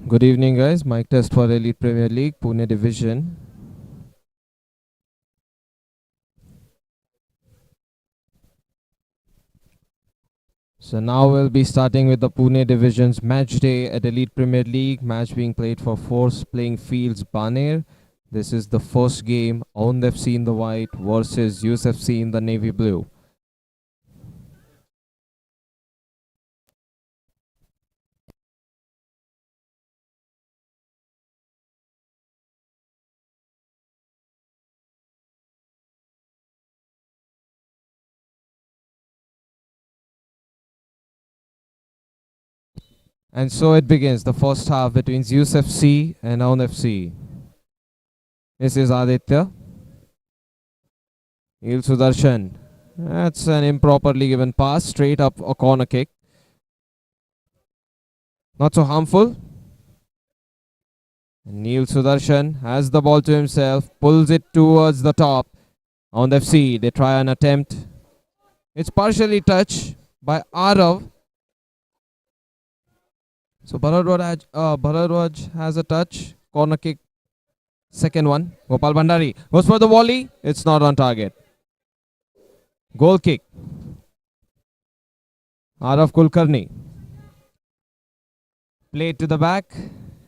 Good evening, guys. Mic test for Elite Premier League, Pune Division. So now we'll be starting with the Pune Division's match day at Elite Premier League. Match being played for Force Playing Fields, Baner. This is the first game. Aund FC in the white versus USFC in the navy blue. And so it begins, the first half between USFC and Aund FC. This is Aditya. Il Sudarshan. That's an improperly given pass, straight up a corner kick. Not so harmful. Neil Sudarshan has the ball to himself, pulls it towards the top. Aund FC, they try an attempt. It's partially touched by Arav. So Bharadwaj has a touch. Corner kick. Second one. Gopal Bhandari goes for the volley. It's not on target. Goal kick. Arav Kulkarni. Played to the back.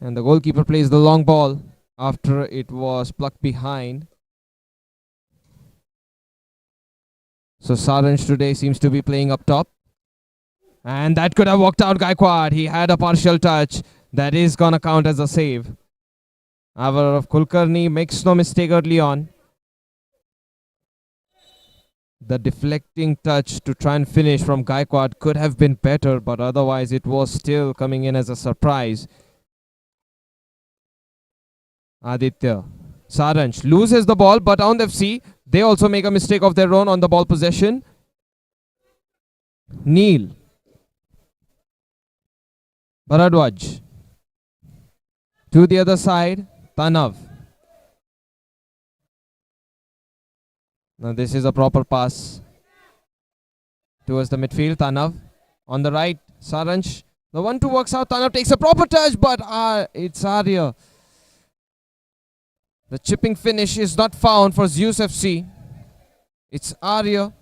And the goalkeeper plays the long ball after it was plucked behind. So Saranj today seems to be playing up top. And that could have worked out Gaikwad. He had a partial touch. That is going to count as a save. However, Kulkarni makes no mistake early on. The deflecting touch to try and finish from Gaikwad could have been better, but otherwise it was still coming in as a surprise. Aditya. Saranj loses the ball, but Aund FC, they also make a mistake of their own on the ball possession. Neil. Bharadwaj. To the other side, Tanav. Now this is a proper pass towards the midfield. Tanav. On the right, Saranj. The 1-2 works out. Tanav takes a proper touch, but it's Arya. The chipping finish is not found for Zeus FC. It's Arya.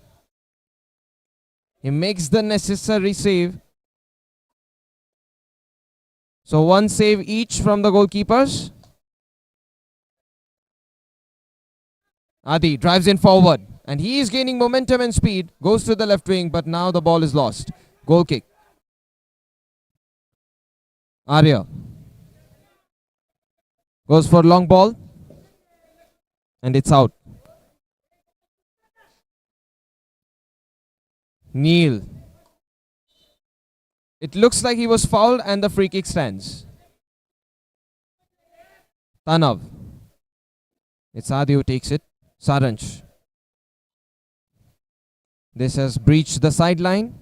He makes the necessary save. So one save each from the goalkeepers. Adi drives in forward. And he is gaining momentum and speed. Goes to the left wing, but now the ball is lost. Goal kick. Arya. Goes for long ball. And it's out. Neil. It looks like he was fouled and the free kick stands. Tanav. It's Adi who takes it. Saranj. This has breached the sideline.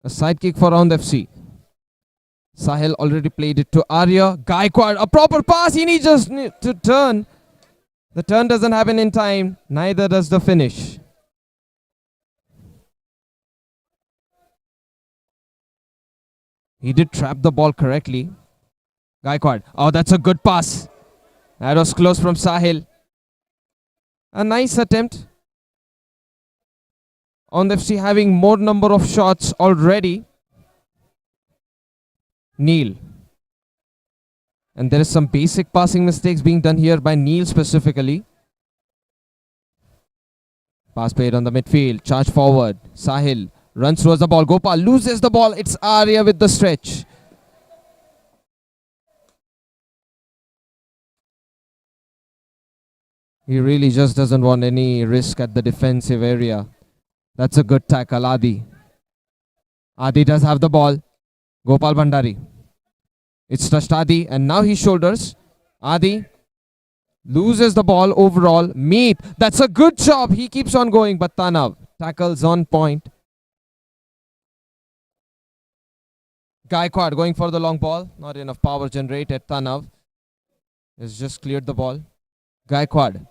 A side kick for Aund FC. Sahil already played it to Arya. Gaikwad, a proper pass. He needs just to turn. The turn doesn't happen in time. Neither does the finish. He did trap the ball correctly. Gaikwad. Oh, that's a good pass. That was close from Sahil. A nice attempt. Aund FC having more number of shots already. Neil. And there is some basic passing mistakes being done here by Neil specifically. Pass played on the midfield. Charge forward. Sahil runs towards the ball. Gopal loses the ball. It's Arya with the stretch. He really just doesn't want any risk at the defensive area. That's a good tackle, Adi. Adi does have the ball. Gopal Bhandari. It's touched Adi and now he shoulders. Adi loses the ball overall. Meet. That's a good job. He keeps on going, but Tanav tackles on point. Gaikwad going for the long ball. Not enough power generated. Tanav has just cleared the ball. Gaikwad.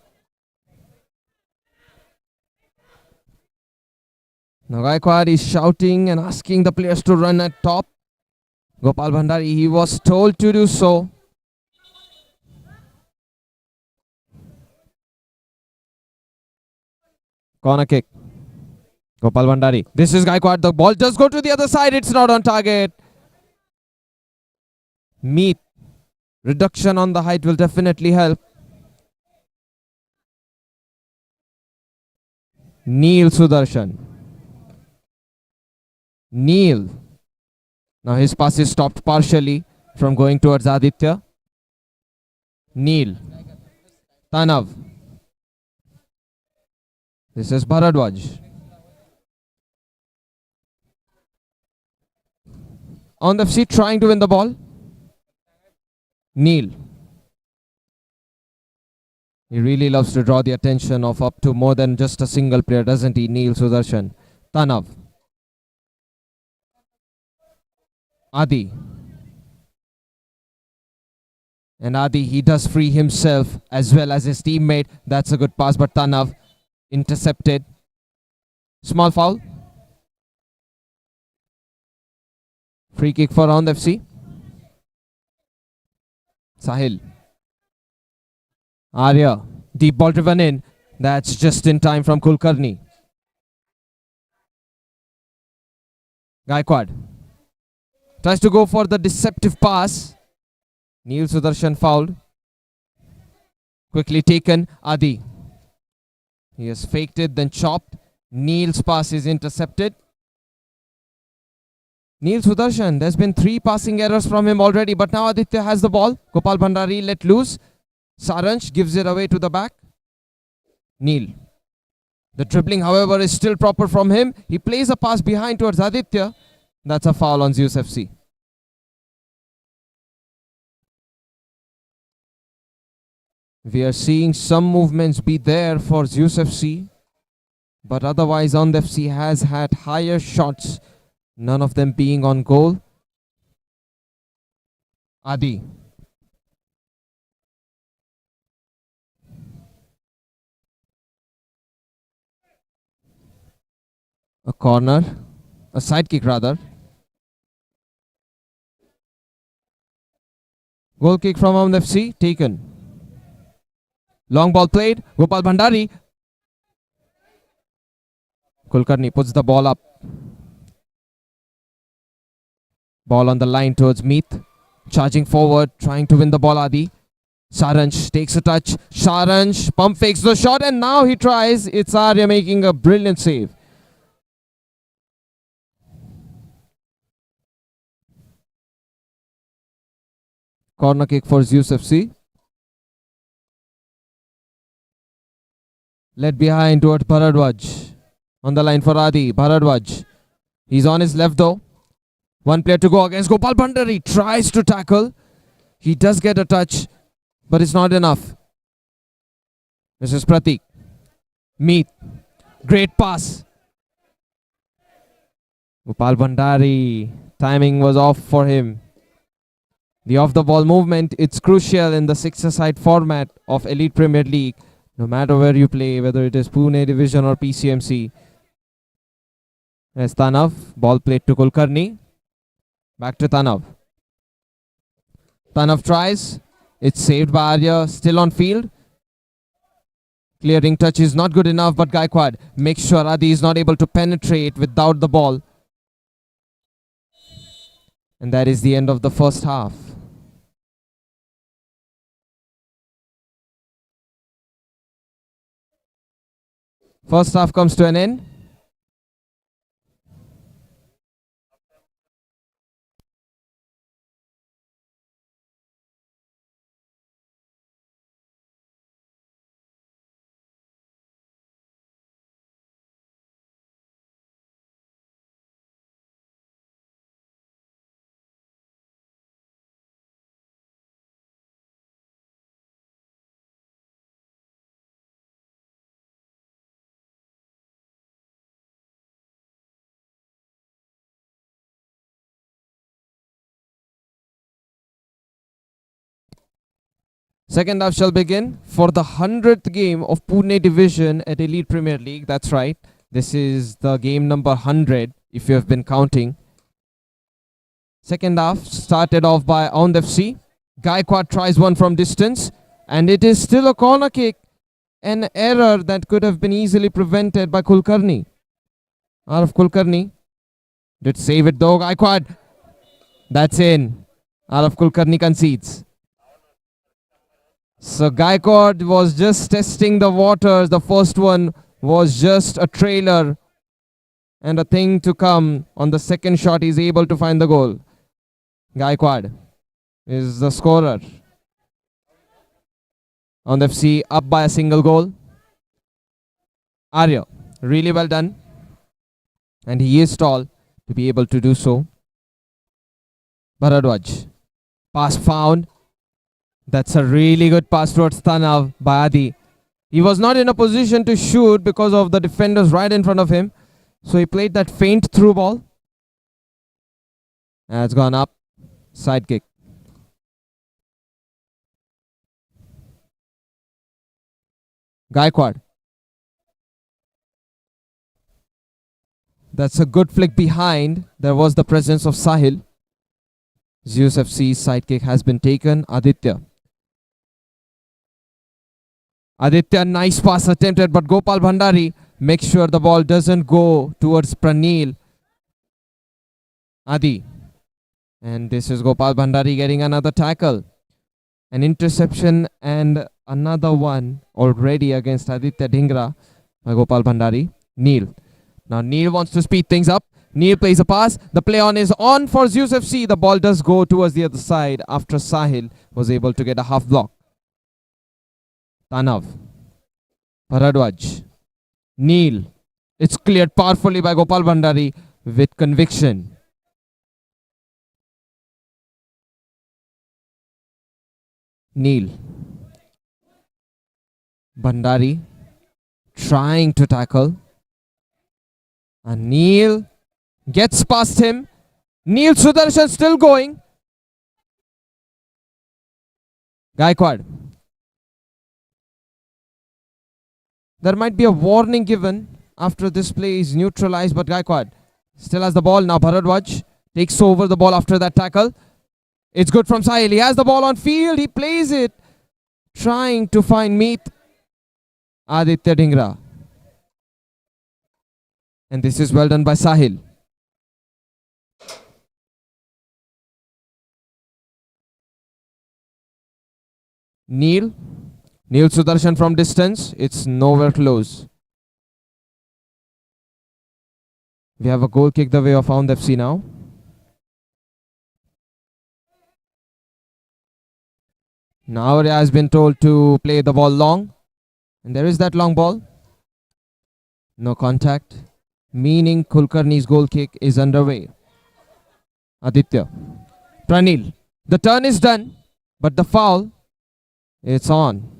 Now Gaikwad is shouting and asking the players to run at top. Gopal Bhandari, he was told to do so. Corner kick. Gopal Bhandari. This is Gaikwad. The ball does go to the other side. It's not on target. Meet. Reduction on the height will definitely help. Neil Sudarshan. Neil. Now his pass is stopped partially from going towards Aditya. Neil. Tanav. This is Bharadwaj. On the FC trying to win the ball. Neil. He really loves to draw the attention of up to more than just a single player, doesn't he? Neil Sudarshan. Tanav. Adi. And Adi, he does free himself as well as his teammate. That's a good pass, but Tanav intercepted. Small foul. Free kick for Round FC. Sahil. Arya. Deep ball driven in. That's just in time from Kulkarni. Gaikwad. Tries to go for the deceptive pass. Neil Sudarshan fouled. Quickly taken. Adi. He has faked it, then chopped. Neil's pass is intercepted. Neil Sudarshan, there's been 3 passing errors from him already, but now Aditya has the ball. Gopal Bhandari let loose. Saransh gives it away to the back. Neil. The dribbling, however, is still proper from him. He plays a pass behind towards Aditya. That's a foul on Zeus FC. We are seeing some movements be there for Zeus FC, but otherwise Ond FC has had higher shots, none of them being on goal. Adi. A corner, a side kick rather. Goal kick from Ond FC taken. Long ball played. Gopal Bhandari. Kulkarni puts the ball up. Ball on the line towards Meet. Charging forward, trying to win the ball. Adi. Saransh takes a touch. Saransh pump fakes the shot and now he tries. It's Arya making a brilliant save. Corner kick for Zeus FC. Led behind towards Bharadwaj. On the line for Adi. Bharadwaj. He's on his left though. One player to go against Gopal Bhandari. Tries to tackle. He does get a touch, but it's not enough. This is Pratik. Meet. Great pass. Gopal Bhandari. Timing was off for him. The off-the-ball movement, it's crucial in the 6-a-side format of Elite Premier League. No matter where you play, whether it is Pune Division or PCMC. There's Tanav. Ball played to Kulkarni. Back to Tanav. Tanav tries. It's saved by Arya. Still on field. Clearing touch is not good enough, but Gaikwad makes sure Adi is not able to penetrate without the ball. And that is the end of the first half. First half comes to an end. Second half shall begin for the 100th game of Pune Division at Elite Premier League. That's right. This is the game number 100 if you have been counting. Second half started off by Aund FC. Gaikwad tries one from distance, and it is still a corner kick. An error that could have been easily prevented by Kulkarni. Arif Kulkarni did save it though. Gaikwad. That's in. Arif Kulkarni concedes. So Gaikwad was just testing the waters. The first one was just a trailer and a thing to come. On the second shot, he's able to find the goal. Gaikwad is the scorer. On the FC up by a single goal. Arya, really well done. And he is tall to be able to do so. Bharadwaj, pass found. That's a really good pass towards Tanav by Adi. He was not in a position to shoot because of the defenders right in front of him. So he played that faint through ball. And it's gone up. Side kick. Gaikwad. That's a good flick behind. There was the presence of Sahil. Zeus FC's side kick has been taken. Aditya. Aditya, nice pass attempted, but Gopal Bhandari makes sure the ball doesn't go towards Pranil. Adi. And this is Gopal Bhandari getting another tackle. An interception and another one already against Aditya Dhingra by Gopal Bhandari. Neil. Now Neil wants to speed things up. Neil plays a pass. The play on is on for Zeus FC. The ball does go towards the other side after Sahil was able to get a half block. Tanav. Bharadwaj. Neil. It's cleared powerfully by Gopal Bhandari with conviction. Neil. Bhandari trying to tackle. And Neil gets past him. Neil Sudarshan still going. Gaikwad. There might be a warning given after this play is neutralized, but Gaikwad still has the ball. Now Bharadwaj takes over the ball after that tackle. It's good from Sahil. He has the ball on field. He plays it. Trying to find Meet. Aditya Dhingra. And this is well done by Sahil. Neil Sudarshan from distance. It's nowhere close. We have a goal kick the way of Aund FC now. Now Arya has been told to play the ball long. And there is that long ball. No contact. Meaning Kulkarni's goal kick is underway. Aditya. Pranil. The turn is done. But the foul, it's on.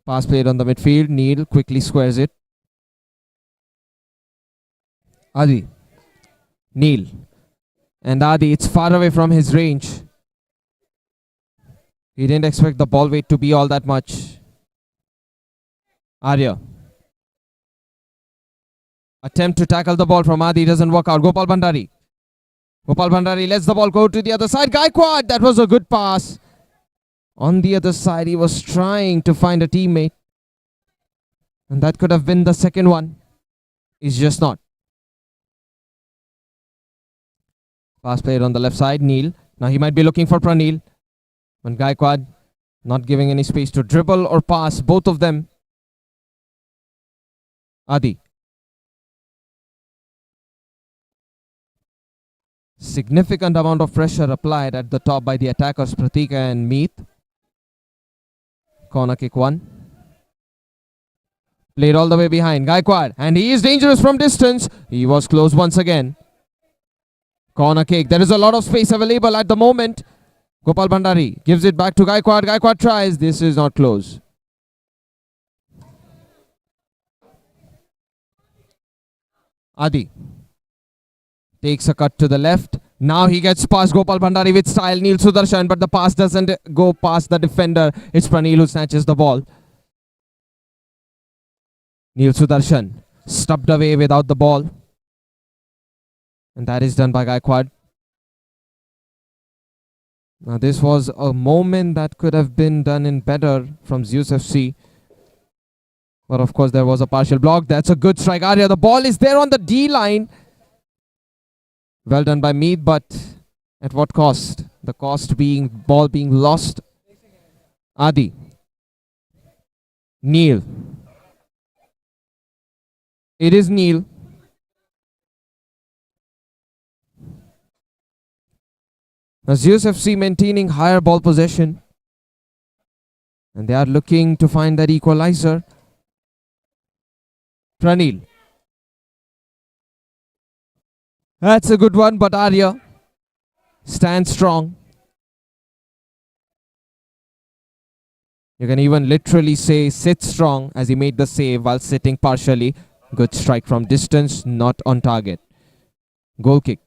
Pass played on the midfield. Neil quickly squares it. Adi. Neil. And Adi, it's far away from his range. He didn't expect the ball weight to be all that much. Arya. Attempt to tackle the ball from Adi doesn't work out. Gopal Bhandari. Gopal Bhandari lets the ball go to the other side. Gaikwad, that was a good pass. On the other side, he was trying to find a teammate. And that could have been the second one. He's just not. Pass played on the left side. Neil. Now he might be looking for Pranil. And Gaikwad not giving any space to dribble or pass. Both of them. Adi. Significant amount of pressure applied at the top by the attackers Pratika and Meet. Corner kick one. Played all the way behind. Gaikwad. And he is dangerous from distance. He was close once again. Corner kick. There is a lot of space available at the moment. Gopal Bhandari gives it back to Gaikwad. Gaikwad tries. This is not close. Adi takes a cut to the left. Now he gets past Gopal Bhandari with style. Neil Sudarshan, but the pass doesn't go past the defender. It's Pranil who snatches the ball. Neil Sudarshan stubbed away without the ball. And that is done by Gaikwad. Now this was a moment that could have been done in better from Zeus FC. But of course there was a partial block. That's a good strike. Arya, the ball is there on the D line. Well done by Mead, but at what cost? The cost being ball being lost. Adi. Neil. It is Neil. Now Zeus FC maintaining higher ball possession. And they are looking to find that equalizer. Pranil. That's a good one, but Arya stands strong. You can even literally say sit strong as he made the save while sitting partially. Good strike from distance, not on target. Goal kick.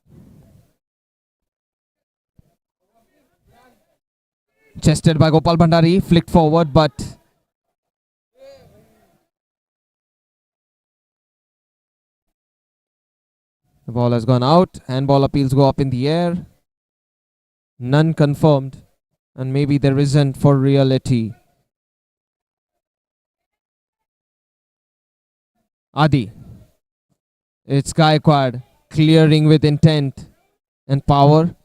Chested by Gopal Bhandari, flicked forward, but the ball has gone out. Handball appeals go up in the air. None confirmed. And maybe there isn't for reality. Adi. It's Gaikwad clearing with intent and power.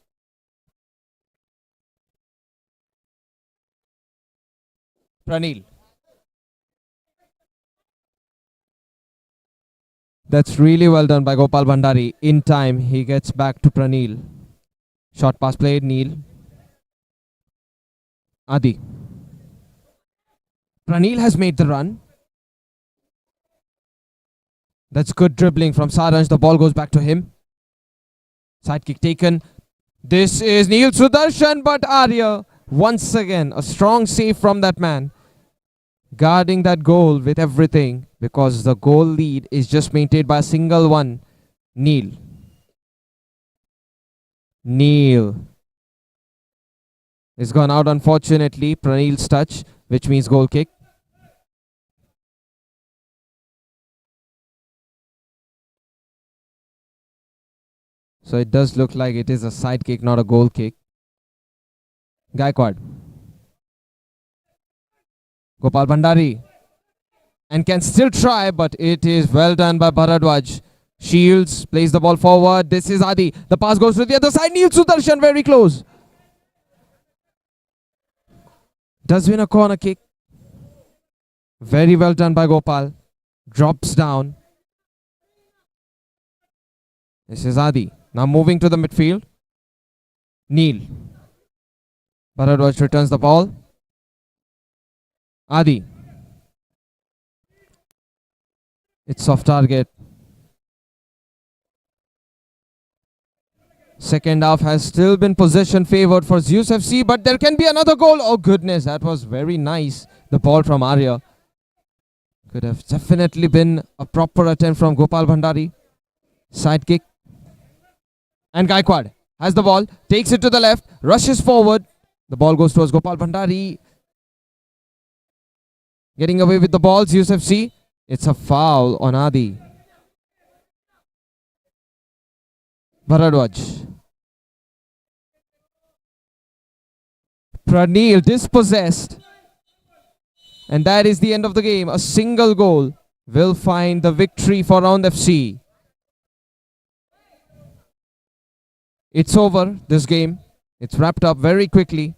Pranil. That's really well done by Gopal Bhandari. In time, he gets back to Pranil. Short pass played, Neil. Adi. Pranil has made the run. That's good dribbling from Saranj. The ball goes back to him. Side kick taken. This is Neil Sudarshan, but Arya, once again, a strong save from that man. Guarding that goal with everything because the goal lead is just maintained by a single one. Neil. Neil. It's gone out unfortunately. Pranil's touch, which means goal kick. So it does look like it is a side kick, not a goal kick. Gaikwad. Gopal Bhandari. And can still try, but it is well done by Bharadwaj. Shields plays the ball forward. This is Adi. The pass goes to the other side. Neil Sudarshan very close. Does win a corner kick. Very well done by Gopal. Drops down. This is Adi. Now moving to the midfield. Neil. Bharadwaj returns the ball. Adi. It's off target. Second half has still been possession favored for Zeus FC, but there can be another goal. Oh goodness, that was very nice. The ball from Arya. Could have definitely been a proper attempt from Gopal Bhandari. Side kick. And Gaikwad has the ball, takes it to the left, rushes forward. The ball goes towards Gopal Bhandari. Getting away with the ball, Zeus FC. It's a foul on Adi. Bharadwaj. Pranil dispossessed. And that is the end of the game. A single goal will find the victory for Round FC. It's over, this game. It's wrapped up very quickly.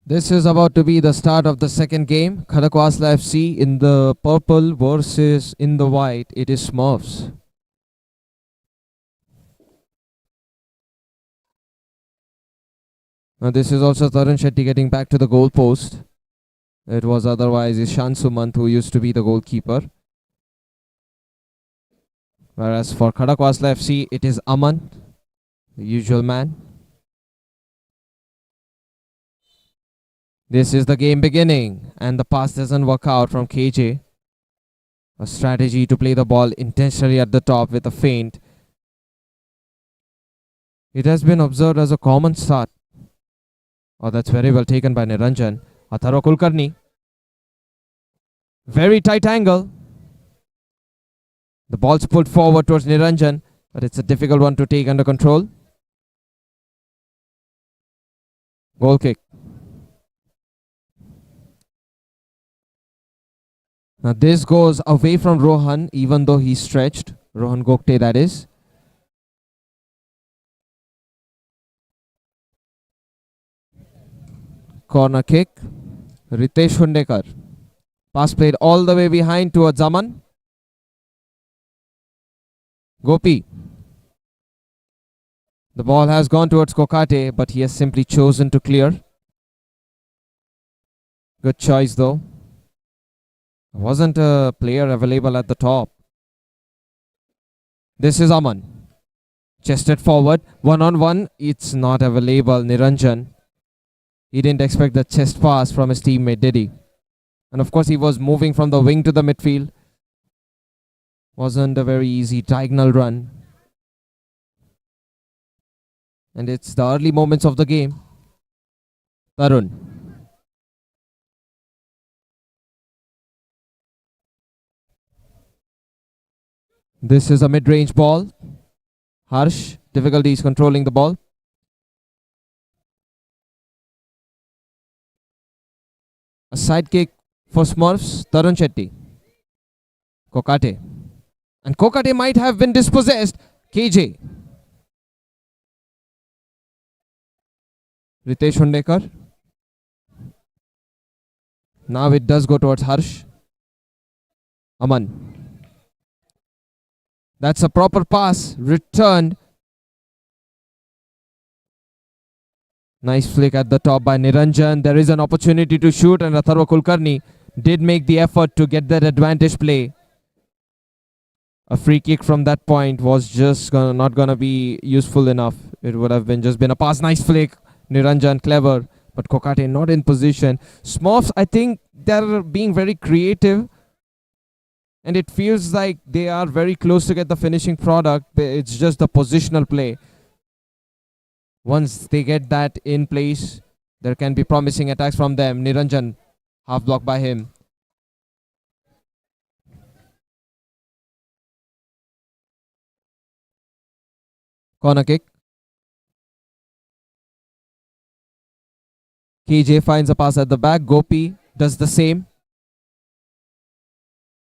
This is about to be the start of the second game. Khadakwasla FC in the purple versus in the white. It is Smurfs. Now this is also Tarun Shetty getting back to the goal post. It was otherwise Ishan Sumant who used to be the goalkeeper. Whereas for Khadakwasla FC, it is Aman, the usual man. This is the game beginning, and the pass doesn't work out from KJ. A strategy to play the ball intentionally at the top with a feint. It has been observed as a common start. Oh, that's very well taken by Niranjan. Atharo Kulkarni. Very tight angle. The ball's pulled forward towards Niranjan, but it's a difficult one to take under control. Goal kick. Now this goes away from Rohan, even though he's stretched. Rohan Gokte, that is. Corner kick. Ritesh Hundekar. Pass played all the way behind towards Aman. Gopi. The ball has gone towards Kokate, but he has simply chosen to clear. Good choice though. Wasn't a player available at the top. This is Aman. Chested forward. 1-on-1. It's not available. Niranjan. He didn't expect the chest pass from his teammate, did he? And of course, he was moving from the wing to the midfield. Wasn't a very easy diagonal run. And it's the early moments of the game. Tarun. This is a mid-range ball. Harsh. Difficulties controlling the ball. A side kick for Smurfs. Tarun Shetty. Kokate. And Kokate might have been dispossessed. KJ. Ritesh Hundekar. Now it does go towards Harsh. Aman. That's a proper pass. Returned. Nice flick at the top by Niranjan. There is an opportunity to shoot, and Atharva Kulkarni did make the effort to get that advantage play. A free kick from that point was just not gonna be useful enough. It would have been just been a pass. Nice flick. Niranjan clever, but Kokate not in position. Smurfs, I think they're being very creative, and it feels like they are very close to get the finishing product. It's just the positional play. Once they get that in place, there can be promising attacks from them. Niranjan, half blocked by him. Corner kick. KJ finds a pass at the back. Gopi does the same.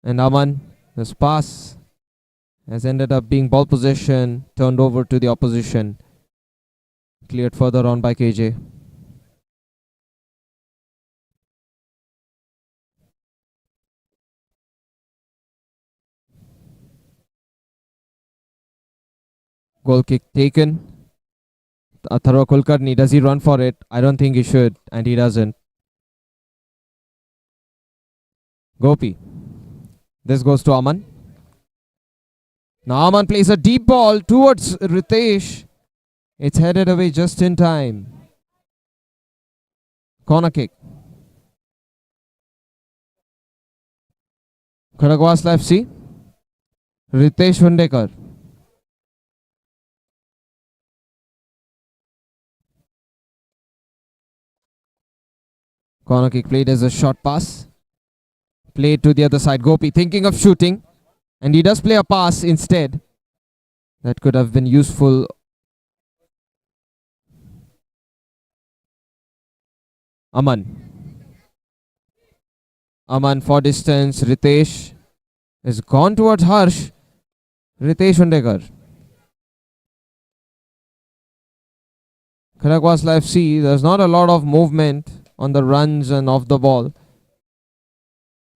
And Aman, this pass has ended up being ball possession, turned over to the opposition. Cleared further on by KJ. Goal kick taken. Atharva Kulkarni, does he run for it? I don't think he should, and he doesn't. Gopi. This goes to Aman. Now Aman plays a deep ball towards Ritesh. It's headed away just in time. Corner kick. Khadakwasla FC. Ritesh Hundekar. Corner kick played as a short pass. Played to the other side. Gopi thinking of shooting, and he does play a pass instead. That could have been useful. Aman. Aman for distance. Ritesh is gone towards Harsh. Ritesh Hundekar. Khadakwasla FC, there's not a lot of movement on the runs and off the ball.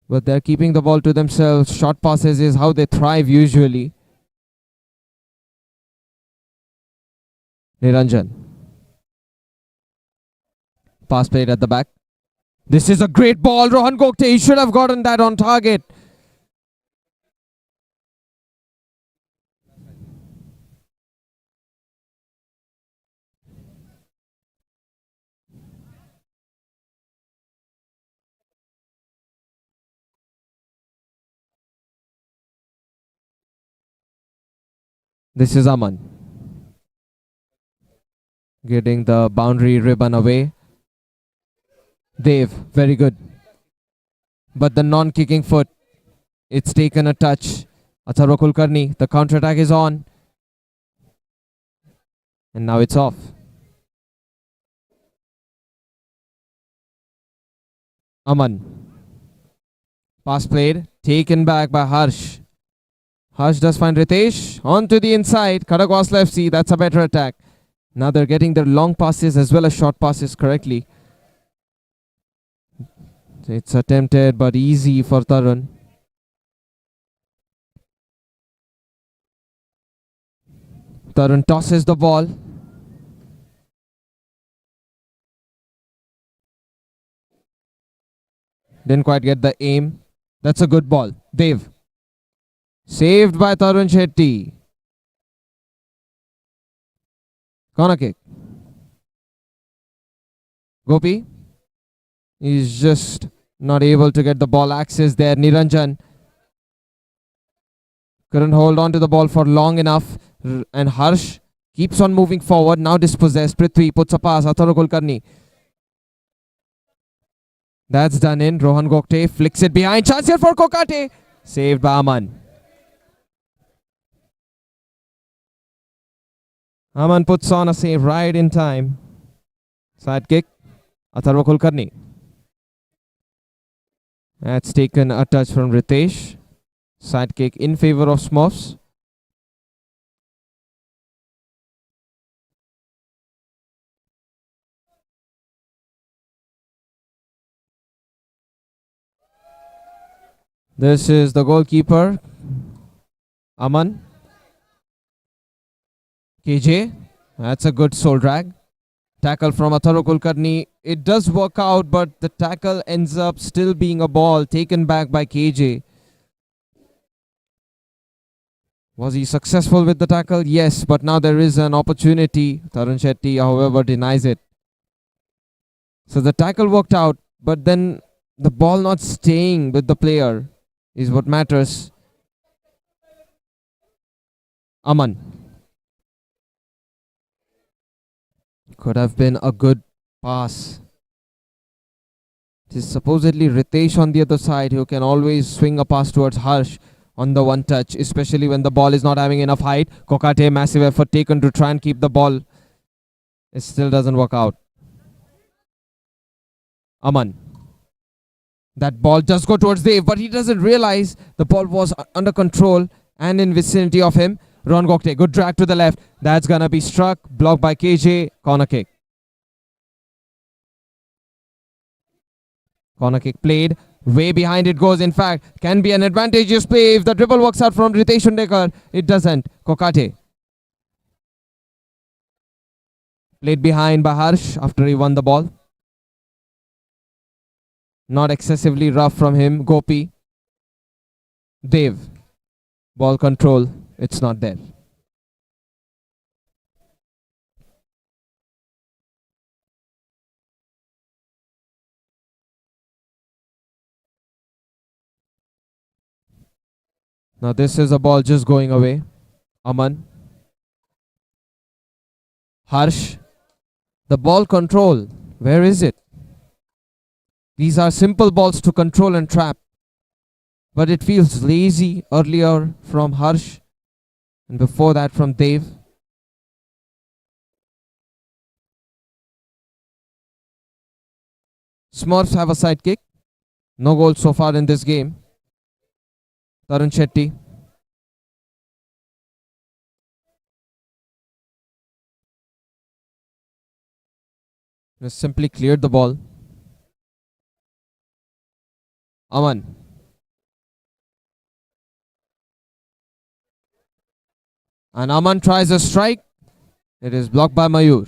But they're keeping the ball to themselves. Short passes is how they thrive usually. Niranjan. Pass played at the back. This is a great ball. Rohan Gokte, he should have gotten that on target. This is Aman. Getting the boundary ribbon away. Dev, very good. But the non-kicking foot, it's taken a touch. Atharva Kulkarni, the counter-attack is on. And now it's off. Aman. Pass played, taken back by Harsh. Harsh does find Ritesh. On to the inside. Kadagwasla FC, that's a better attack. Now they're getting their long passes as well as short passes correctly. It's attempted but easy for Tarun. Tarun tosses the ball. Didn't quite get the aim. That's a good ball. Dev. Saved by Tarun Shetty. Corner kick. Gopi. He's just not able to get the ball access there. Niranjan couldn't hold on to the ball for long enough. And Harsh keeps on moving forward. Now dispossessed. Prithvi puts a pass. Atharva Kulkarni. That's done in. Rohan Gokte flicks it behind. Chance here for Kokate. Saved by Aman. Aman puts on a save right in time. Side kick. Atharva Kulkarni. That's taken a touch from Ritesh. Side kick in favor of Smurfs. This is the goalkeeper, Aman. KJ, that's a good soul drag. Tackle from Atharva Kulkarni. It does work out, but the tackle ends up still being a ball taken back by KJ. Was he successful with the tackle? Yes, but now there is an opportunity. Tarun Shetty, however, denies it. So the tackle worked out, but then the ball not staying with the player is what matters. Aman. Could have been a good pass. It is supposedly Ritesh on the other side who can always swing a pass towards Harsh on the one touch, especially when the ball is not having enough height. Kokate, massive effort taken to try and keep the ball. It still doesn't work out. Aman. That ball does go towards Dev, but he doesn't realize the ball was under control and in vicinity of him. Ron Gokte, good drag to the left. That's gonna be struck, blocked by KJ. Corner kick. Corner kick played. Way behind it goes, in fact. Can be an advantageous play if the dribble works out from Ritesh Undekar. It doesn't. Kokate. Played behind by Harsh after he won the ball. Not excessively rough from him. Gopi. Dev. Ball control. It's not there. Now this is a ball just going away. Aman. Harsh. The ball control. Where is it? These are simple balls to control and trap. But it feels lazy earlier from Harsh. And before that from Dev. Smurfs have a side kick. No goals so far in this game. Tarun Shetty. Just simply cleared the ball. Aman. And Aman tries a strike. It is blocked by Mayur.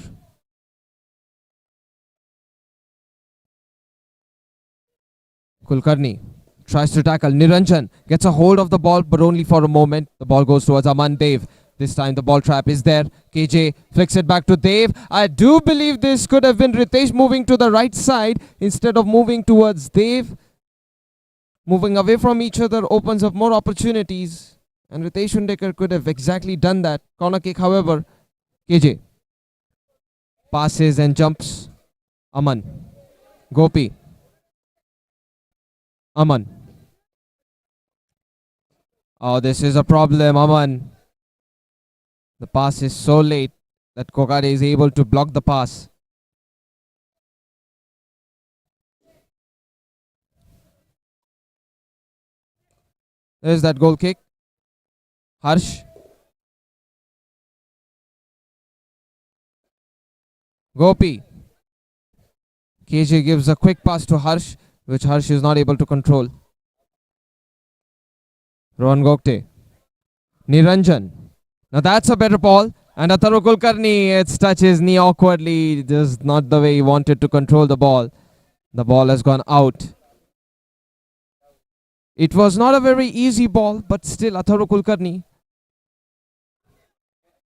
Kulkarni tries to tackle. Niranjan gets a hold of the ball, but only for a moment. The ball goes towards Aman Dev. This time the ball trap is there. KJ flicks it back to Dev. I do believe this could have been Ritesh moving to the right side instead of moving towards Dev. Moving away from each other opens up more opportunities. And Ritesh Undekar could have exactly done that. Corner kick, however. KJ passes and jumps. Aman. Gopi. Aman. Oh, this is a problem, Aman. The pass is so late that Kokade is able to block the pass. There's that goal kick. Harsh. Gopi. KJ gives a quick pass to Harsh, which Harsh is not able to control. Rohan Gokte. Niranjan. Now that's a better ball. And Atharva Kulkarni, it touches knee awkwardly. Just not the way he wanted to control the ball. The ball has gone out. It was not a very easy ball, but still Atharva Kulkarni.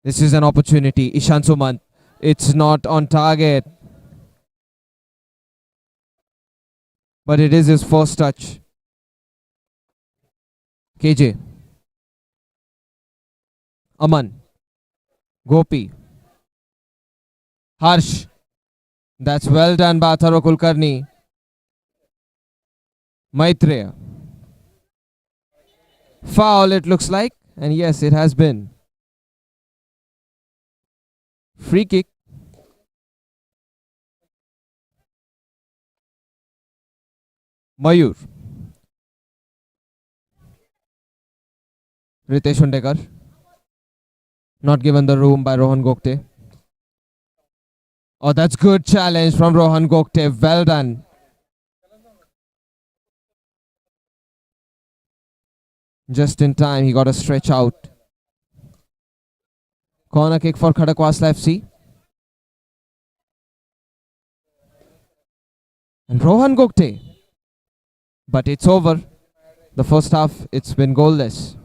This is an opportunity. Ishan Sumant. It's not on target. But it is his first touch. KJ. Aman. Gopi. Harsh. That's well done by Atharva Kulkarni. Maitreya. Foul, it looks like. And yes, it has been. Free kick. Mayur. Ritesh Undekar. Not given the room by Rohan Gokte. Oh, that's good challenge from Rohan Gokte. Well done. Just in time, he got a stretch out. Corner kick for Khadakwasla FC. And Rohan Gokte. But it's over. The first half, it's been goalless.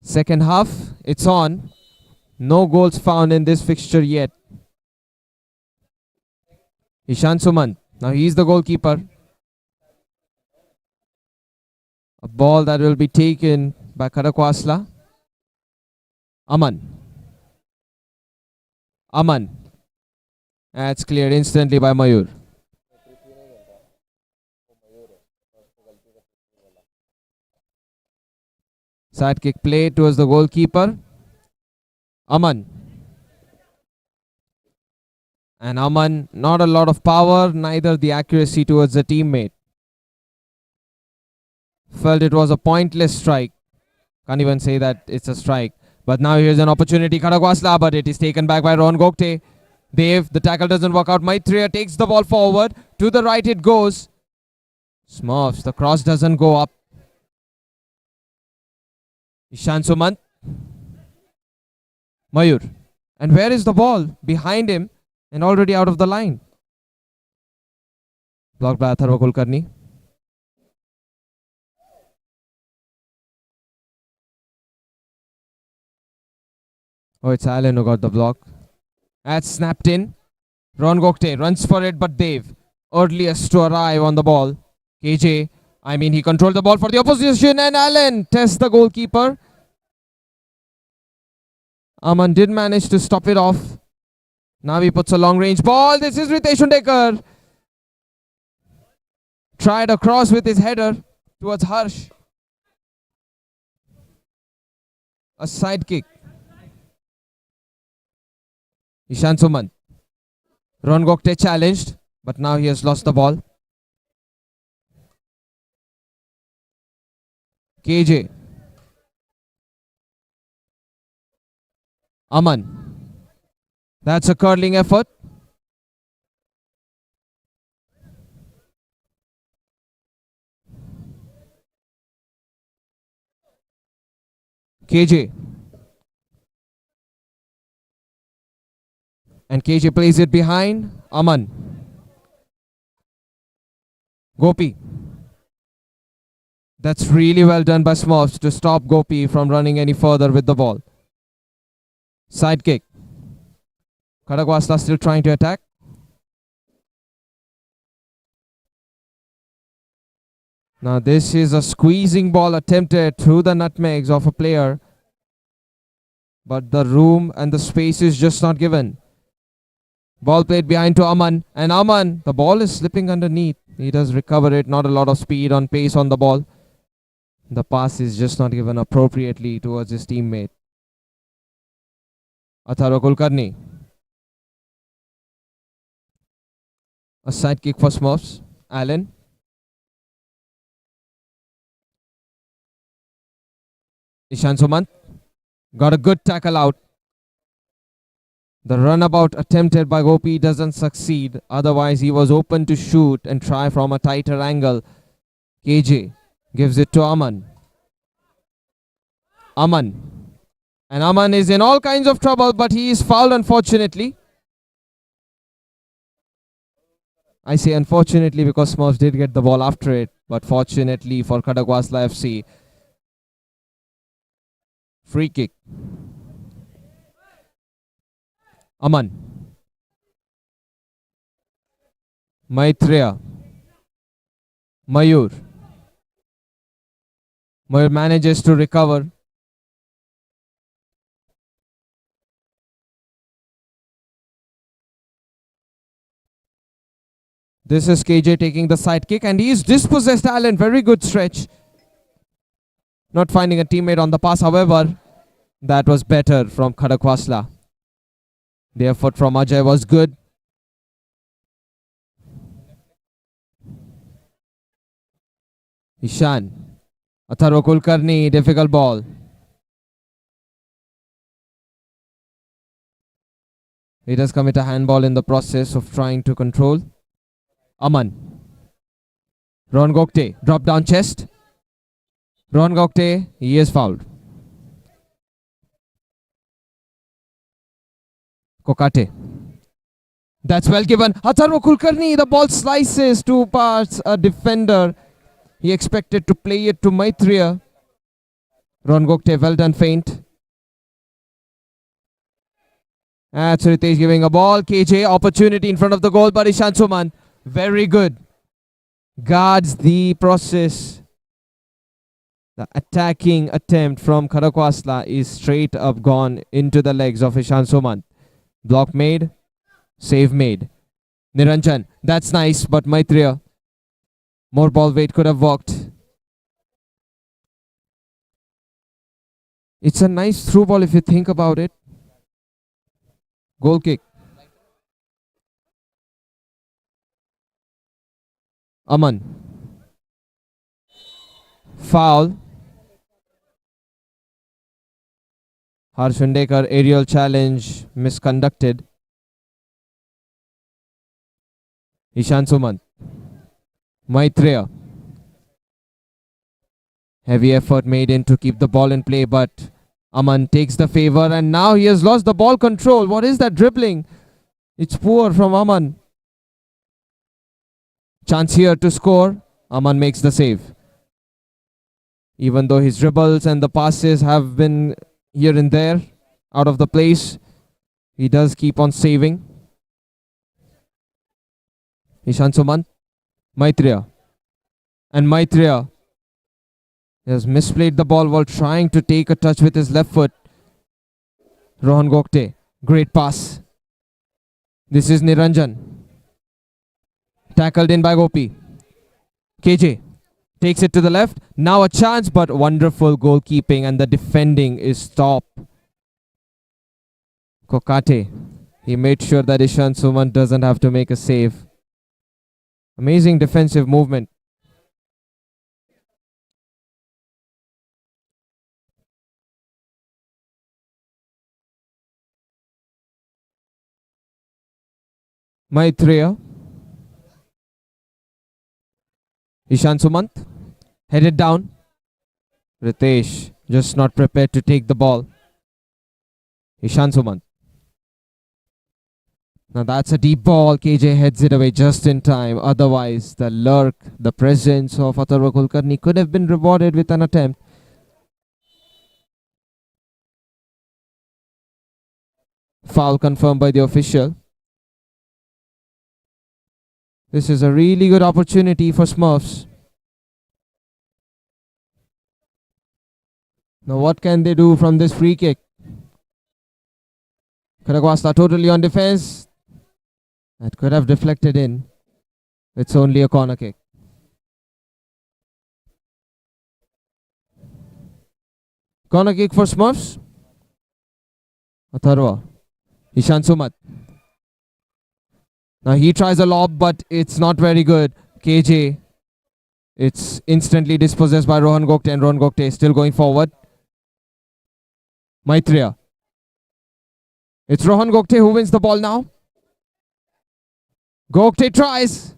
Second half, it's on. No goals found in this fixture yet. Ishan Sumant. Now he's the goalkeeper. A ball that will be taken by Khadakwasla. Aman. Aman. That's cleared instantly by Mayur. Side kick play towards the goalkeeper. Aman. And Aman, not a lot of power, neither the accuracy towards the teammate. Felt it was a pointless strike. Can't even say that it's a strike. But now here's an opportunity. Khadakwasla, but it is taken back by Rohan Gokte. Dev, the tackle doesn't work out. Maitreya takes the ball forward. To the right it goes. Smurfs, the cross doesn't go up. Ishan Sumant. Mayur. And where is the ball? Behind him and already out of the line. Blocked by Atharva Kulkarni. Oh, it's Allen who got the block. That's snapped in. Ron Gokte runs for it, but Dave, earliest to arrive on the ball. KJ, he controlled the ball for the opposition, and Allen tests the goalkeeper. Aman did manage to stop it off. Now he puts a long range ball. This is Ritesh Undekar. Tried across with his header towards Harsh. A side kick. Ishan Suman. Ron Gokte challenged, but now he has lost the ball. KJ. Aman. That's a curling effort. KJ. And KJ plays it behind Aman. Gopi. That's really well done by Smurfs to stop Gopi from running any further with the ball. Side kick. Khadagwasla still trying to attack. Now this is a squeezing ball attempted through the nutmegs of a player. But the room and the space is just not given. Ball played behind to Aman. And Aman, the ball is slipping underneath. He does recover it. Not a lot of speed on pace on the ball. The pass is just not given appropriately towards his teammate. Atharva Kulkarni. A side kick for Smurfs. Allen. Ishan Sumant. Got a good tackle out. The runabout attempted by Gopi doesn't succeed. Otherwise, he was open to shoot and try from a tighter angle. KJ gives it to Aman. Aman. And Aman is in all kinds of trouble, but he is fouled, unfortunately. I say unfortunately because Smurfs did get the ball after it. But fortunately for Khadagwasla FC. Free kick. Aman. Maitreya. Mayur. Mayur manages to recover. This is KJ taking the side kick and he is dispossessed. Allen, very good stretch. Not finding a teammate on the pass, however, that was better from Khadagwasla. The effort from Ajay was good. Ishan. Atharva Kulkarni, difficult ball. He does commit a handball in the process of trying to control. Aman. Ron Gokte, drop down chest. Ron Gokte, he is fouled. Kokate. That's well given. Atharva Kulkarni, the ball slices two parts a defender. He expected to play it to Maitreya. Ron Gokte, well done feint. That's Ritesh giving a ball. KJ, opportunity in front of the goal, but Ishan Suman, very good. Guards the process. The attacking attempt from Khadagwasla is straight up gone into the legs of Ishan Suman. Block made. Save made. Niranjan, that's nice, but Maitreya, more ball weight could have worked. It's a nice through ball if you think about it. Goal kick. Aman. Foul. Harsh Undekar, aerial challenge misconducted. Ishan Sumant. Maitreya. Heavy effort made in to keep the ball in play, but Aman takes the favor and now he has lost the ball control. What is that dribbling? It's poor from Aman. Chance here to score. Aman makes the save. Even though his dribbles and the passes have been here and there out of the place, he does keep on saving. Ishan Sumant, Maitreya. And Maitreya has misplayed the ball while trying to take a touch with his left foot. Rohan Gokte, great pass. This is Niranjan. Tackled in by Gopi. KJ takes it to the left. Now a chance, but wonderful goalkeeping and the defending is top. Kokate, he made sure that Ishan Sumant doesn't have to make a save. Amazing defensive movement. Maitreya. Ishan Sumant headed down. Ritesh just not prepared to take the ball. Ishan Sumant. Now that's a deep ball. KJ heads it away just in time. Otherwise, the lurk, the presence of Atharva Kulkarni could have been rewarded with an attempt. Foul confirmed by the official. This is a really good opportunity for Smurfs. Now what can they do from this free kick? Karakwasta totally on defense. That could have deflected in. It's only a corner kick. Corner kick for Smurfs. Atharva. Ishan Sumant. Now he tries a lob, but it's not very good. KJ. It's instantly dispossessed by Rohan Gokte, and Rohan Gokte is still going forward. Maitreya. It's Rohan Gokte who wins the ball now. Gokte tries.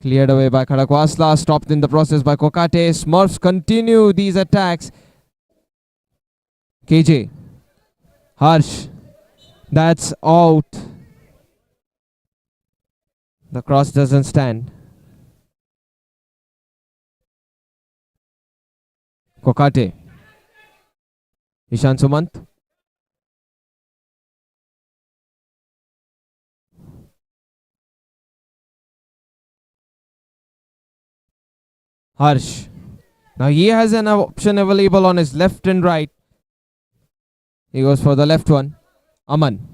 Cleared away by Khadakwasla. Stopped in the process by Kokate. Smurfs continue these attacks. KJ. Harsh. That's out. The cross doesn't stand. Kokate. Ishan Sumant. Harsh. Now he has an option available on his left and right. He goes for the left one. Aman.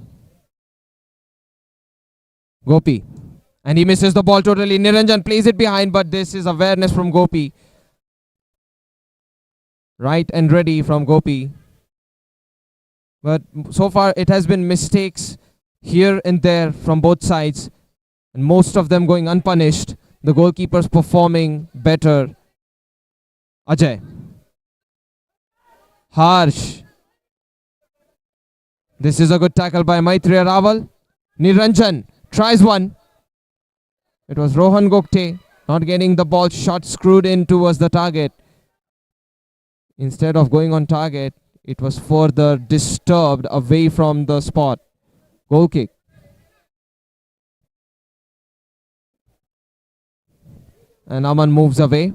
Gopi. And he misses the ball totally. Niranjan plays it behind, but this is awareness from Gopi. Right and ready from Gopi. But so far it has been mistakes here and there from both sides, and most of them going unpunished. The goalkeepers performing better. Ajay. Harsh. This is a good tackle by Maitreya Rawal. Niranjan tries one. It was Rohan Gokte not getting the ball shot screwed in towards the target. Instead of going on target, it was further disturbed away from the spot. Goal kick. And Aman moves away.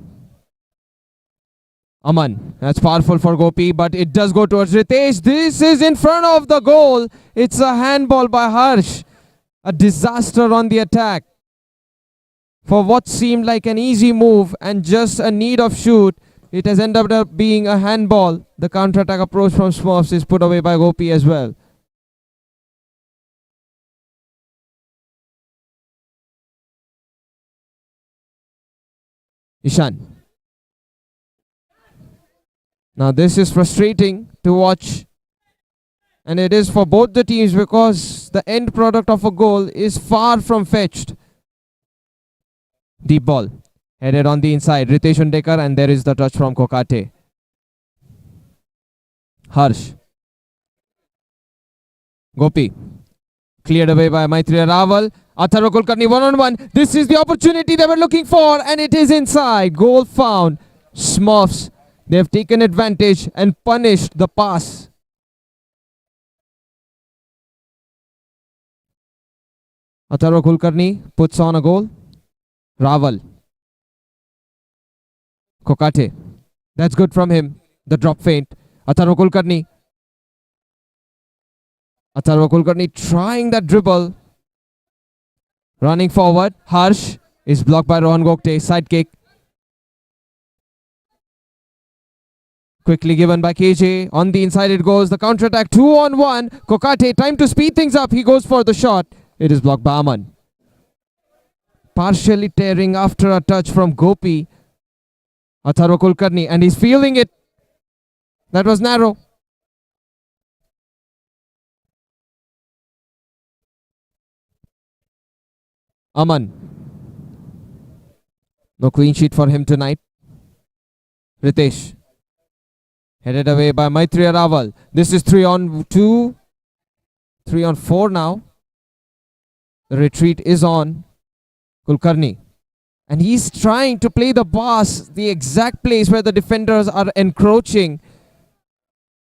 Aman, that's powerful for Gopi, but it does go towards Ritesh. This is in front of the goal. It's a handball by Harsh. A disaster on the attack. For what seemed like an easy move and just a need of shoot, it has ended up being a handball. The counter-attack approach from Smurfs is put away by Gopi as well. Ishan. Now this is frustrating to watch, and it is for both the teams because the end product of a goal is far from fetched. Deep ball headed on the inside. Ritesh Undekar, and there is the touch from Kokate. Harsh. Gopi. Cleared away by Maitreya Rawal. Atharva Kulkarni 1-on-1. This is the opportunity they were looking for, and it is inside. Goal found. Smurfs. They have taken advantage and punished the pass. Atharva Kulkarni puts on a goal. Raval. Kokate. That's good from him. The drop feint. Atharva Kulkarni. Atharva Kulkarni trying that dribble. Running forward. Harsh is blocked by Rohan Gokte. Side kick. Quickly given by KJ. On the inside it goes. The counter attack. 2-on-1. Kokate. Time to speed things up. He goes for the shot. It is blocked by Aman. Partially tearing after a touch from Gopi. Atharva Kulkarni. And he's feeling it. That was narrow. Aman. No clean sheet for him tonight. Ritesh. Headed away by Maitreya Raval. This is 3-on-2. 3-on-4 now. The retreat is on Kulkarni. And he's trying to play the pass, the exact place where the defenders are encroaching.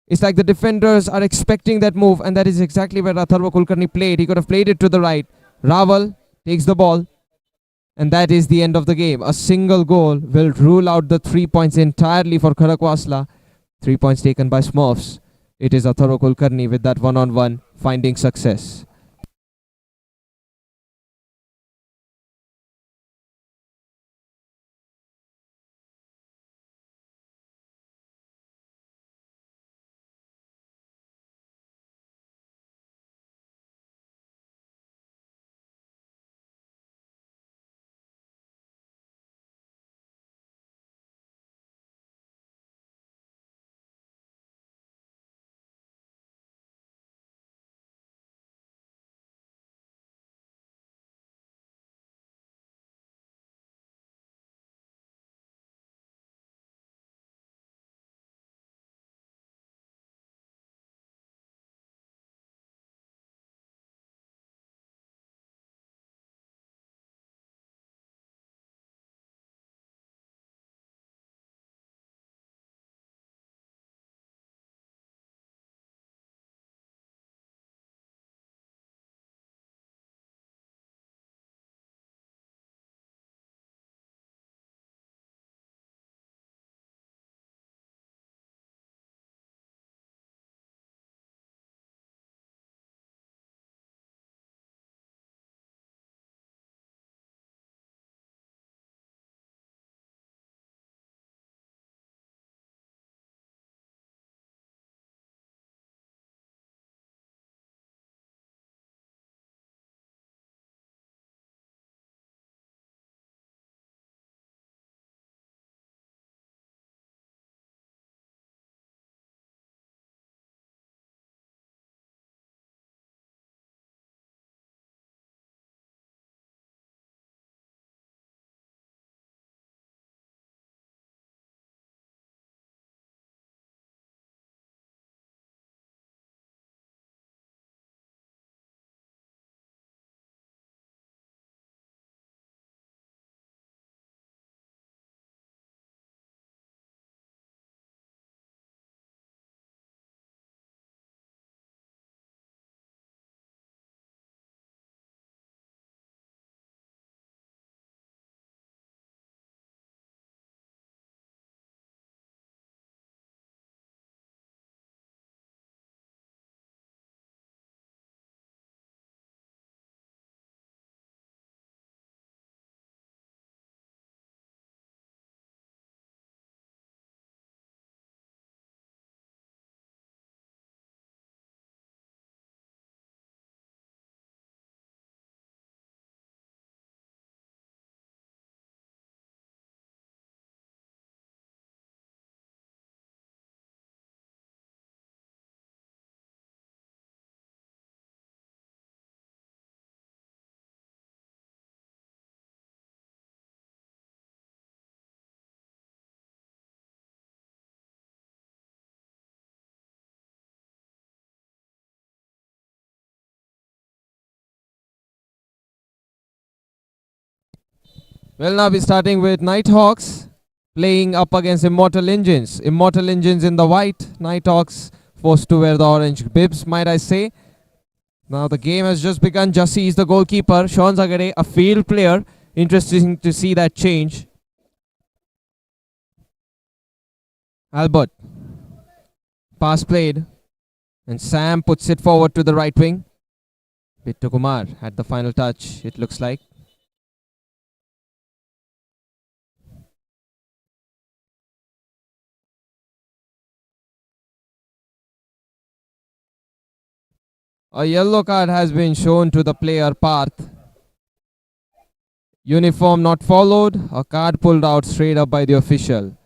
It's like the defenders are expecting that move, and that is exactly where Atharva Kulkarni played. He could have played it to the right. Raval takes the ball. And that is the end of the game. A single goal will rule out the 3 points entirely for Khadakwasla. 3 points taken by Smurfs. It is Atharva Kulkarni with that 1-on-1 finding success. We'll now be starting with Nighthawks playing up against Immortal Engines. Immortal Engines in the white, Nighthawks forced to wear the orange bibs, might I say. Now the game has just begun. Jussi is the goalkeeper. Sean Zagade, a field player. Interesting to see that change. Albert. Pass played. And Sam puts it forward to the right wing. Bittu Kumar had the final touch, it looks like. A yellow card has been shown to the player Parth. Uniform not followed. A card pulled out straight up by the official.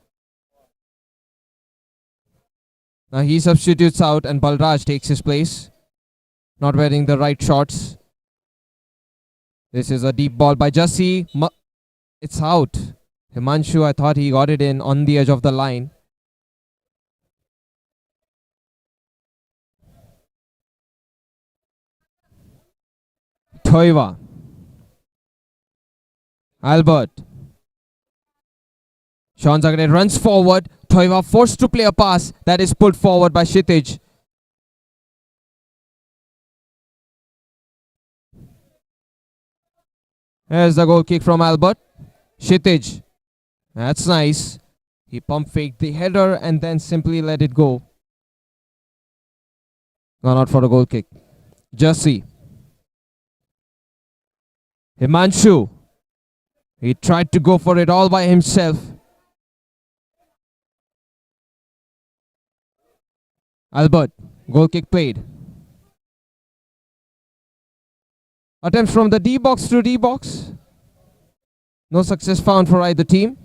Now he substitutes out and Balraj takes his place. Not wearing the right shorts. This is a deep ball by Jussi. It's out. Himanshu, I thought he got it in on the edge of the line. Toiva. Albert. Sean Zagade runs forward. Toiva forced to play a pass that is pulled forward by Kshitij. Here's the goal kick from Albert. Kshitij. That's nice. He pump faked the header and then simply let it go. Gone out for a goal kick. Jussi. Himanshu. He tried to go for it all by himself. Albert. Goal kick played. Attempts from the D box to D box. No success found for either team.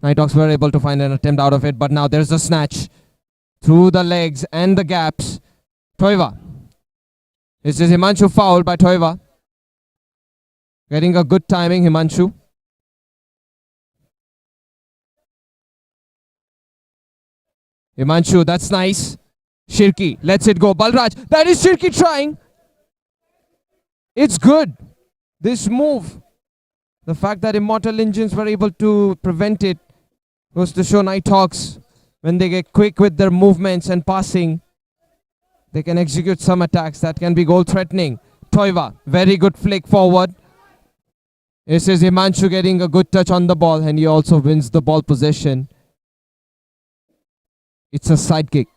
Nighthawks were able to find an attempt out of it, but now there's a snatch through the legs and the gaps. Toiva. This is Himanshu fouled by Toiva. Getting a good timing, Himanshu. Himanshu, that's nice. Shirki lets it go. Balraj, that is Shirki trying. It's good. This move. The fact that Immortal Engines were able to prevent it goes to show Nighthawks, when they get quick with their movements and passing, they can execute some attacks that can be goal threatening. Toiva, very good flick forward. This is Himanshu getting a good touch on the ball and he also wins the ball possession. It's a side kick.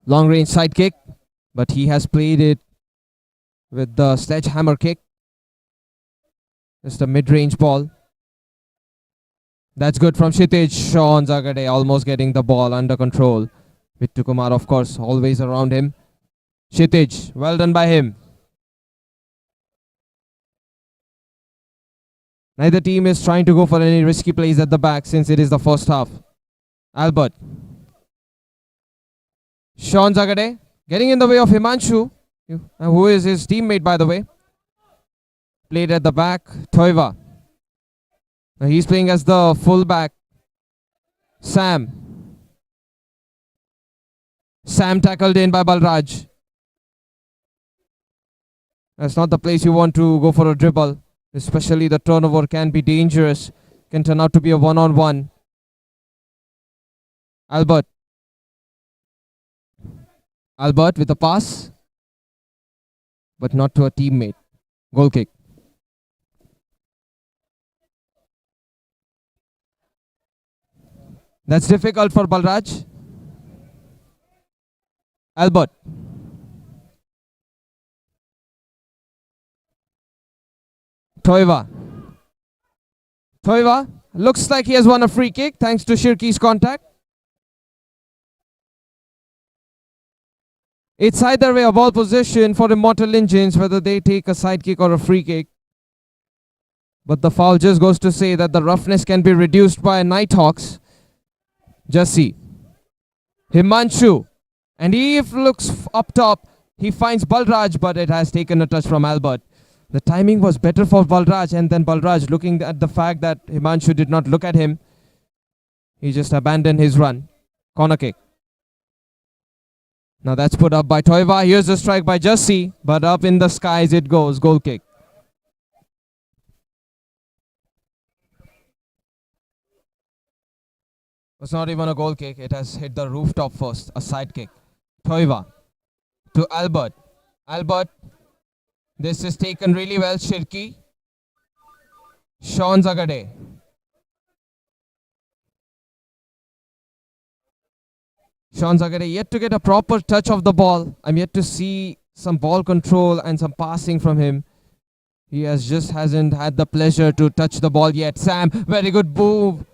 Long range side kick, but he has played it with the sledgehammer kick. Just a mid-range ball. That's good from Kshitij. Sean Zagade almost getting the ball under control. Bittu Kumar, of course, always around him. Kshitij, well done by him. Neither team is trying to go for any risky plays at the back since it is the first half. Albert. Sean Zagade getting in the way of Himanshu, who is his teammate, by the way. Played at the back. Toiva. He's playing as the fullback. Sam. Sam tackled in by Balraj. That's not the place you want to go for a dribble. Especially the turnover can be dangerous. Can turn out to be a one-on-one. Albert. Albert with a pass. But not to a teammate. Goal kick. That's difficult for Balraj. Albert. Toiva. Toiva looks like he has won a free kick thanks to Shirki's contact. It's either way a ball position for Immortal Engines, whether they take a side kick or a free kick. But the foul just goes to say that the roughness can be reduced by Nighthawks. Jussi. Himanshu. And he looks up top. He finds Balraj, but it has taken a touch from Albert. The timing was better for Balraj, and then Balraj, looking at the fact that Himanshu did not look at him, he just abandoned his run. Corner kick. Now that's put up by Toiva. Here's a strike by Jussi, but up in the skies it goes. Goal kick. It's not even a goal kick. It has hit the rooftop first. A side kick. Toiva to Albert. Albert. This is taken really well. Shirki. Sean Zagade. Sean Zagade yet to get a proper touch of the ball. I'm yet to see some ball control and some passing from him. He hasn't had the pleasure to touch the ball yet. Sam, very good move.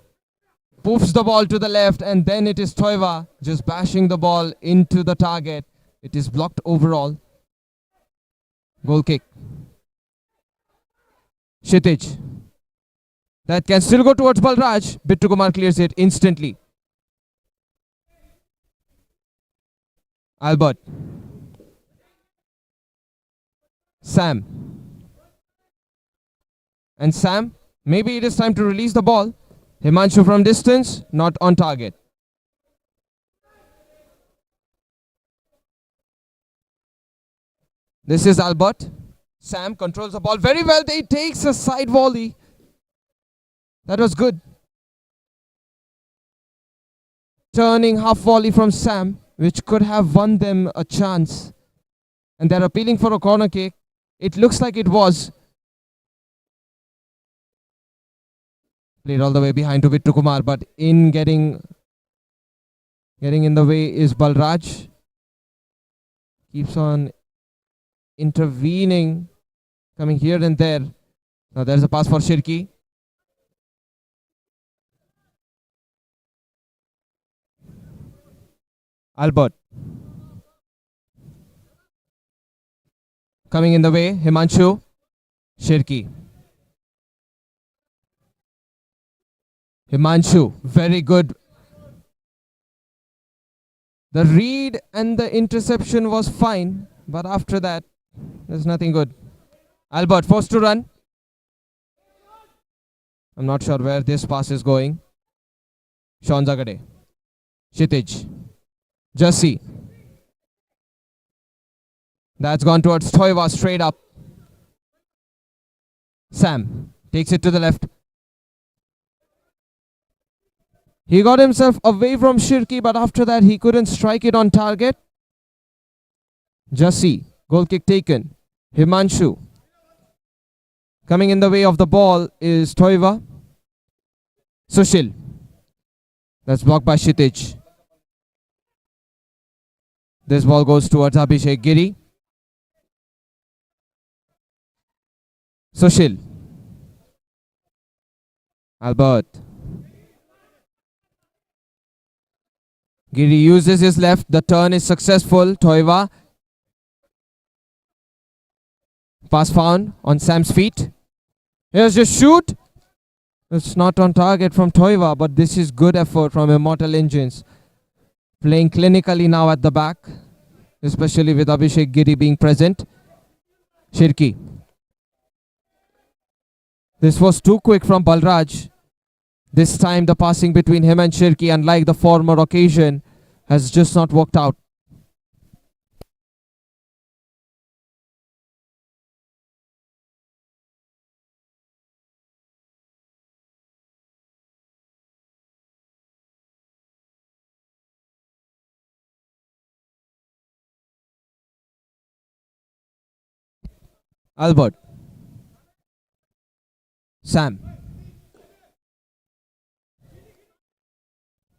Poofs the ball to the left, and then it is Toiva just bashing the ball into the target. It is blocked overall. Goal kick. Kshitij. That can still go towards Balraj. Bittu Kumar clears it instantly. Albert. Sam. And Sam, maybe it is time to release the ball. Himanshu from distance, not on target. This is Albert. Sam controls the ball very well. He takes a side volley. That was good. Turning half volley from Sam, which could have won them a chance. And they're appealing for a corner kick. It looks like it was. Played all the way behind to Bittu Kumar, but in getting in the way is Balraj. Keeps on intervening, coming here and there. Now there's a pass for Shirki. Albert. Coming in the way, Himanshu. Shirki. Himanshu, very good. The read and the interception was fine, but after that, there's nothing good. Albert forced to run. I'm not sure where this pass is going. Sean Zagade. Kshitij. Jussi. That's gone towards Toiva straight up. Sam takes it to the left. He got himself away from Shirki, but after that he couldn't strike it on target. Jussi, goal kick taken. Himanshu. Coming in the way of the ball is Toiva. Sushil. That's blocked by Kshitij. This ball goes towards Abhishek Giri. Sushil. Albert. Giri uses his left. The turn is successful. Toiva. Pass found on Sam's feet. Here's a shoot. It's not on target from Toiva, but this is good effort from Immortal Engines. Playing clinically now at the back, especially with Abhishek Giri being present. Shirki. This was too quick from Balraj. This time the passing between him and Shirki, unlike the former occasion, has just not worked out. Albert. Sam.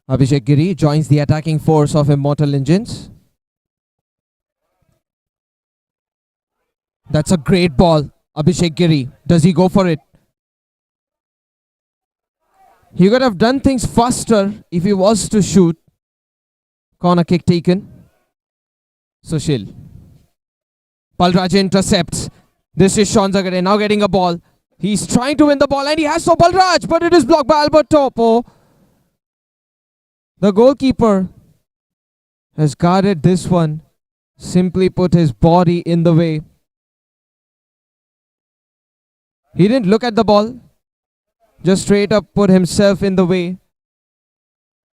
Abhishek Giri joins the attacking force of Immortal Engines. That's a great ball. Abhishek Giri. Does he go for it? He could have done things faster if he was to shoot. Corner kick taken. Sushil. Balraj intercepts. This is Sean Zagade now getting a ball. He's trying to win the ball and he has so Balraj, but it is blocked by Albert Topo. The goalkeeper has guarded this one. Simply put his body in the way. He didn't look at the ball. Just straight up put himself in the way.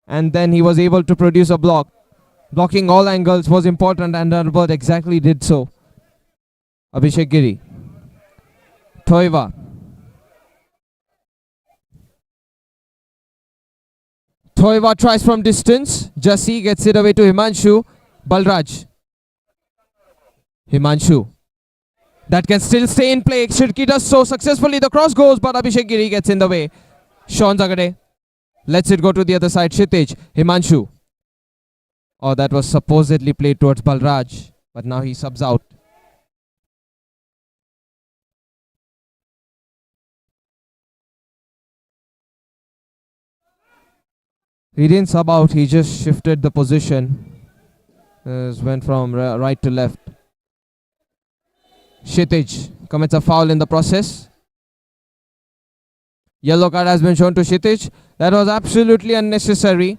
And then he was able to produce a block. Blocking all angles was important and Albert exactly did so. Abhishek Giri. Toiva. Toiva tries from distance. Jassi gets it away to Himanshu. Balraj. Himanshu. That can still stay in play. Shirki does so successfully. The cross goes, but Abhishek Giri gets in the way. Sean Zagade lets it go to the other side. Kshitij. Himanshu. Oh, that was supposedly played towards Balraj, but now he subs out. He didn't sub out, he just shifted the position. Went from right to left. Kshitij commits a foul in the process. Yellow card has been shown to Kshitij. That was absolutely unnecessary.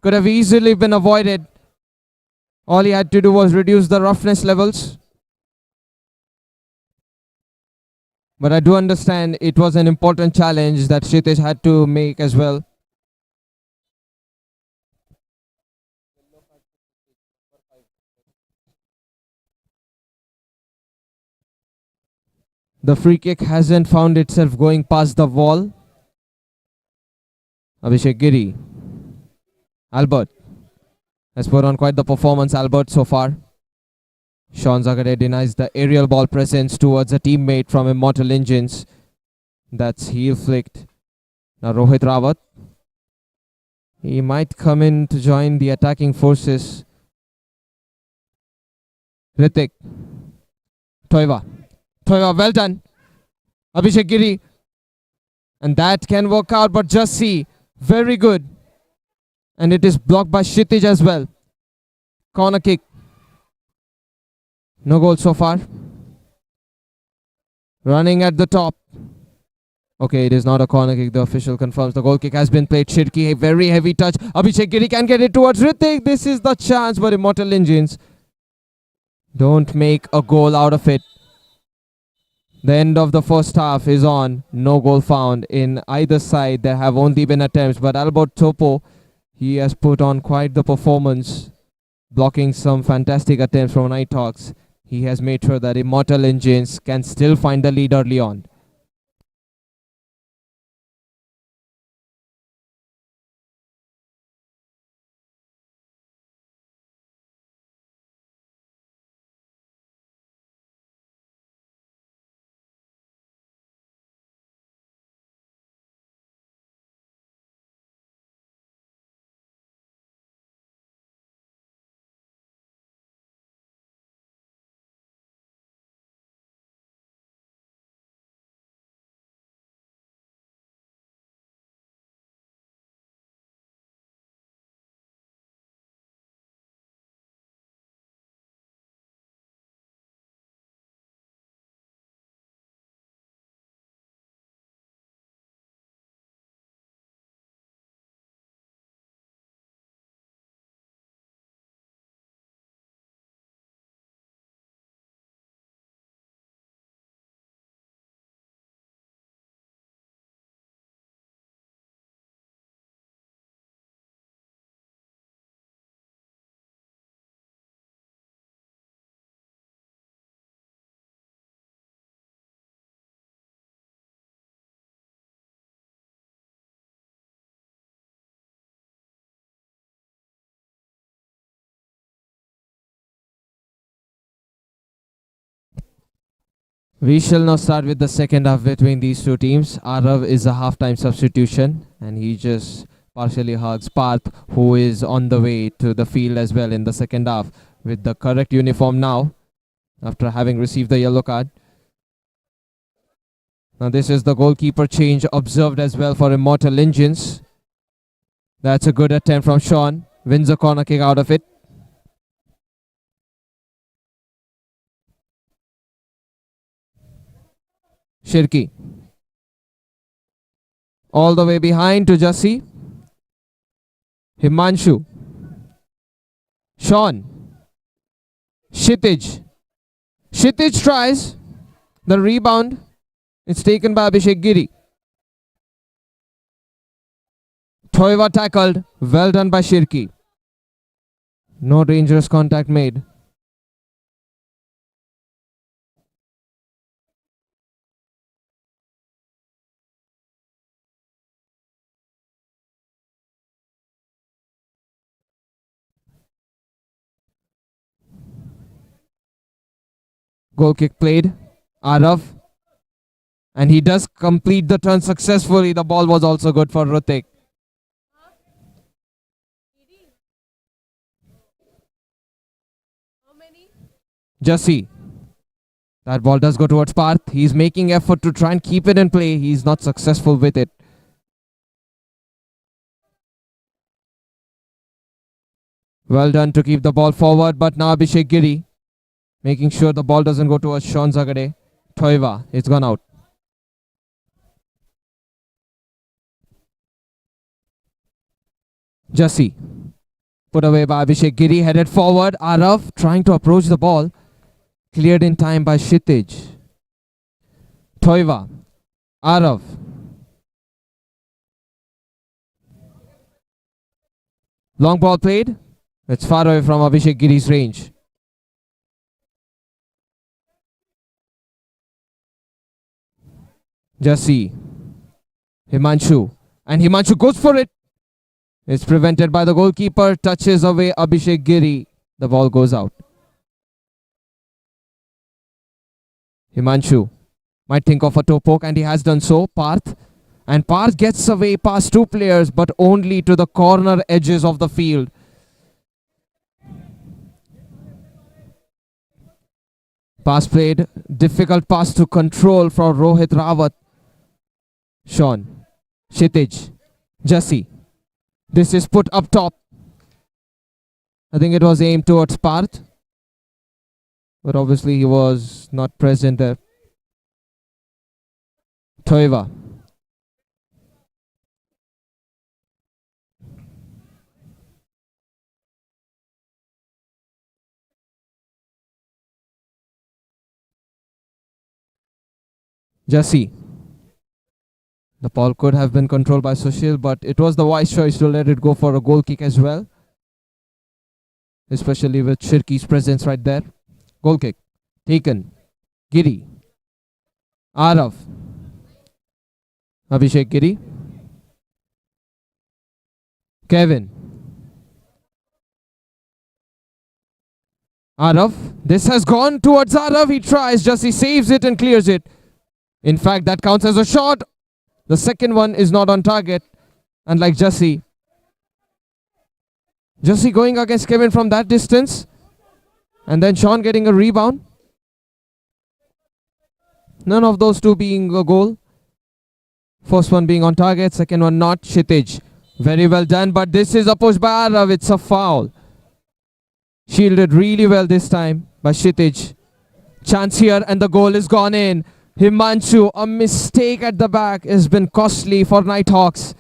Could have easily been avoided. All he had to do was reduce the roughness levels. But I do understand it was an important challenge that Kshitij had to make as well. The free kick hasn't found itself going past the wall. Abhishek Giri. Albert has put on quite the performance, Albert, so far. Sean Zagade denies the aerial ball presence towards a teammate from Immortal Engines. That's heel flicked. Now Rohit Rawat. He might come in to join the attacking forces. Ritik. Toiva. Toiva, well done. Abhishek Giri. And that can work out, but just see. Very good. And it is blocked by Kshitij as well. Corner kick. No goal so far. Running at the top. Okay, it is not a corner kick. The official confirms the goal kick has been played. Shirki, a very heavy touch. Abhishek Giri can get it towards Ritik. This is the chance, but Immortal Engines don't make a goal out of it. The end of the first half is on. No goal found in either side. There have only been attempts, but Albert Topo, he has put on quite the performance, blocking some fantastic attempts from Nighthawks. He has made sure that Immortal Engines can still find the lead early on. We shall now start with the second half between these two teams. Arav is a half-time substitution and he just partially hugs Parth, who is on the way to the field as well in the second half with the correct uniform now after having received the yellow card. Now this is the goalkeeper change observed as well for Immortal Engines. That's a good attempt from Sean. Wins a corner kick out of it. Shirki. All the way behind to Jassi. Himanshu. Sean. Kshitij. Kshitij tries. The rebound. It's taken by Abhishek Giri. Toiva tackled. Well done by Shirki. No dangerous contact made. Goal kick played. Arav. And he does complete the turn successfully. The ball was also good for Rutik. Jassi. That ball does go towards Parth. He's making effort to try and keep it in play. He's not successful with it. Well done to keep the ball forward, but now Abhishek Giri making sure the ball doesn't go towards Sean Zagade. Toiva, it's gone out. Jassi. Put away by Abhishek Giri, headed forward. Arav trying to approach the ball. Cleared in time by Kshitij. Toiva. Arav. Long ball played. It's far away from Abhishek Giri's range. Jassi. Himanshu. And Himanshu goes for it. It's prevented by the goalkeeper. Touches away Abhishek Giri. The ball goes out. Himanshu might think of a toe poke, and he has done so. Parth. And Parth gets away past two players, but only to the corner edges of the field. Pass played. Difficult pass to control for Rohit Rawat. Sean. Kshitij. Jassi. This is put up top. I think it was aimed towards Parth. But obviously he was not present there. Toiva. Jassi. The ball could have been controlled by Sushil, but it was the wise choice to let it go for a goal kick as well. Especially with Shirki's presence right there. Goal kick. Taken. Giri. Arav. Abhishek Giri. Kevin. Arav. This has gone towards Arav. He tries. Jassi saves it and clears it. In fact, that counts as a shot. The second one is not on target. Unlike Jassi. Jassi going against Kevin from that distance. And then Sean getting a rebound. None of those two being a goal. First one being on target. Second one not. Kshitij. Very well done. But this is a push by Arav. It's a foul. Shielded really well this time by Kshitij. Chance here and the goal is gone in. Himanshu, a mistake at the back has been costly for Nighthawks.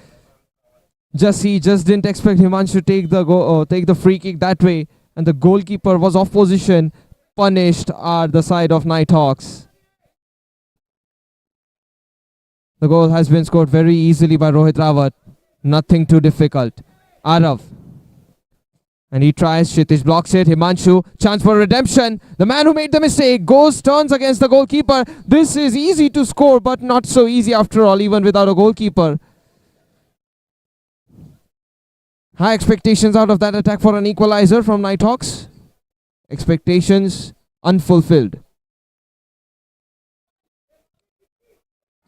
He just didn't expect Himanshu to take the free kick that way, and the goalkeeper was off position. Punished are the side of Nighthawks. The goal has been scored very easily by Rohit Rawat. Nothing too difficult. Arav. And he tries. Kshitij blocks it. Himanshu. Chance for redemption. The man who made the mistake turns against the goalkeeper. This is easy to score, but not so easy after all, even without a goalkeeper. High expectations out of that attack for an equalizer from Nighthawks. Expectations unfulfilled.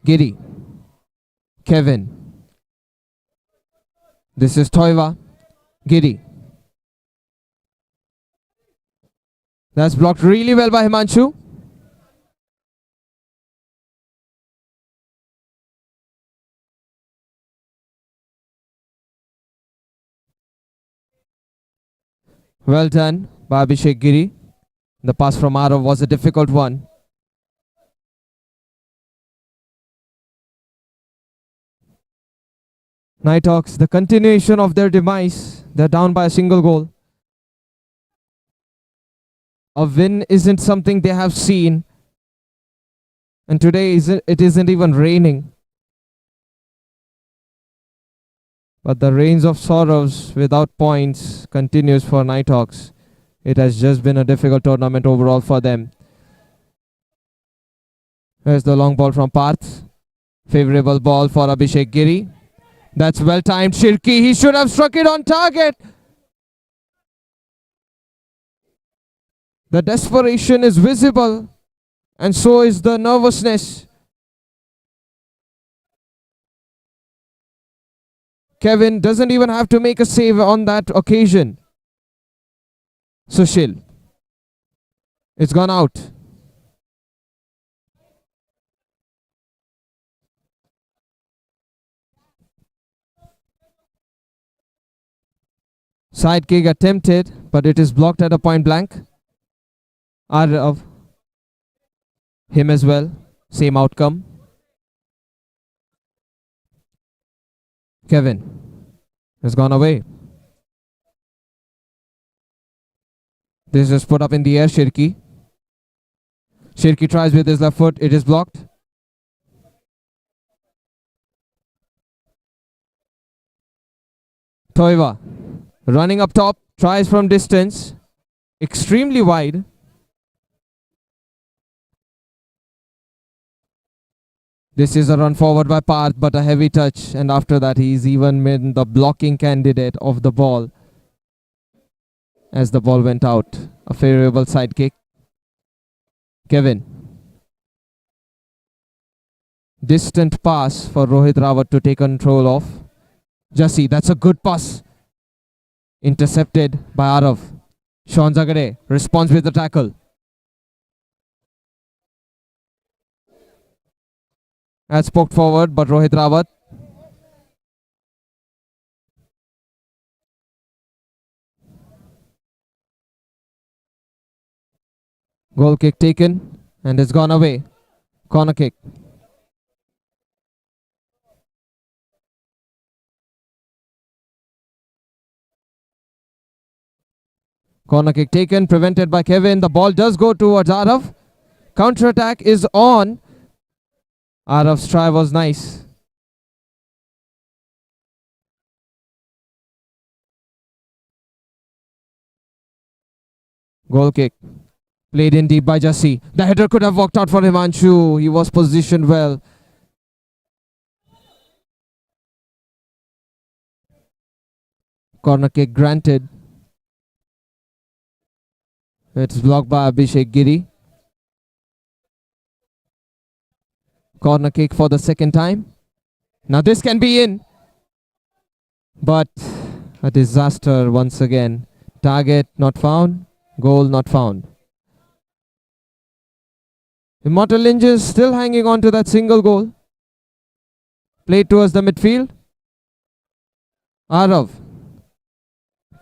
Giri. Kevin. This is Toiva. Giri. That's blocked really well by Himanshu. Well done by Abhishek Giri. The pass from Arav was a difficult one. Nighthawks, the continuation of their demise. They're down by a single goal. A win isn't something they have seen. And today it isn't even raining. But the reigns of sorrows without points continues for Nighthawks. It has just been a difficult tournament overall for them. Here's the long ball from Parth. Favorable ball for Abhishek Giri. That's well timed. Shirki, he should have struck it on target. The desperation is visible, and so is the nervousness. Kevin doesn't even have to make a save on that occasion. Sushil. It's gone out. Side kick attempted, but it is blocked at a point blank. Of him as well. Same outcome. Kevin has gone away. This is put up in the air. Shirki. Shirki tries with his left foot. It is blocked. Toiva running up top. Tries from distance. Extremely wide. This is a run forward by Parth, but a heavy touch, and after that he's even been the blocking candidate of the ball as the ball went out. A favorable side kick. Kevin. Distant pass for Rohit Rawat to take control of. Jassi, that's a good pass. Intercepted by Arav. Sean Zagade responds with the tackle. Has poked forward, but Rohit Rawat. Goal kick taken and it's gone away. Corner kick. Corner kick taken, prevented by Kevin. The ball does go towards Arav. Counter attack is on. Arav's try was nice. Goal kick. Played in deep by Jassi. The header could have worked out for Himanshu. He was positioned well. Corner kick granted. It's blocked by Abhishek Giri. Corner kick for the second time. Now this can be in. But a disaster once again. Target not found. Goal not found. Immortal Ninjas still hanging on to that single goal. Played towards the midfield. Arav.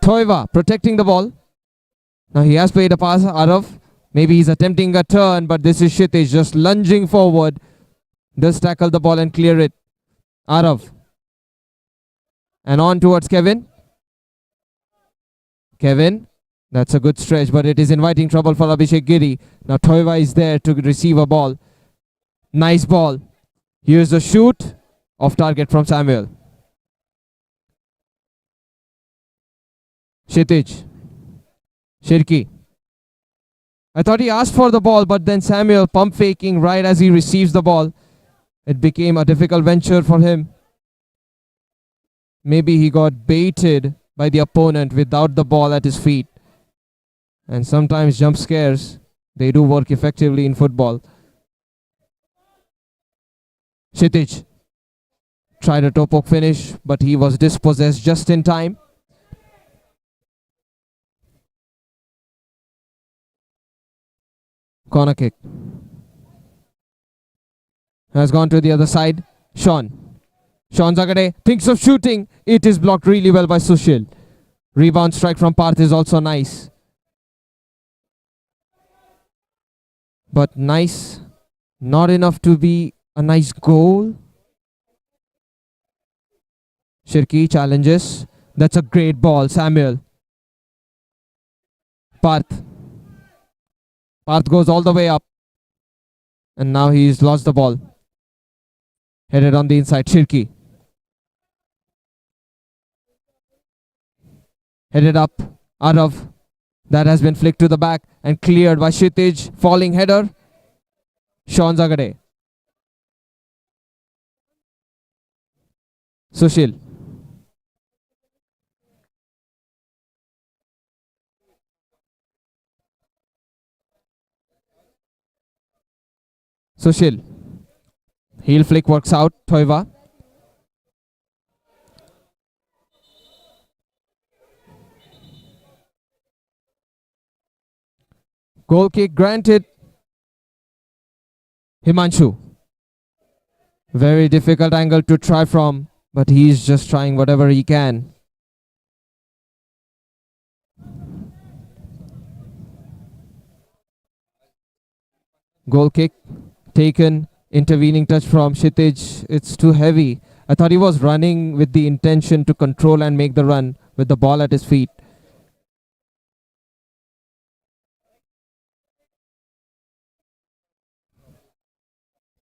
Toiva protecting the ball. Now he has played a pass. Arav. Maybe he's attempting a turn, but this is Kshitij just lunging forward. Does tackle the ball and clear it. Arav. And on towards Kevin. Kevin. That's a good stretch, but it is inviting trouble for Abhishek Giri. Now Toiva is there to receive a ball. Nice ball. Here's a shoot. Off target from Samuel. Kshitij. Shirki. I thought he asked for the ball, but then Samuel pump faking right as he receives the ball. It became a difficult venture for him. Maybe he got baited by the opponent without the ball at his feet. And sometimes jump scares, they do work effectively in football. Kshitij tried a toe poke finish, but he was dispossessed just in time. Corner kick. Has gone to the other side. Sean Zagade thinks of shooting. It is blocked really well by Sushil. Rebound strike from Parth is also nice. But nice, not enough to be a nice goal. Shirki challenges. That's a great ball, Samuel. Parth goes all the way up. And now he's lost the ball. Headed on the inside, Shirki. Headed up. Arav. That has been flicked to the back and cleared by Kshitij. Falling header. Sean Zagade. Sushil. Sushil. Heel flick works out. Toiva. Goal kick granted. Himanshu. Very difficult angle to try from, but he's just trying whatever he can. Goal kick taken. Intervening touch from Kshitij. It's too heavy. I thought he was running with the intention to control and make the run with the ball at his feet.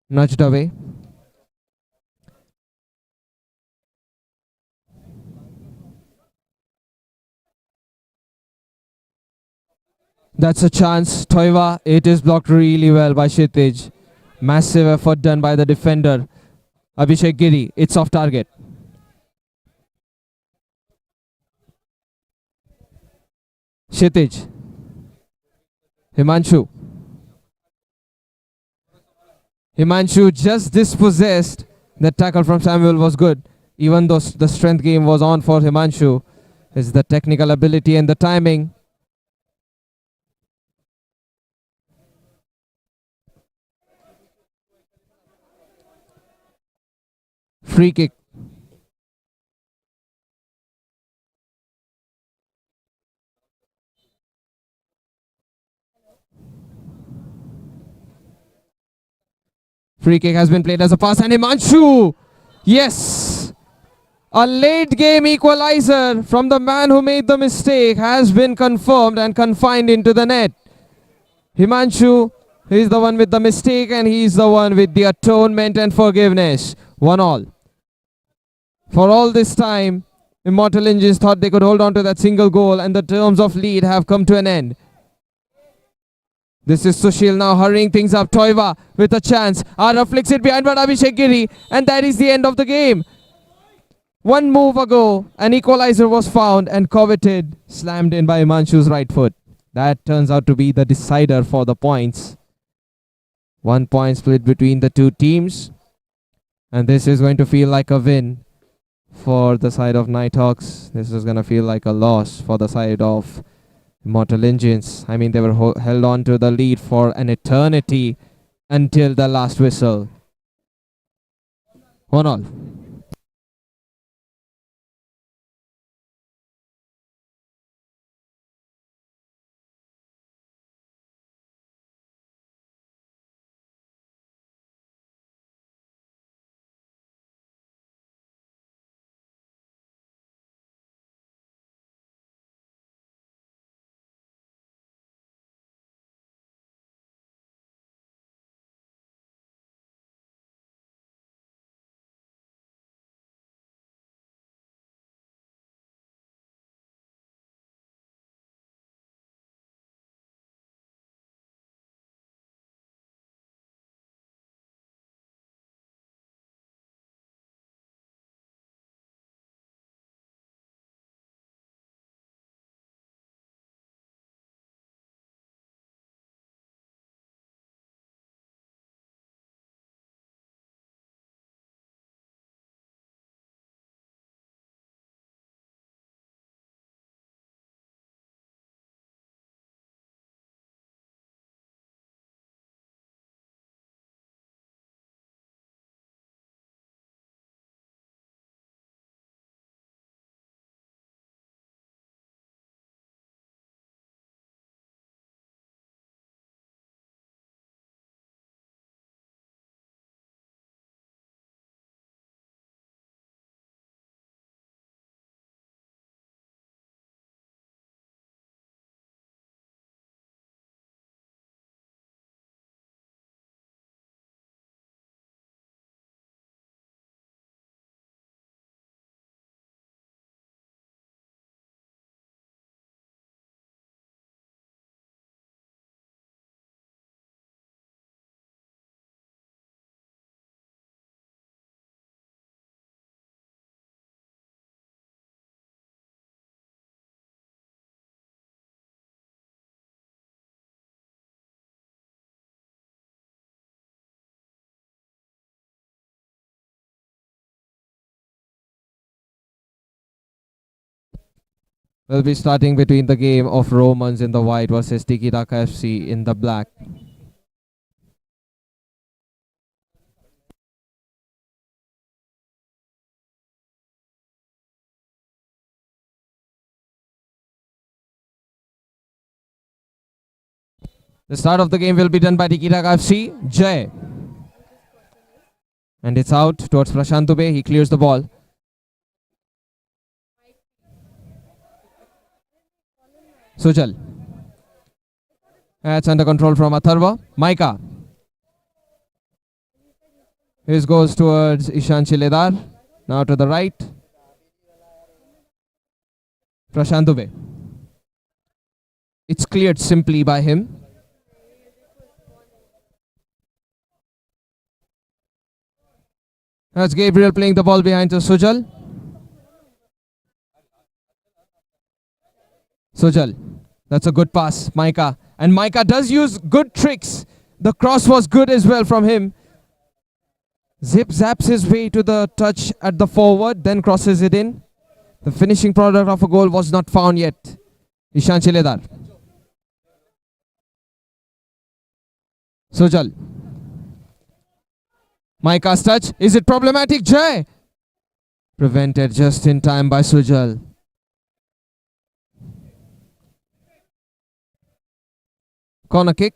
Nudged away. That's a chance. Toiva, it is blocked really well by Kshitij. Massive effort done by the defender. Abhishek Giri, it's off target. Kshitij. Himanshu. Himanshu just dispossessed. The tackle from Samuel was good. Even though the strength game was on for Himanshu, it's the technical ability and the timing. Free kick. Free kick has been played as a pass and Himanshu. Yes. A late game equalizer from the man who made the mistake has been confirmed and confined into the net. Himanshu is the one with the mistake and he's the one with the atonement and forgiveness. 1-1. For all this time, Immortal Engines thought they could hold on to that single goal and the terms of lead have come to an end. This is Sushil now hurrying things up. Toiva with a chance. Ara flicks it behind but Abhishek Giri and that is the end of the game. One move ago, an equalizer was found and coveted, slammed in by Himanshu's right foot. That turns out to be the decider for the points. 1 point split between the two teams. And this is going to feel like a win for the side of Nighthawks. This is going to feel like a loss for the side of Immortal Engines. I mean, they were held on to the lead for an eternity until the last whistle. 1-1. will be starting between the game of Romans in the white versus Tiki Taka FC in the black. The start of the game will be done by Tiki Taka FC. Jay. And it's out towards Prashant Dubey. He clears the ball. Sujal. That's under control from Atharva. Maika. His goes towards Ishan Chiledar. Now to the right. Prashant Dubey. It's cleared simply by him. That's Gabriel playing the ball behind to Sujal. Sujal. That's a good pass. Maika. And Maika does use good tricks. The cross was good as well from him. Zip zaps his way to the touch at the forward, then crosses it in. The finishing product of a goal was not found yet. Ishan Chiledar. Sujal. Maika's touch. Is it problematic? Jay. Prevented just in time by Sujal. Corner kick.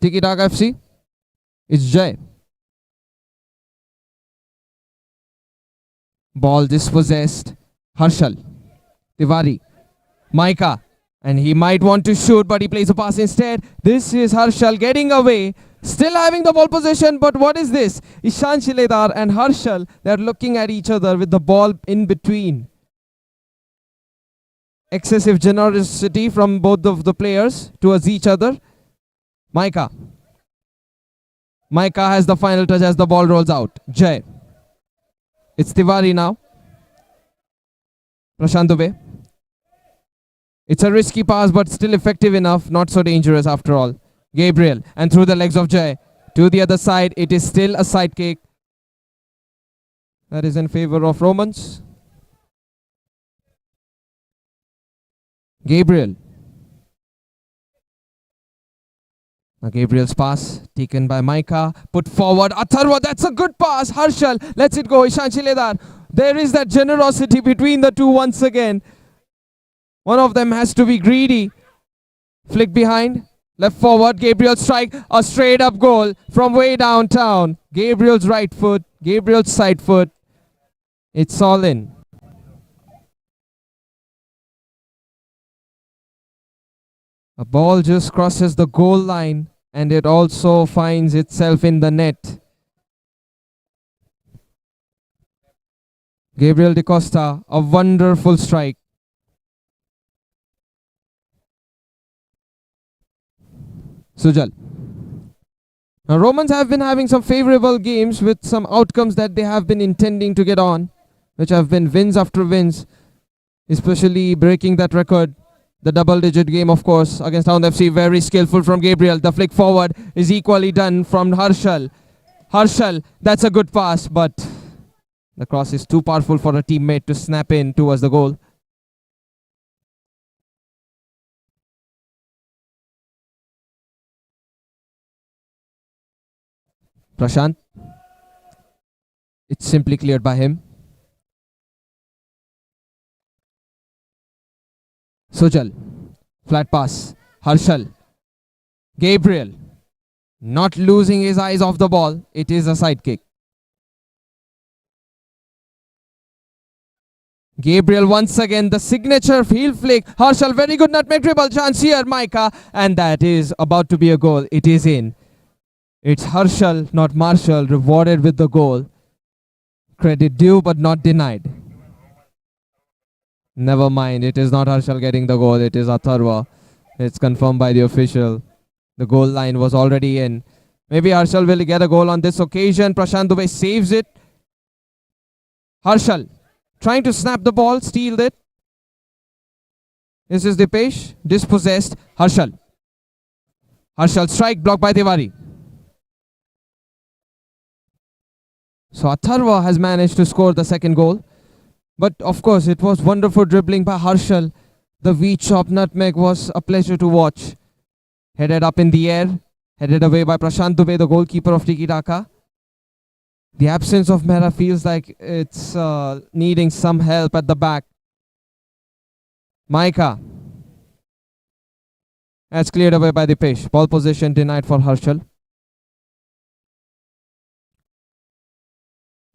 Tiki Taka FC. It's Jay. Ball dispossessed. Harshal. Tiwari. Maika. And he might want to shoot, but he plays a pass instead. This is Harshal getting away. Still having the ball possession, but what is this? Ishan Chiledar and Harshal, they're looking at each other with the ball in between. Excessive generosity from both of the players towards each other. Maika. Maika has the final touch as the ball rolls out. Jay. It's Tiwari now. Prashant Dubey. It's a risky pass, but still effective enough. Not so dangerous after all. Gabriel. And through the legs of Jay. To the other side. It is still a side kick. That is in favor of Romans. Gabriel. Now Gabriel's pass taken by Maika. Put forward. Atharva. That's a good pass. Harshal lets it go. Ishan Chiledar. There is that generosity between the two once again. One of them has to be greedy. Flick behind. Left forward. Gabriel strike. A straight up goal from way downtown. Gabriel's right foot. Gabriel's side foot. It's all in. A ball just crosses the goal line and it also finds itself in the net. Gabriel Da Costa, a wonderful strike. Sujal. Now Romans have been having some favorable games with some outcomes that they have been intending to get on, which have been wins after wins, especially breaking that record. The double-digit game, of course, against Town FC. Very skillful from Gabriel. The flick forward is equally done from Harshal. Harshal, that's a good pass, but the cross is too powerful for a teammate to snap in towards the goal. Prashant. It's simply cleared by him. Sujal. Flat pass. Harshal. Gabriel. Not losing his eyes off the ball. It is a side kick. Gabriel once again. The signature heel flick. Harshal. Very good nutmeg dribble. Chance here. Maika. And that is about to be a goal. It is in. It's Harshal, not Marshall, rewarded with the goal. Credit due but not denied. Never mind, it is not Harshal getting the goal, it is Atharva. It's confirmed by the official. The goal line was already in. Maybe Harshal will get a goal on this occasion. Prashant Dubey saves it. Harshal trying to snap the ball, steal it. This is Dipesh, dispossessed. Harshal. Harshal strike blocked by Tiwari. So Atharva has managed to score the second goal. But of course, it was wonderful dribbling by Harshal. The V-chop nutmeg was a pleasure to watch. Headed up in the air, headed away by Prashant Dubey, the goalkeeper of Tiki Taka. The absence of Mehra feels like it's needing some help at the back. Maika. That's cleared away by Dipesh. Ball position denied for Harshal.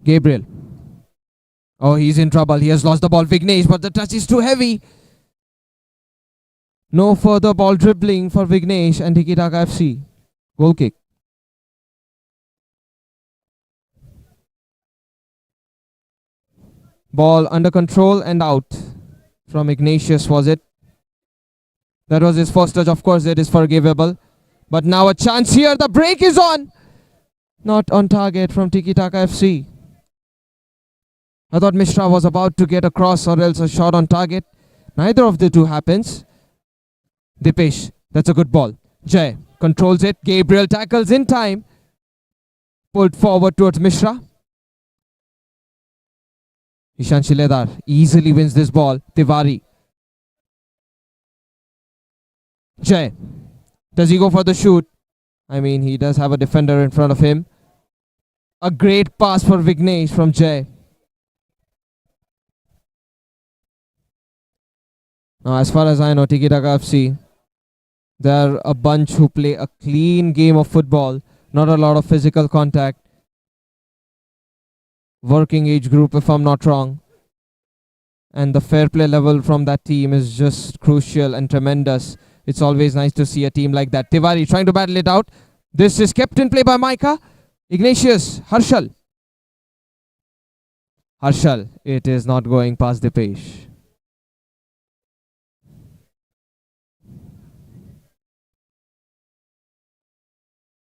Gabriel. Oh, he's in trouble. He has lost the ball. Vignesh, but the touch is too heavy. No further ball dribbling for Vignesh and Tiki Taka FC. Goal kick. Ball under control and out from Ignatius, was it? That was his first touch. Of course, it is forgivable. But now a chance here. The break is on. Not on target from Tiki Taka FC. I thought Mishra was about to get a cross or else a shot on target. Neither of the two happens. Dipesh, that's a good ball. Jay controls it. Gabriel tackles in time. Pulled forward towards Mishra. Ishan Shiledar easily wins this ball. Tiwari. Jay. Does he go for the shoot? I mean, he does have a defender in front of him. A great pass for Vignesh from Jay. Now, as far as I know, Tiki Taka FC, they're a bunch who play a clean game of football. Not a lot of physical contact. Working age group, if I'm not wrong. And the fair play level from that team is just crucial and tremendous. It's always nice to see a team like that. Tiwari trying to battle it out. This is kept in play by Maika. Ignatius, Harshal. Harshal, it is not going past Dipesh.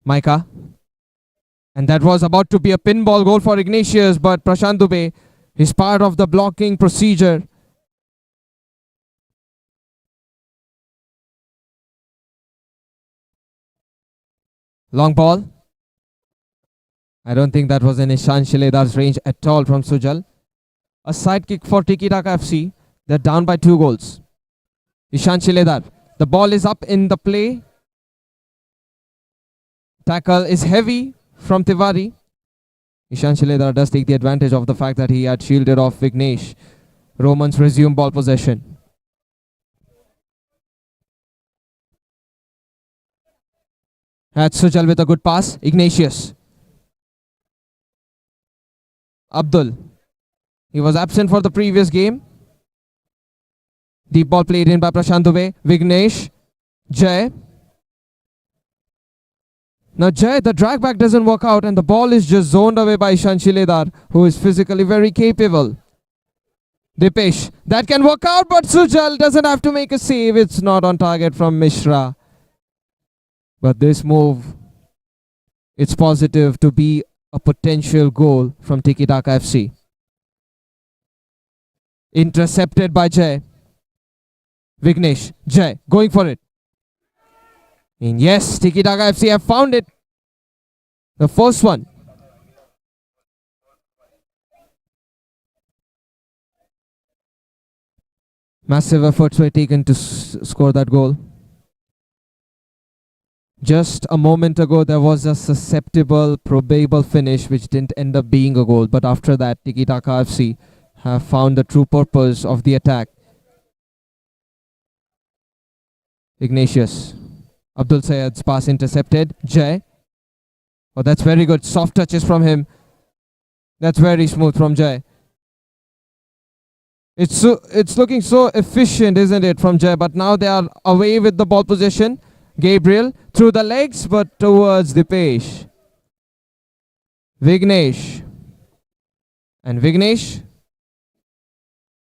Maika. And that was about to be a pinball goal for Ignatius, but Prashant Dubey is part of the blocking procedure. Long ball. I don't think that was in Ishan Shiledar's range at all from Sujal. A side kick for Tiki Taka FC. They're down by 2 goals. Ishan Shiledar. The ball is up in the play. Tackle is heavy from Tiwari. Ishan Shiledar does take the advantage of the fact that he had shielded off Vignesh. Romans resume ball possession. That's Sujal with a good pass. Ignatius. Abdul. He was absent for the previous game. Deep ball played in by Prashant Dubey. Vignesh. Jay. Now Jay, the drag back doesn't work out and the ball is just zoned away by Ishan Shiledar, who is physically very capable. Dipesh. That can work out, but Sujal doesn't have to make a save. It's not on target from Mishra. But this move, it's positive to be a potential goal from Tiki Taka FC. Intercepted by Jay. Vignesh. Jay going for it. And yes, Tiki Taka FC have found it. The first one. Massive efforts were taken to score that goal. Just a moment ago, there was a susceptible, probable finish which didn't end up being a goal. But after that, Tiki Taka FC have found the true purpose of the attack. Ignatius. Abdul Sayed's pass intercepted. Jay. Oh, that's very good. Soft touches from him. That's very smooth from Jay. It's looking so efficient, isn't it, from Jay? But now they are away with the ball possession. Gabriel through the legs, but towards Dipesh. Vignesh. And Vignesh.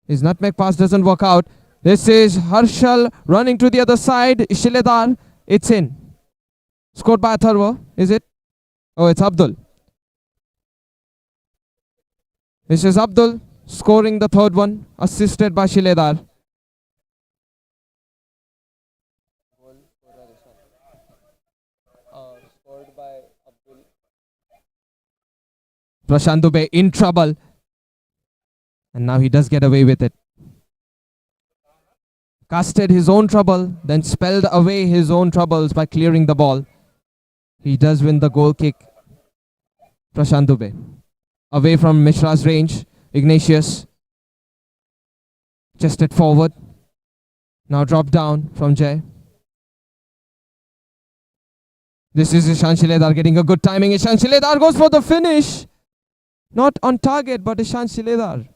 His nutmeg pass doesn't work out. This is Harshal running to the other side. Shiledar. It's in. Scored by Atharva, is it? Oh, it's Abdul. This is Abdul scoring the third one, assisted by Shiledar. Prashant Dubey in trouble. And now he does get away with it. casted his own trouble, then spelled away his own troubles by clearing the ball. He does win the goal kick. Prashant Dubey. Away from Mishra's range. Ignatius. Chested forward. Now drop down from Jay. This is Ishan Shiledar getting a good timing. Ishan Shiledar goes for the finish. Not on target, but Ishan Shiledar.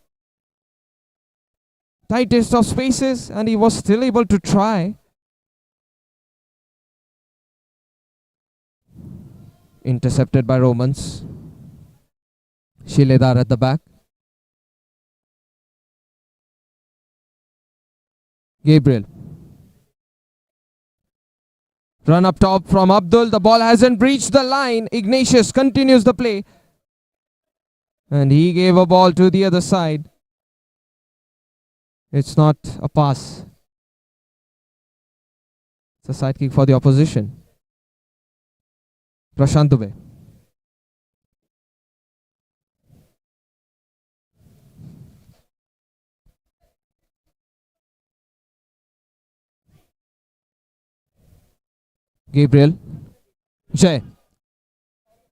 Tightest of spaces, and he was still able to try. Intercepted by Romans. Shiledar at the back. Gabriel. Run up top from Abdul. The ball hasn't breached the line. Ignatius continues the play. And he gave a ball to the other side. It's not a pass. It's a side kick for the opposition. Prashant Dubey. Gabriel. Jay.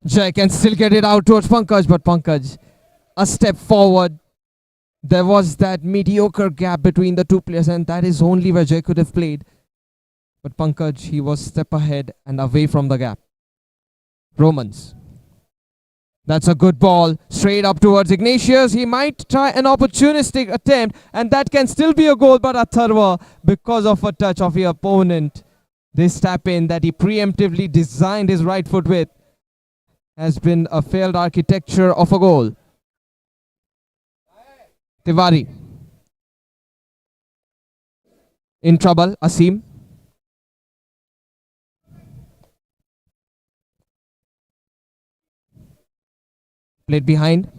Jay can still get it out towards Pankaj, but Pankaj a step forward. There was that mediocre gap between the two players, and that is only where Jay could have played. But Pankaj, he was step ahead and away from the gap. Romans. That's a good ball. Straight up towards Ignatius. He might try an opportunistic attempt, and that can still be a goal, but Atharva, because of a touch of the opponent, this tap in that he preemptively designed his right foot with, has been a failed architecture of a goal. Tiwari. In trouble, Asim. Played behind.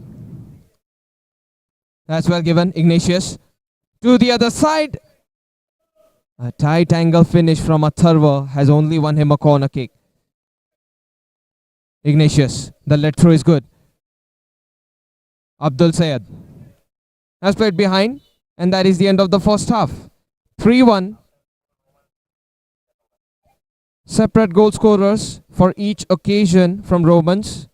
That's well given. Ignatius to the other side. A tight angle finish from Atharva has only won him a corner kick. Ignatius. The let through is good. Abdul Sayed has played behind, and that is the end of the first half. 3-1. Separate goal scorers for each occasion from Romans.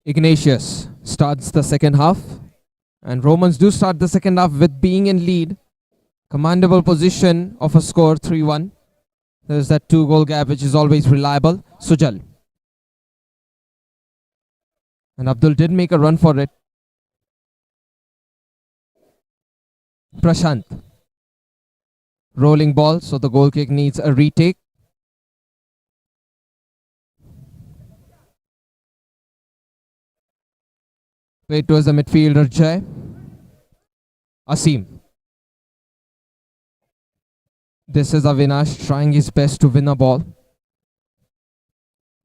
Ignatius starts the second half, and Romans do start the second half with being in lead. Commandable position of a score 3-1. There's that 2-goal gap which is always reliable. Sujal. And Abdul did make a run for it. Prashant. Rolling ball, so the goal kick needs a retake. Played towards the midfielder Jay. Asim. This is Avinash trying his best to win a ball.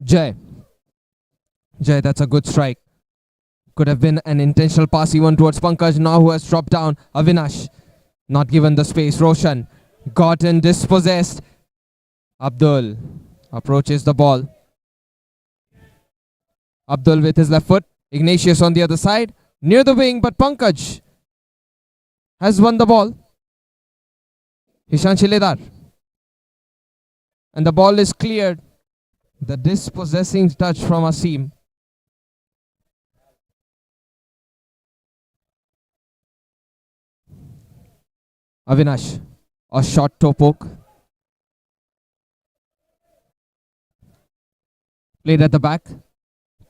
Jay. Jay, that's a good strike. Could have been an intentional pass even towards Pankaj, now who has dropped down. Avinash. Not given the space. Roshan. Gotten dispossessed. Abdul approaches the ball. Abdul with his left foot. Ignatius on the other side. Near the wing, but Pankaj has won the ball. Ishan Shiledar. And the ball is cleared. The dispossessing touch from Asim. Avinash. A short toe poke. Played at the back.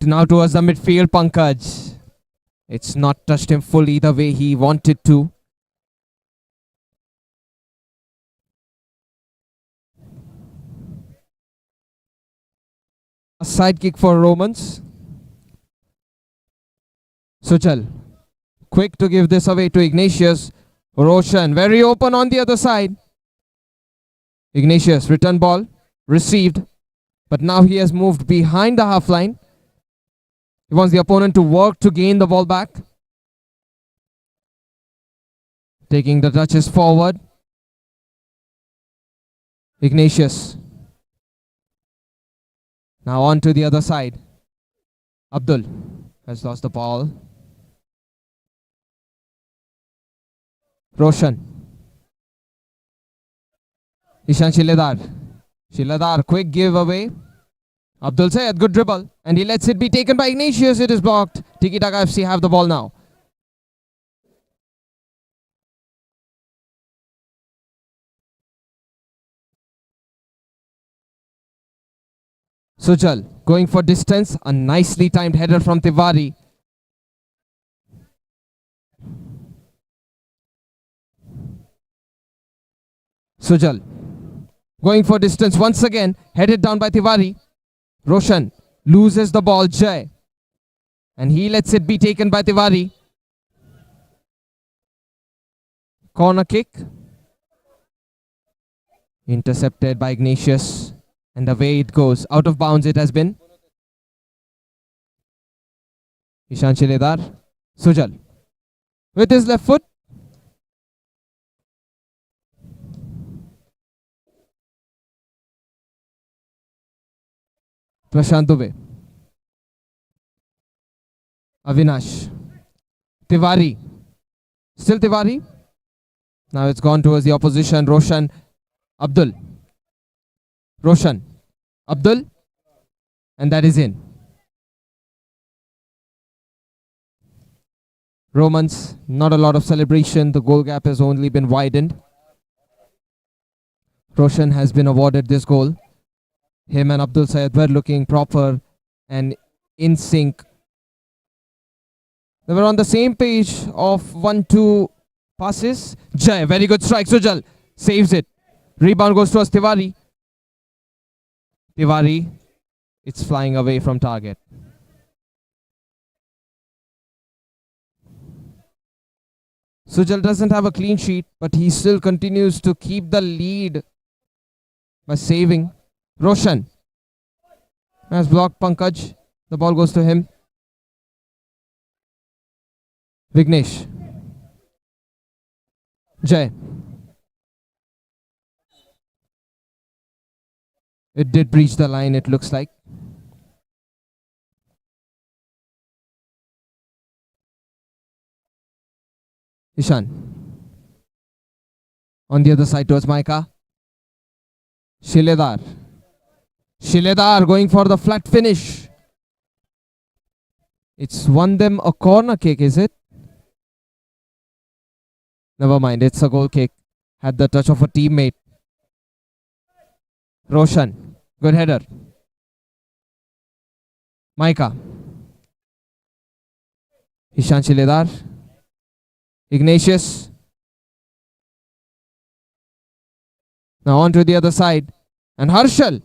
Now towards the midfield, Pankaj. It's not touched him fully the way he wanted to. A side kick for Romans. Sujal. Quick to give this away to Ignatius. Roshan very open on the other side. Ignatius, return ball, received. But now he has moved behind the half line. He wants the opponent to work to gain the ball back. Taking the touches forward. Ignatius. Now on to the other side. Abdul has lost the ball. Roshan. Ishan Shiledar. Shiledar, quick giveaway. Abdul Sayed, good dribble. And he lets it be taken by Ignatius. It is blocked. Tiki Taka FC have the ball now. Sujal going for distance. A nicely timed header from Tiwari. Sujal going for distance once again. Headed down by Tiwari. Roshan loses the ball. Jay. And he lets it be taken by Tiwari. Corner kick. Intercepted by Ignatius. And away it goes. Out of bounds it has been. Ishan Shiledar. Sujal. With his left foot. Prashant Dubey. Avinash. Tiwari. Still Tiwari. Now it's gone towards the opposition. Roshan. Abdul. Roshan. Abdul. And that is in. Romans, not a lot of celebration. The goal gap has only been widened. Roshan has been awarded this goal. Him and Abdul Sayed were looking proper and in sync. They were on the same page of 1-2 passes. Jai, very good strike. Sujal saves it. Rebound goes towards Tiwari. Tiwari, it's flying away from target. Sujal doesn't have a clean sheet, but he still continues to keep the lead by saving. Roshan has blocked Pankaj. The ball goes to him. Vignesh. Jay. It did breach the line, it looks like. Ishan. On the other side towards Maika. Shiledar. Shiledar going for the flat finish. It's won them a corner kick, is it? Never mind, it's a goal kick. Had the touch of a teammate. Roshan. Good header. Maika. Ishan Shiledar. Ignatius. Now on to the other side. And Harshal.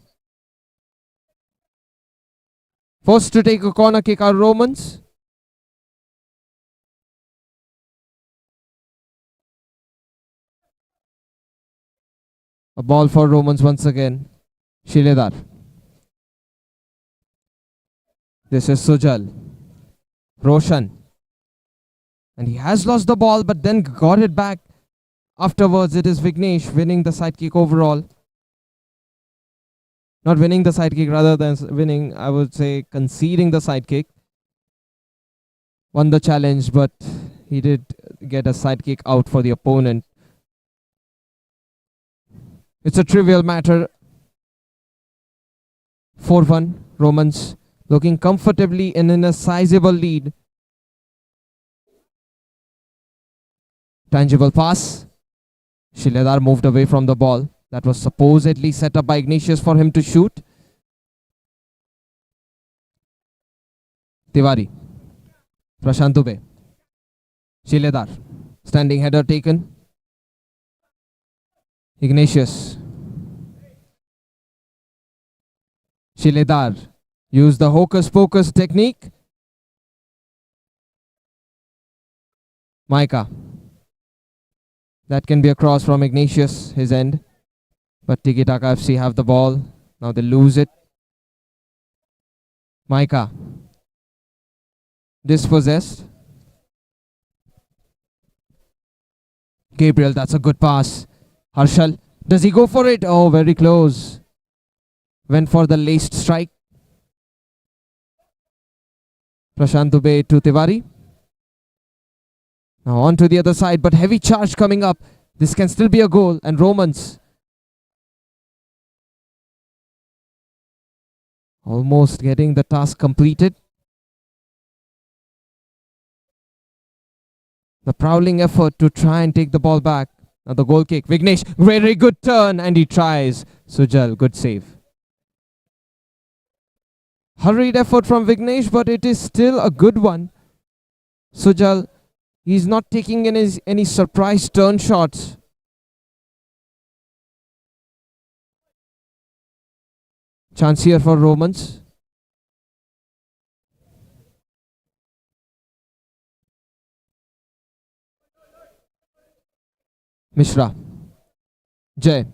Forced to take a corner kick are Romans. A ball for Romans once again. Shiledar. This is Sujal. Roshan. And he has lost the ball but then got it back. Afterwards it is Vignesh winning the side kick overall. Not winning the side kick, rather than winning, I would say conceding the side kick. Won the challenge, but he did get a side kick out for the opponent. It's a trivial matter. 4-1, Romans looking comfortably and in a sizable lead. Tangible pass. Shiledar moved away from the ball. That was supposedly set up by Ignatius for him to shoot. Tiwari. Prashant Dubey. Shiledar. Standing header taken. Ignatius. Shiledar. Use the hocus pocus technique. Maika. That can be a cross from Ignatius, his end. But Tiki Taka FC have the ball. Now they lose it. Maika. Dispossessed. Gabriel, that's a good pass. Harshal. Does he go for it? Oh, very close. Went for the laced strike. Prashant Dubey to Tiwari. Now on to the other side, but heavy charge coming up. This can still be a goal. And Romans almost getting the task completed. The prowling effort to try and take the ball back. Now the goal kick. Vignesh, very good turn, and he tries. Sujal, good save. Hurried effort from Vignesh, but it is still a good one. Sujal, he's not taking any surprise turn shots. Chance here for Romans. Mishra. Jay.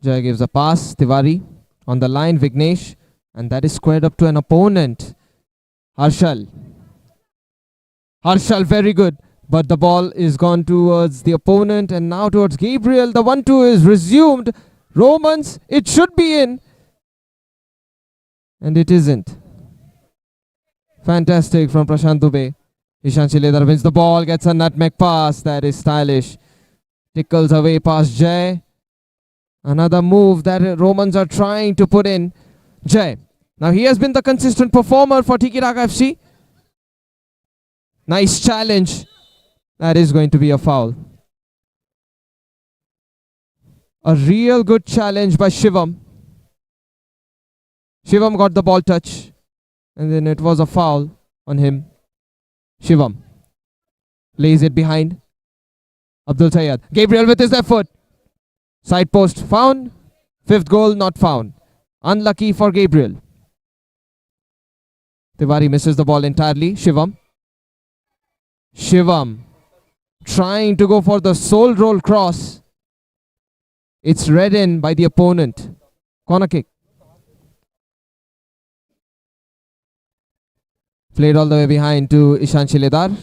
Jay gives a pass. Tiwari on the line. Vignesh. And that is squared up to an opponent. Harshal. Harshal, very good. But the ball is gone towards the opponent and now towards Gabriel. The 1-2 is resumed. Romans, it should be in. And it isn't. Fantastic from Prashant Dubey. Ishan Shiledar wins the ball, gets a nutmeg pass. That is stylish. Tickles away past Jay. Another move that Romans are trying to put in. Jay. Now he has been the consistent performer for Tiki Taka FC. Nice challenge. That is going to be a foul. A real good challenge by Shivam. Shivam got the ball touch. And then it was a foul on him. Shivam lays it behind. Abdul Sayyad. Gabriel with his left foot. Side post found. Fifth goal not found. Unlucky for Gabriel. Tiwari misses the ball entirely. Shivam. Shivam trying to go for the soul roll cross. It's read in by the opponent. Corner kick. Played all the way behind to Ishan Shiledar.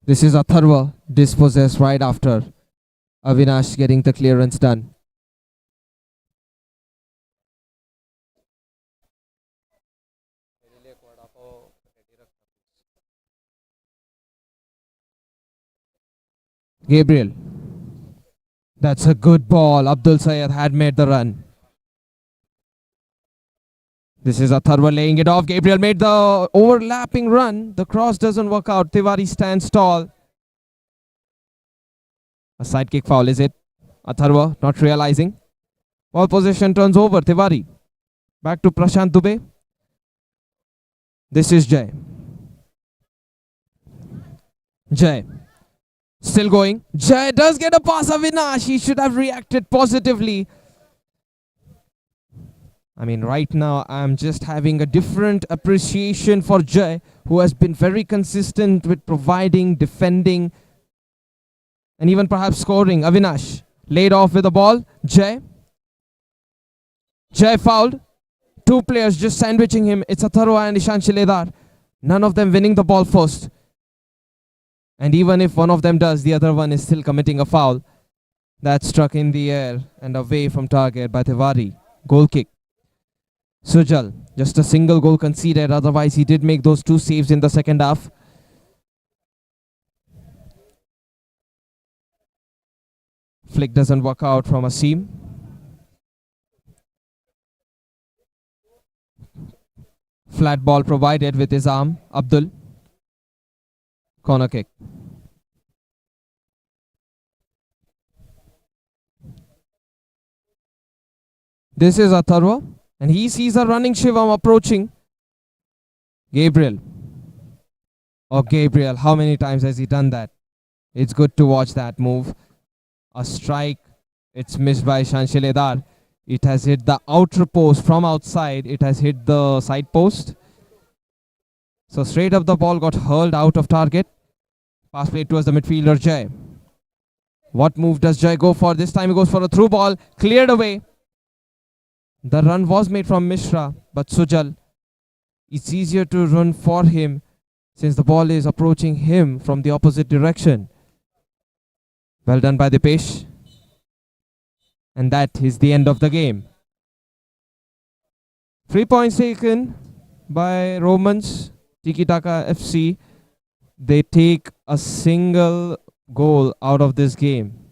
This is Atharva dispossessed right after Avinash getting the clearance done. Gabriel. That's a good ball. Abdul Sayyad had made the run. This is Atharva laying it off. Gabriel made the overlapping run. The cross doesn't work out. Tiwari stands tall. A side kick foul, is it? Atharva not realizing. Ball possession turns over. Tiwari. Back to Prashant Dubey. This is Jay. Jay. Still going. Jay does get a pass. Avinash. He should have reacted positively. I mean, right now, I'm just having a different appreciation for Jay, who has been very consistent with providing, defending, and even perhaps scoring. Avinash laid off with the ball. Jay. Jay fouled. Two players just sandwiching him. It's Atharva and Ishan Shiledar. None of them winning the ball first. And even if one of them does, the other one is still committing a foul. That's struck in the air and away from target by Tiwari. Goal kick. Sujal, just a single goal conceded. Otherwise, he did make those two saves in the second half. Flick doesn't work out from a seam. Flat ball provided with his arm. Abdul. Corner kick. This is Atharva. And he sees a running Shivam approaching. Gabriel. Oh, Gabriel, how many times has he done that? It's good to watch that move. A strike. It's missed by Shanshiledar. It has hit the outer post from outside. It has hit the side post. So straight up the ball got hurled out of target. Pass play towards the midfielder Jay. What move does Jay go for? This time he goes for a through ball. Cleared away. The run was made from Mishra, but Sujal, it's easier to run for him since the ball is approaching him from the opposite direction. Well done by Dipesh. And that is the end of the game. 3 points taken by Romans Tiki Taka FC. They take a single goal out of this game.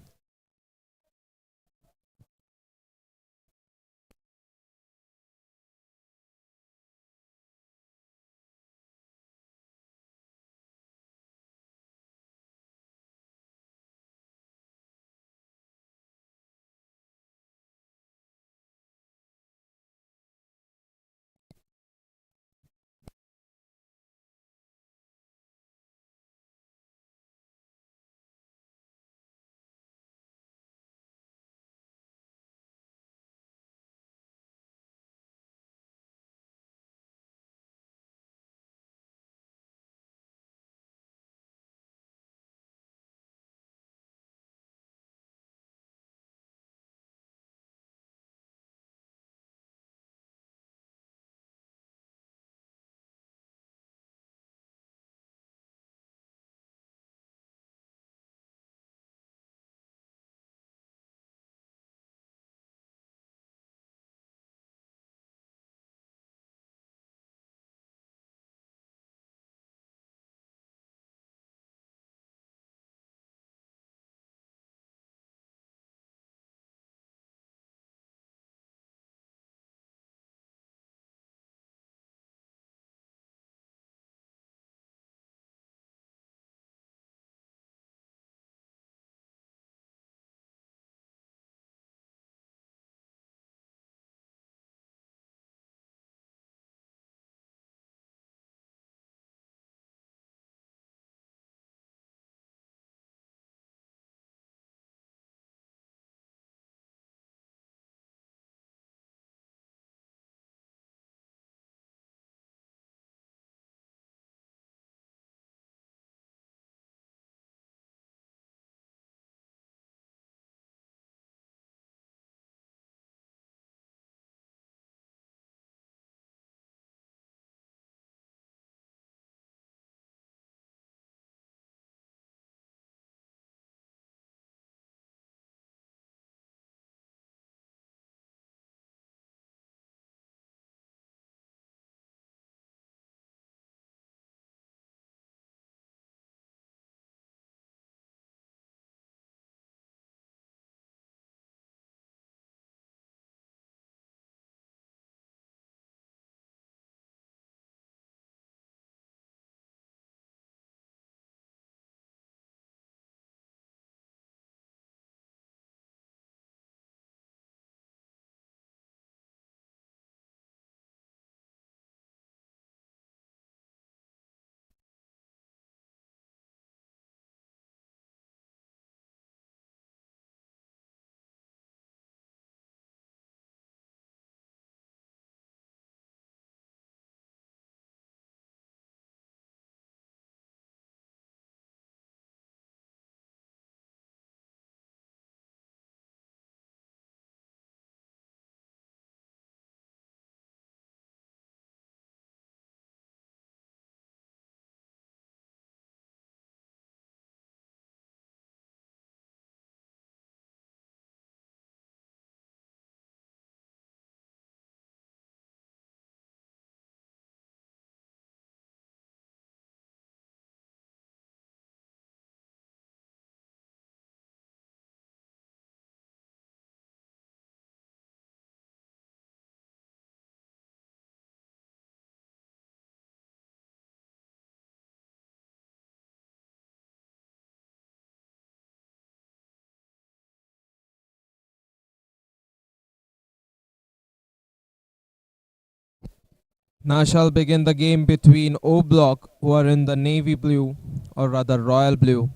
Now shall begin the game between O Block, who are in the navy blue, or rather royal blue,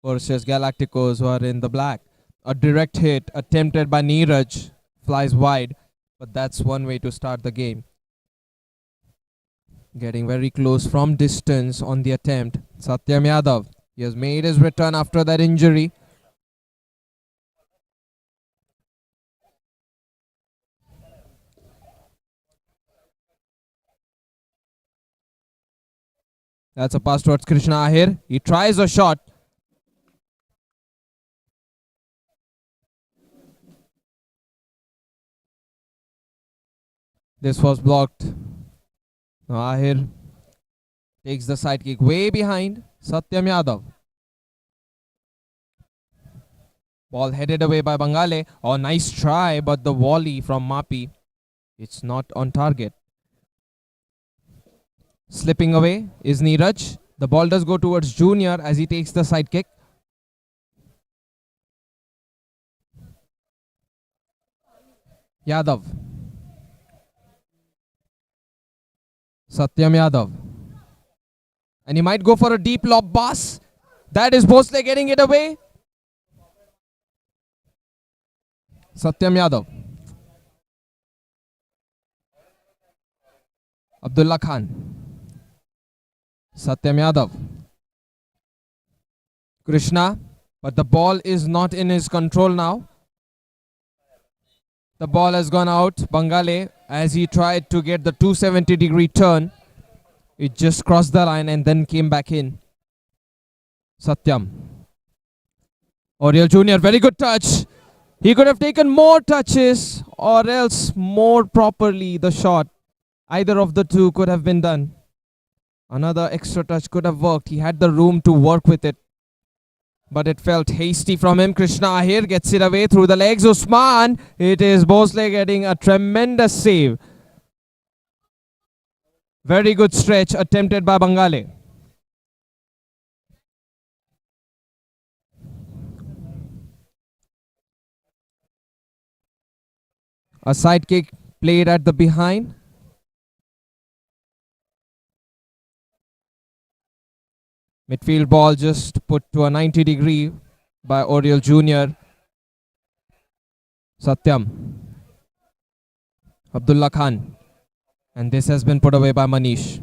versus Galacticos, who are in the black. A direct hit attempted by Neeraj flies wide, but that's one way to start the game. Getting very close from distance on the attempt. Satyam Yadav. He has made his return after that injury. That's a pass towards Krishna Ahir. He tries a shot. This was blocked. Now Ahir takes the side kick way behind Satyam Yadav. Ball headed away by Bangale. Oh, nice try, but the volley from Mapi, it's not on target. Slipping away is Neeraj. The ball does go towards Junior as he takes the side kick. Yadav. Satyam Yadav. And he might go for a deep lob pass. That is Bhosle getting it away. Satyam Yadav. Abdullah Khan. Satyam Yadav. Krishna. But the ball is not in his control now. The ball has gone out. Bangale, as he tried to get the 270-degree turn, it just crossed the line and then came back in. Satyam. Oriel Jr., very good touch. He could have taken more touches or else more properly the shot. Either of the two could have been done. Another extra touch could have worked. He had the room to work with it. But it felt hasty from him. Krishna Ahir gets it away through the legs. Usman. It is Bhosle getting a tremendous save. Very good stretch attempted by Bangale. A side kick played at the behind. Midfield ball just put to a 90-degree by Oriel Jr. Satyam. Abdullah Khan. And this has been put away by Manish.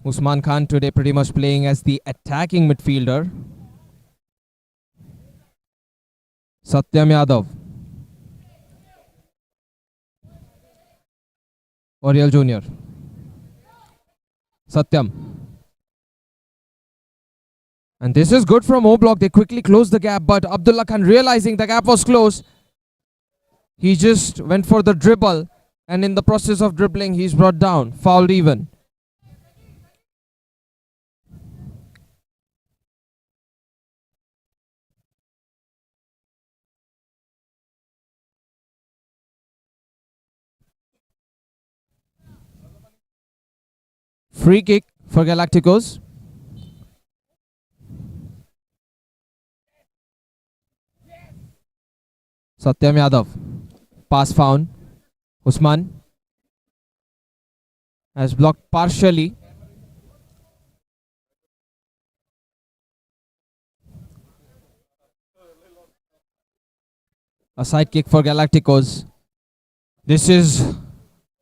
Usman Khan today pretty much playing as the attacking midfielder. Satyam Yadav. Oriel Jr. Satyam. And this is good from O Block. They quickly closed the gap, but Abdullah Khan, realizing the gap was close, he just went for the dribble, and in the process of dribbling, he's brought down, fouled even. Free kick for Galacticos. Satyam Yadav. Pass found. Usman has blocked partially. A side kick for Galacticos. This is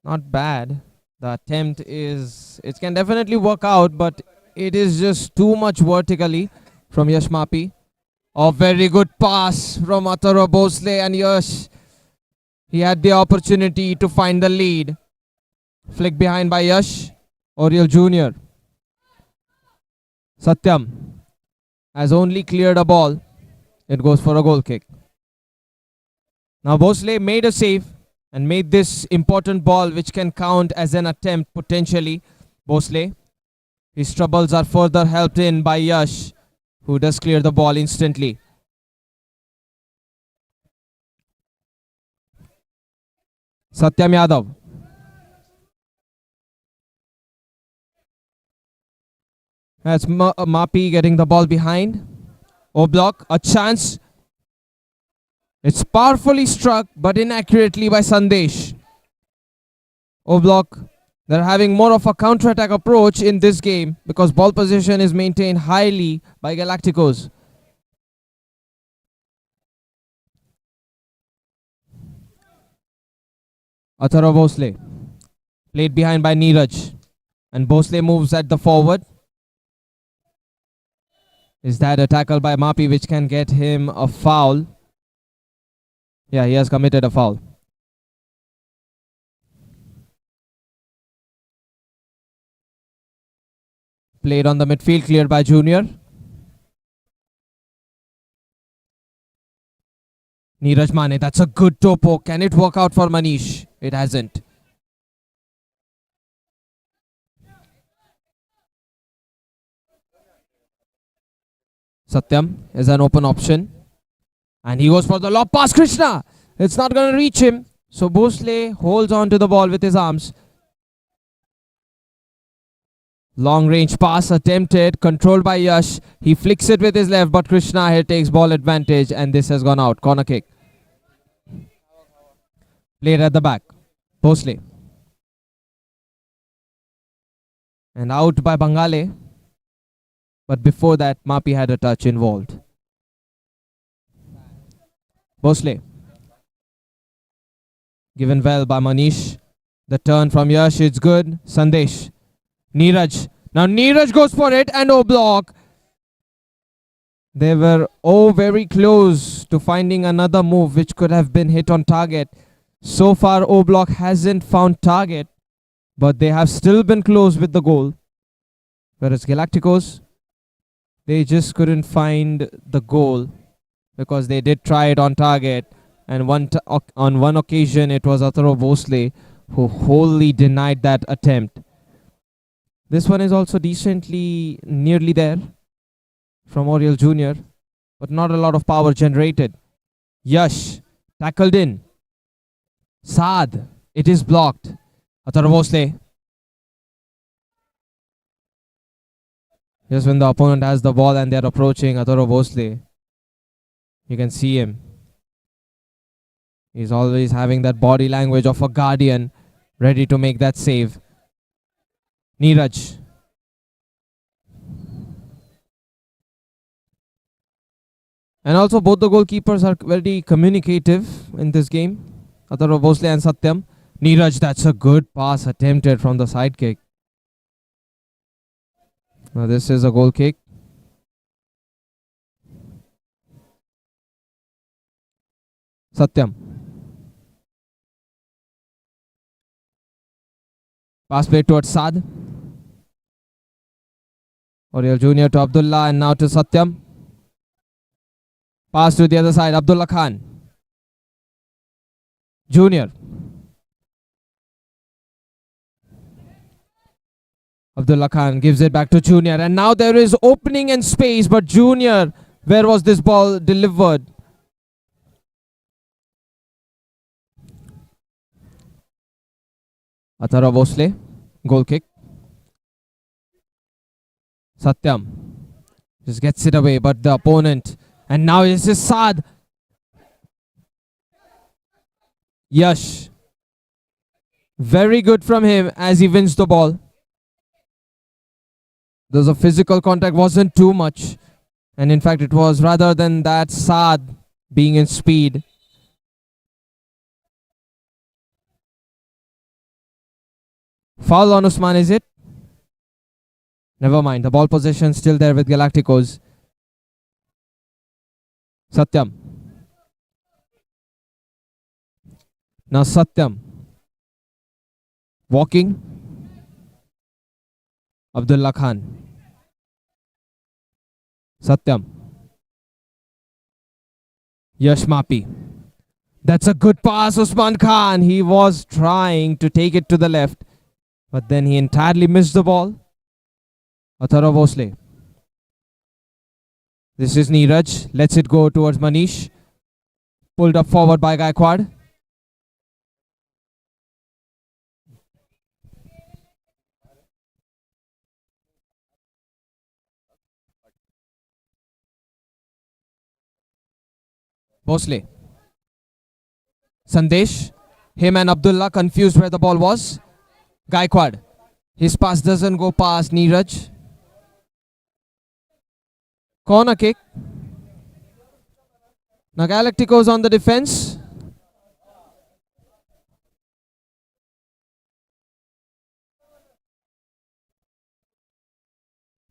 not bad. The attempt is, it can definitely work out, but it is just too much vertically from Yash Mapi. A very good pass from Atharva Bhosle, and Yash, he had the opportunity to find the lead. Flick behind by Yash. Oriel Jr. Satyam has only cleared a ball. It goes for a goal kick. Now Bhosle made a save and made this important ball, which can count as an attempt potentially. Bhosle, his troubles are further helped in by Yash, who does clear the ball instantly. Satyam Yadav. That's Mapi getting the ball behind. O Block, a chance. It's powerfully struck but inaccurately by Sandesh. O Block, they're having more of a counter-attack approach in this game because ball possession is maintained highly by Galacticos. Athara Bhosle, played behind by Neeraj. And Bhosle moves at the forward. Is that a tackle by Mapi which can get him a foul? Yeah, he has committed a foul. Played on the midfield, cleared by Junior. Neeraj Mane, that's a good toe poke. Can it work out for Manish? It hasn't. Satyam is an open option. And he goes for the lob pass. Krishna! It's not going to reach him. So Bhosle holds on to the ball with his arms. Long range pass attempted, controlled by Yash. He flicks it with his left, but Krishna here takes ball advantage, and this has gone out. Corner kick. Played at the back. Bhosle. And out by Bangale. But before that, Mapi had a touch involved. Bhosle. Given well by Manish. The turn from Yash is good. Sandesh. Neeraj. Now Neeraj goes for it and O Block. They were very close to finding another move which could have been hit on target. So far O Block hasn't found target, but they have still been close with the goal. Whereas Galacticos, they just couldn't find the goal because they did try it on target, and on one occasion it was Athara Bhosle who wholly denied that attempt. This one is also decently nearly there from Oriel Jr., but not a lot of power generated. Yash tackled in. Saad, it is blocked. Athara Bhosle. Just when the opponent has the ball and they're approaching Athara Bhosle, you can see him. He's always having that body language of a guardian, ready to make that save. Neeraj. And also both the goalkeepers are very communicative in this game. Athara Bhosle and Satyam. Neeraj, that's a good pass attempted from the side kick. Now this is a goal kick. Satyam. Pass played towards Saad. Oriel Jr. to Abdullah and now to Satyam. Pass to the other side. Abdullah Khan. Junior. Abdullah Khan gives it back to Junior. And now there is opening and space. But Junior, where was this ball delivered? Athara Bhosle. Goal kick. Satyam just gets it away, but the opponent. And now this is Saad. Yash. Very good from him as he wins the ball. There's a physical contact, wasn't too much. And in fact, it was rather than that Saad being in speed. Foul on Usman, is it? Never mind. The ball possession still there with Galacticos. Satyam. Now Satyam. Walking. Abdullah Khan. Satyam. Yash Mapi. That's a good pass, Usman Khan. He was trying to take it to the left, but then he entirely missed the ball. Athara Bhosle. This is Neeraj. Lets it go towards Manish. Pulled up forward by Gaikwad. Bhosle. Sandesh. Him and Abdullah confused where the ball was. Gaikwad. His pass doesn't go past Neeraj. Corner kick. Now Galacticos on the defense.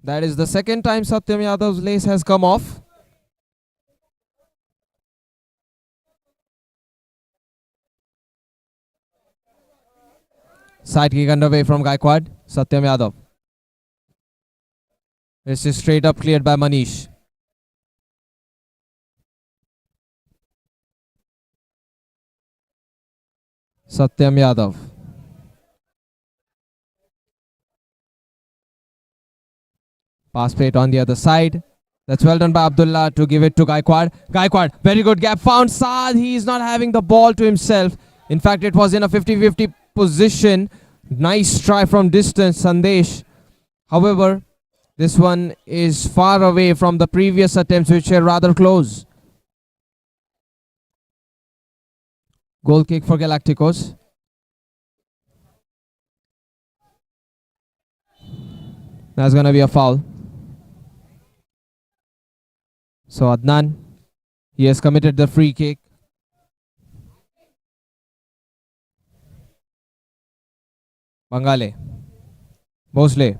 That is the second time Satyam Yadav's lace has come off. Side kick underway from Gaikwad. Satyam Yadav. This is straight up cleared by Manish. Satyam Yadav. Pass plate on the other side. That's well done by Abdullah to give it to Gaikwad. Gaikwad, very good gap found. Saad, he is not having the ball to himself. In fact, it was in a 50-50 position. Nice try from distance, Sandesh. However, this one is far away from the previous attempts, which were rather close. Goal kick for Galacticos. That's going to be a foul. So Adnan, he has committed the free kick. Bangale. Bosley.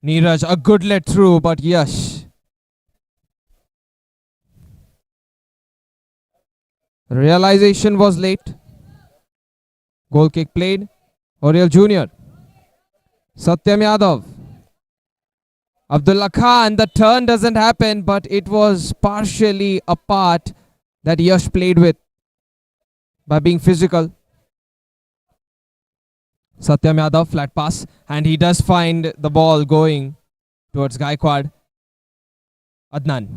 Neeraj, a good let through, but Yash. Realization was late. Goal kick played. Oriel Jr. Satyam Yadav. Abdullah Khan, the turn doesn't happen, but it was partially a part that Yash played with by being physical. Satyam Yadav, flat pass, and he does find the ball going towards Gaikwad. Adnan.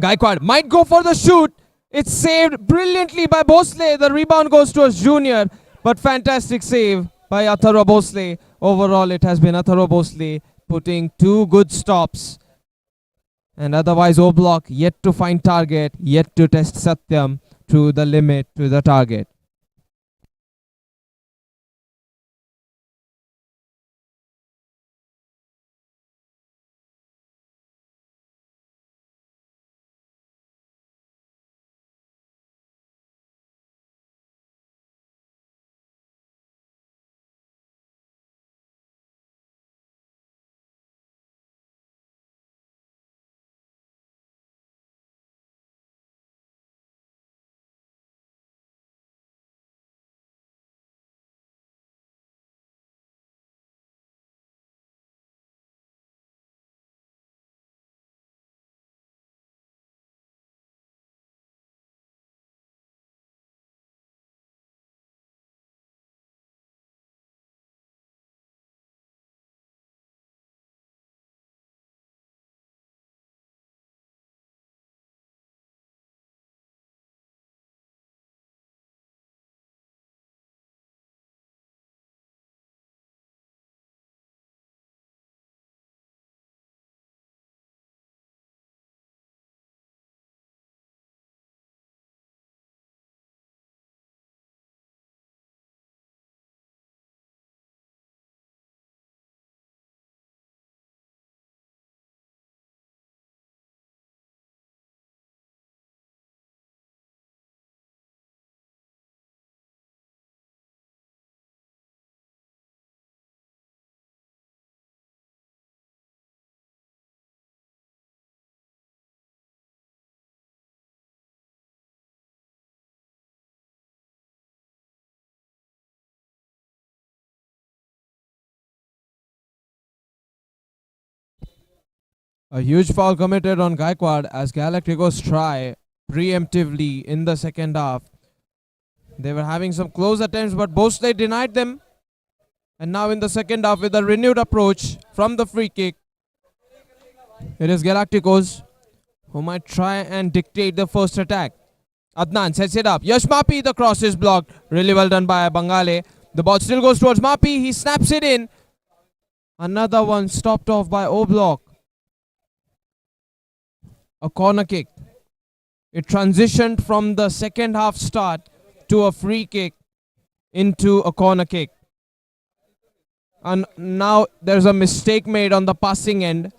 Gaikwad might go for the shoot. It's saved brilliantly by Bosley. The rebound goes towards Junior, but fantastic save by Atharva Bosley. Overall, it has been Atharva Bosley putting two good stops. And otherwise, O-Block yet to find target, yet to test Satyam to the limit, to the target. A huge foul committed on Gaikwad as Galacticos try preemptively in the second half. They were having some close attempts, but Bosley denied them. And now in the second half, with a renewed approach from the free kick, it is Galacticos who might try and dictate the first attack. Adnan sets it up. Yash Mapi, the cross is blocked. Really well done by Bangale. The ball still goes towards Mapi. He snaps it in. Another one stopped off by O-Block. A corner kick. It transitioned from the second half start to a free kick into a corner kick. And now there's a mistake made on the passing end.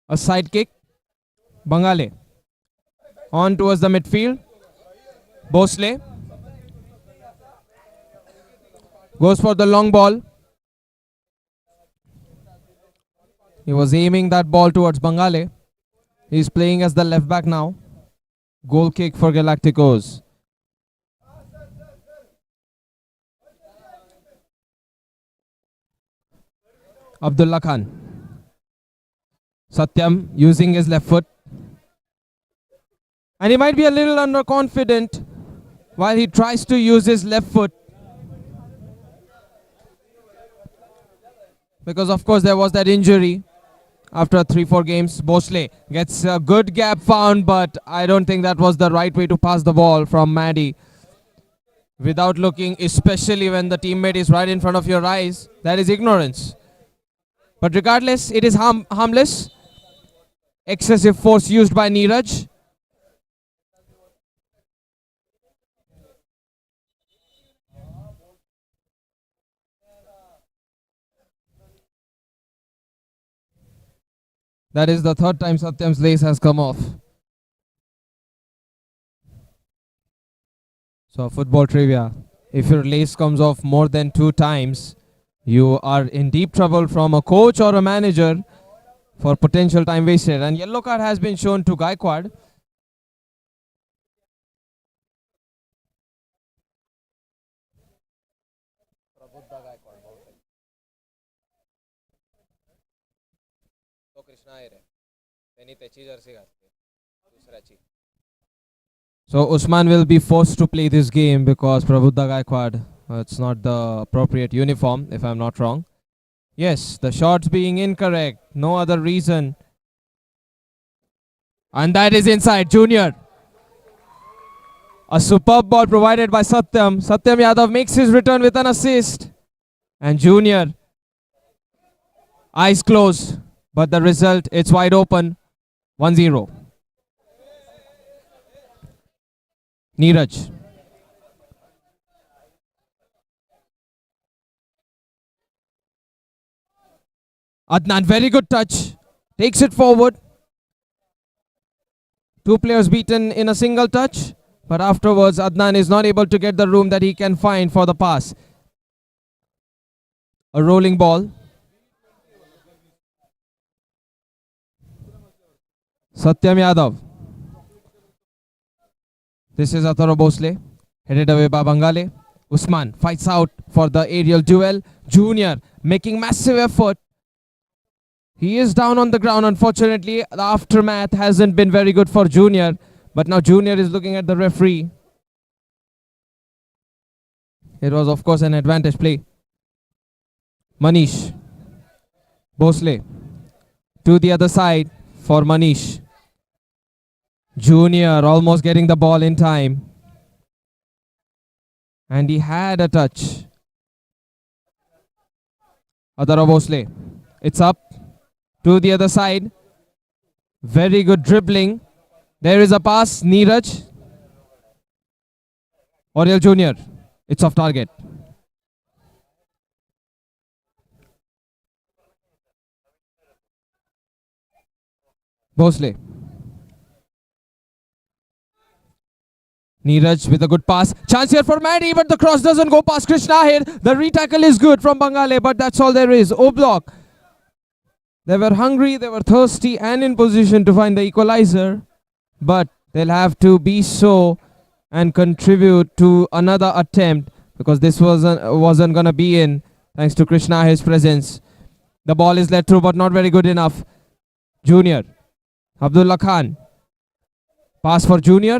A side kick. Bangale. On towards the midfield. Bosley. Goes for the long ball. He was aiming that ball towards Bangale. He's playing as the left back now. Goal kick for Galacticos. Abdullah Khan. Satyam using his left foot. And he might be a little underconfident while he tries to use his left foot. Because of course there was that injury after 3-4 games. Bosley gets a good gap found, but I don't think that was the right way to pass the ball from Maddie. Without looking, especially when the teammate is right in front of your eyes, that is ignorance. But regardless, it is harmless. Excessive force used by Neeraj. That is the third time Satyam's lace has come off. So football trivia. If your lace comes off more than 2 times, you are in deep trouble from a coach or a manager for potential time wasted. And yellow card has been shown to Gaikwad. So Usman will be forced to play this game because Prabuddha Gaikwad, it's not the appropriate uniform, if I'm not wrong. Yes, the shots being incorrect. No other reason. And that is inside. Junior. A superb ball provided by Satyam. Satyam Yadav makes his return with an assist. And Junior. Eyes closed. But the result, it's wide open. 1-0. Neeraj. Adnan, very good touch. Takes it forward. 2 players beaten in a single touch. But afterwards, Adnan is not able to get the room that he can find for the pass. A rolling ball. Satyam Yadav. This is Ataro Bosle. Headed away by Bangale. Usman fights out for the aerial duel. Junior making massive effort. He is down on the ground. Unfortunately, the aftermath hasn't been very good for Junior. But now Junior is looking at the referee. It was, of course, an advantage play. Manish. Bosle. To the other side for Manish. Junior almost getting the ball in time. And he had a touch. Adara Bosle. It's up. To the other side. Very good dribbling. There is a pass. Neeraj. Oriel Junior. It's off target. Bosle. Neeraj with a good pass. Chance here for Maddie, but the cross doesn't go past Krishna here. The retackle is good from Bangale, but that's all there is. O-block. They were hungry, they were thirsty and in position to find the equalizer. But they'll have to be so and contribute to another attempt because this wasn't going to be in thanks to Krishna, his presence. The ball is let through but not very good enough. Junior. Abdullah Khan. Pass for Junior.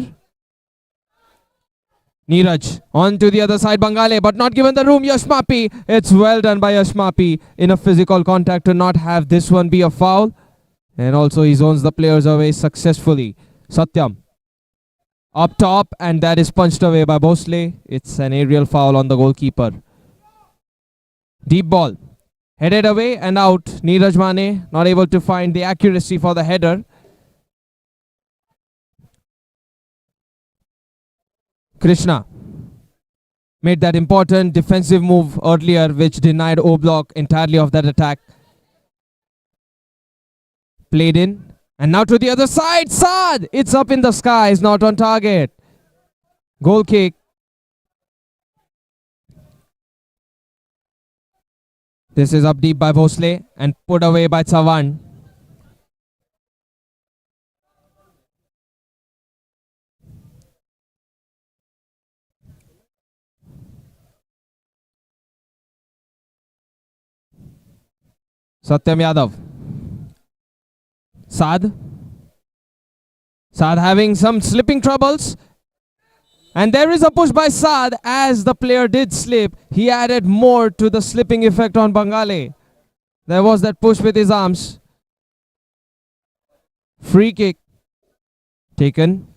Neeraj on to the other side, Bangale, but not given the room. Yashmapi. It's well done by Yashmapi in a physical contact to not have this one be a foul. And also he zones the players away successfully. Satyam. Up top, and that is punched away by Bosle. It's an aerial foul on the goalkeeper. Deep ball. Headed away and out. Neeraj Mane not able to find the accuracy for the header. Krishna made that important defensive move earlier, which denied O Block entirely of that attack. Played in. And now to the other side. Saad! It's up in the skies, not on target. Goal kick. This is up deep by Bhosle and put away by Chavan. Satyam Yadav. Saad. Saad having some slipping troubles. And there is a push by Saad. As the player did slip, he added more to the slipping effect on Bangale. There was that push with his arms. Free kick taken.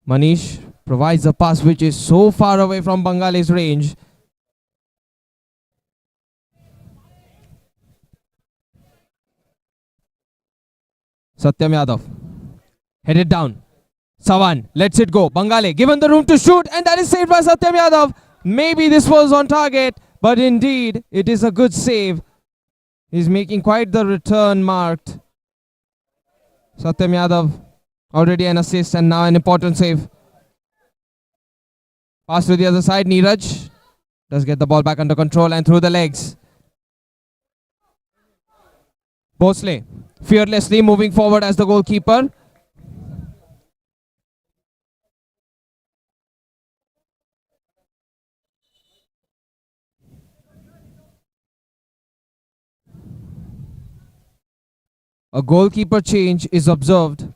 Manish provides a pass which is so far away from Bangale's range. Satyam Yadav. Headed down. Savan lets it go. Bangale given the room to shoot, and that is saved by Satyam Yadav. Maybe this was on target, but indeed it is a good save. He's making quite the return marked. Satyam Yadav already an assist and now an important save. Pass to the other side. Neeraj does get the ball back under control and through the legs. Bhosle fearlessly moving forward as the goalkeeper. A goalkeeper change is observed.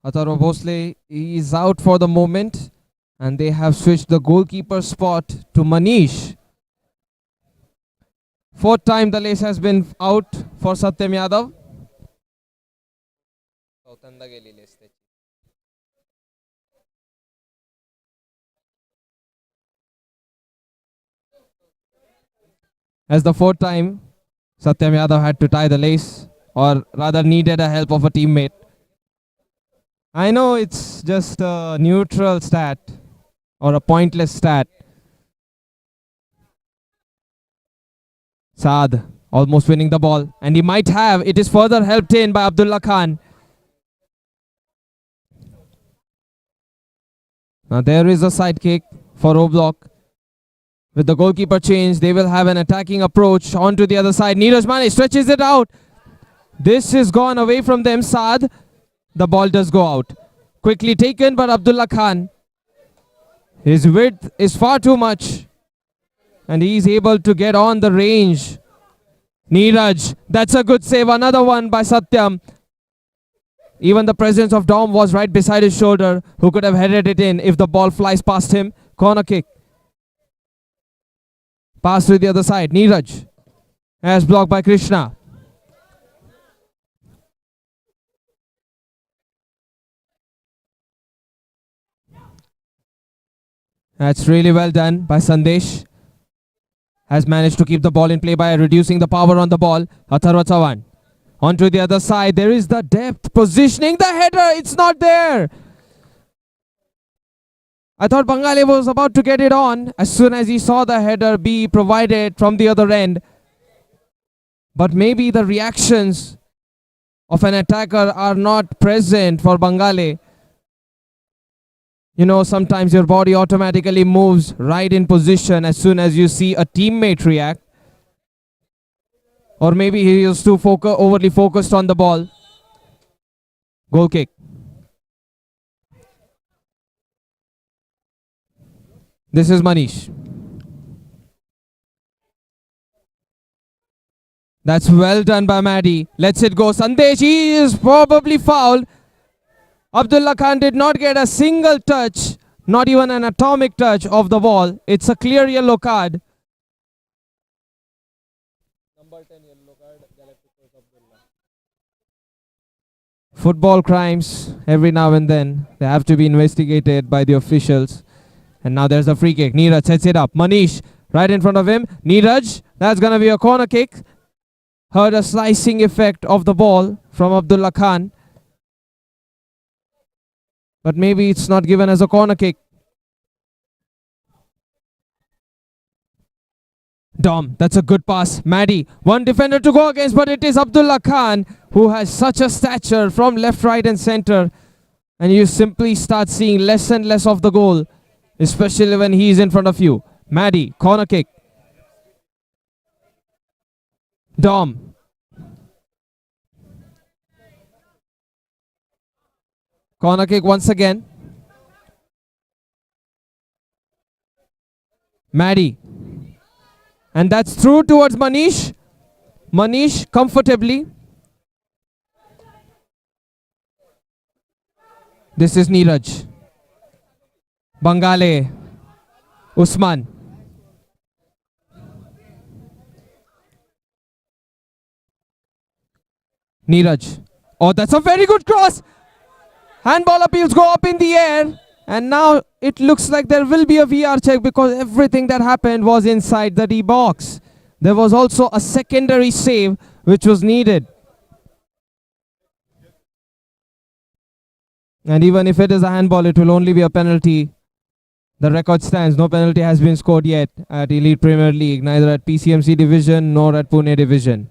Atharva Bhosle is out for the moment and they have switched the goalkeeper spot to Manish. Fourth time the lace has been out for Satyam Yadav. As the fourth time, Satyam Yadav had to tie the lace, or rather needed a help of a teammate. I know it's just a neutral stat or a pointless stat. Saad almost winning the ball, and he might have. It is further helped in by Abdullah Khan. Now there is a side kick for O Block. With the goalkeeper change, they will have an attacking approach onto the other side. Neeraj Mane stretches it out. This is gone away from them. Saad. The ball does go out. Quickly taken, but Abdullah Khan. His width is far too much. And he is able to get on the range. Neeraj. That's a good save. Another one by Satyam. Even the presence of Dom was right beside his shoulder, who could have headed it in if the ball flies past him. Corner kick. Pass to the other side. Neeraj. As blocked by Krishna. That's really well done by Sandesh. Has managed to keep the ball in play by reducing the power on the ball. Atharva Chavan. Onto the other side. There is the depth. Positioning the header. It's not there. I thought Bangale was about to get it on as soon as he saw the header be provided from the other end. But maybe the reactions of an attacker are not present for Bangale. You know, sometimes your body automatically moves right in position as soon as you see a teammate react. Or maybe he is too overly focused on the ball. Goal kick. This is Manish. That's well done by Maddie. Lets it go. Sandesh, he is probably fouled. Abdullah Khan did not get a single touch, not even an atomic touch of the ball. It's a clear yellow card. Number 10 yellow card. Football crimes, every now and then, they have to be investigated by the officials. And now there's a free kick. Neeraj sets it up. Manish right in front of him. Neeraj, that's going to be a corner kick. Heard a slicing effect of the ball from Abdullah Khan. But maybe it's not given as a corner kick. Dom, that's a good pass. Maddie, one defender to go against, but it is Abdullah Khan who has such a stature from left, right, and center. And you simply start seeing less and less of the goal, especially when he is in front of you. Maddie, corner kick. Dom, corner kick once again. Maddie. And that's through towards Manish. Manish comfortably. This is Neeraj. Bangale. Usman. Neeraj. Oh, that's a very good cross. Handball appeals go up in the air. And now it looks like there will be a VR check because everything that happened was inside the D box. There was also a secondary save which was needed. And even if it is a handball, it will only be a penalty. The record stands. No penalty has been scored yet at Elite Premier League, neither at PCMC Division nor at Pune Division.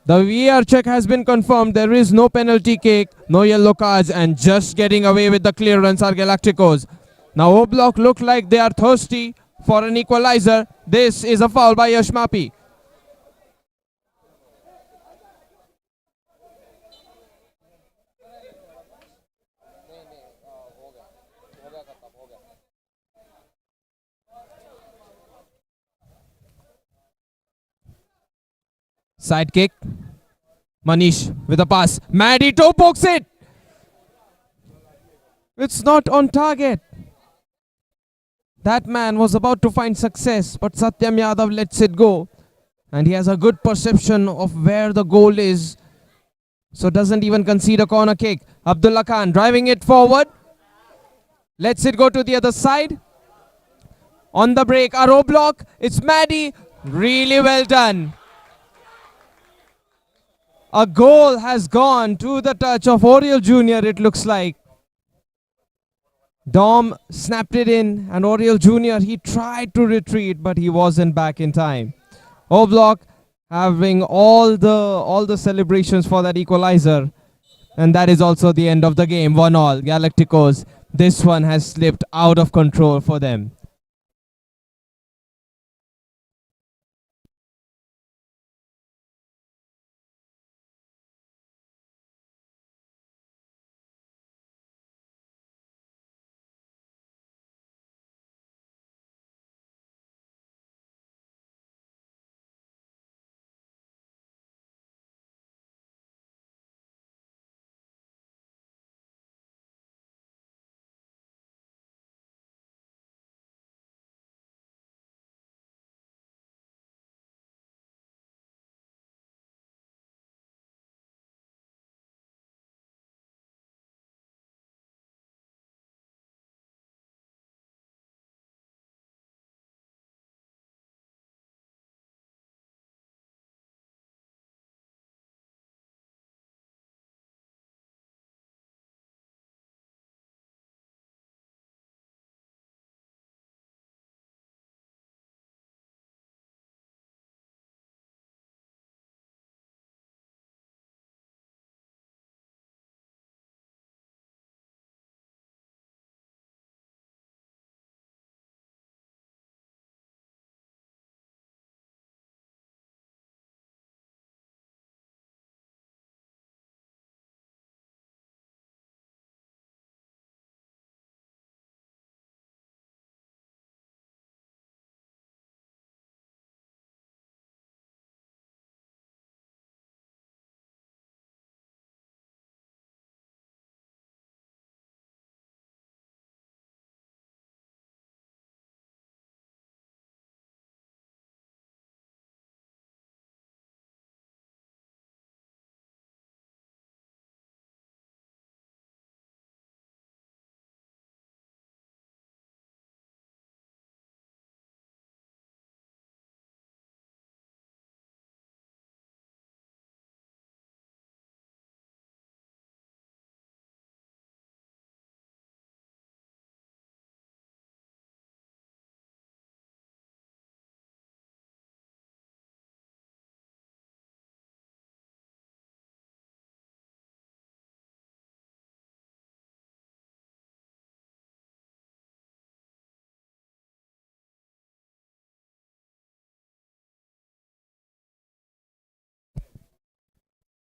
The VAR check has been confirmed. There is no penalty kick, no yellow cards, and just getting away with the clearance are Galacticos. Now Oblak look like they are thirsty for an equalizer. This is a foul by Yash Mapi. Side kick. Manish with a pass. Maddie toe pokes it. It's not on target. That man was about to find success, but Satyam Yadav lets it go. And he has a good perception of where the goal is. So doesn't even concede a corner kick. Abdullah Khan driving it forward. Lets it go to the other side. On the break, our block. It's Maddie. Really well done. A goal has gone to the touch of Oriel Jr., it looks like. Dom snapped it in, and Oriel Jr., he tried to retreat, but he wasn't back in time. Oblak having all the celebrations for that equalizer. And that is also the end of the game. 1-1 Galacticos. This one has slipped out of control for them.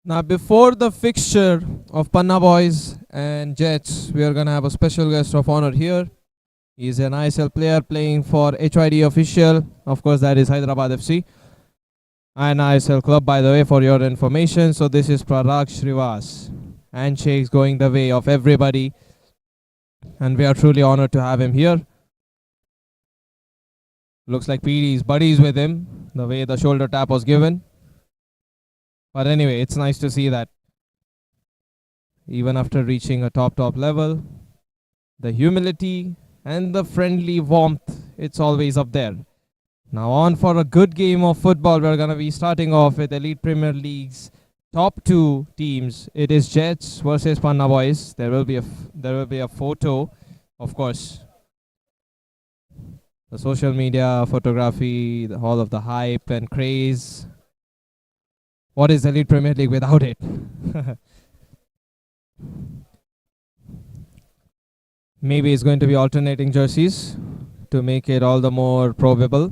Now, before the fixture of Panna Boys and Jets, we are going to have a special guest of honor here. He's an ISL player playing for HYD official. Of course, that is Hyderabad FC. An ISL club, by the way, for your information. So this is Parag Shrivas. Handshakes going the way of everybody. And we are truly honored to have him here. Looks like PD is buddies with him, the way the shoulder tap was given. But anyway, it's nice to see that even after reaching a top level, the humility and the friendly warmth, it's always up there. Now on for a good game of football. We're going to be starting off with Elite Premier League's top two teams. It is Jets versus Panna Boys. There will be a photo, of course. The social media photography, all of the hype and craze. What is Elite Premier League without it? Maybe it's going to be alternating jerseys to make it all the more probable.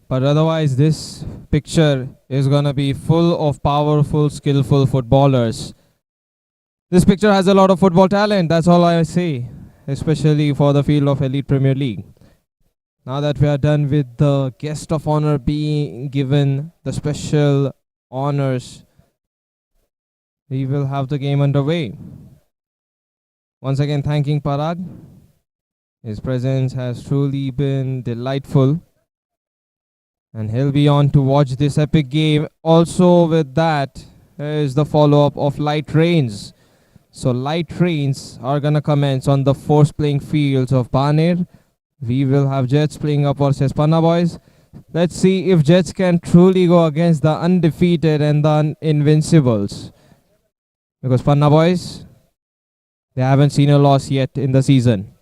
But otherwise, this picture is going to be full of powerful, skillful footballers. This picture has a lot of football talent, that's all I say, especially for the field of Elite Premier League. Now that we are done with the guest of honor being given the special honors, we will have the game underway. Once again, thanking Parag. His presence has truly been delightful. And he'll be on to watch this epic game. Also with that is the follow-up of light rains. So light rains are going to commence on the force playing fields of Baner. We will have Jets playing up versus Panna Boys. Let's see if Jets can truly go against the undefeated and the invincibles. Because Panna Boys, they haven't seen a loss yet in the season.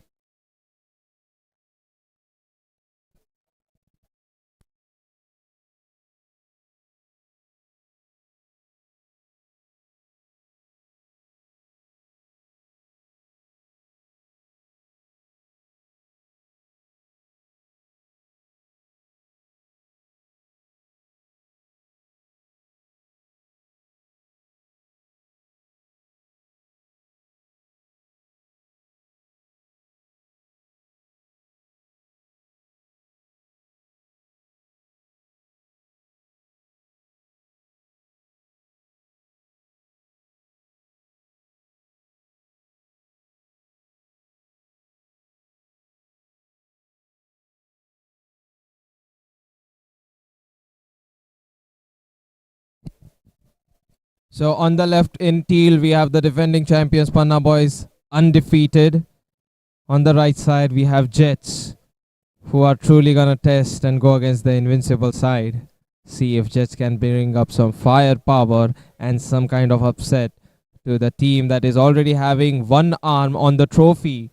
So on the left in teal, we have the defending champions Panna Boys, undefeated. On the right side, we have Jets, who are truly going to test and go against the invincible side. See if Jets can bring up some firepower and some kind of upset to the team that is already having one arm on the trophy.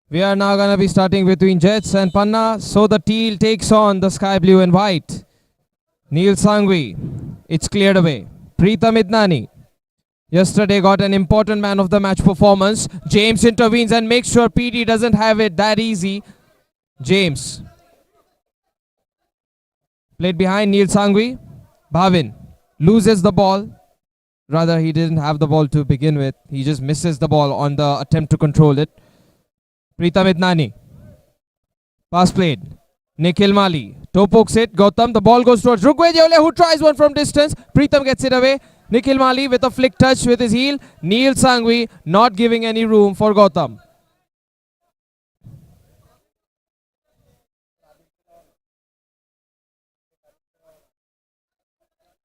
We are now going to be starting between Jets and Panna. So the teal takes on the sky blue and white. Neil Sangvi, it's cleared away. Preetham Idnani, yesterday got an important man of the match performance. James intervenes and makes sure PD doesn't have it that easy. James. Played behind Neil Sangvi. Bhavin loses the ball. Rather, he didn't have the ball to begin with. He just misses the ball on the attempt to control it. Preetham Idnani. Pass played. Nikhil Mali. Toe pokes it. Gautam. The ball goes towards Rugvediole, who tries one from distance. Preetham gets it away. Nikhil Mali with a flick touch with his heel. Neil Sangvi not giving any room for Gautam.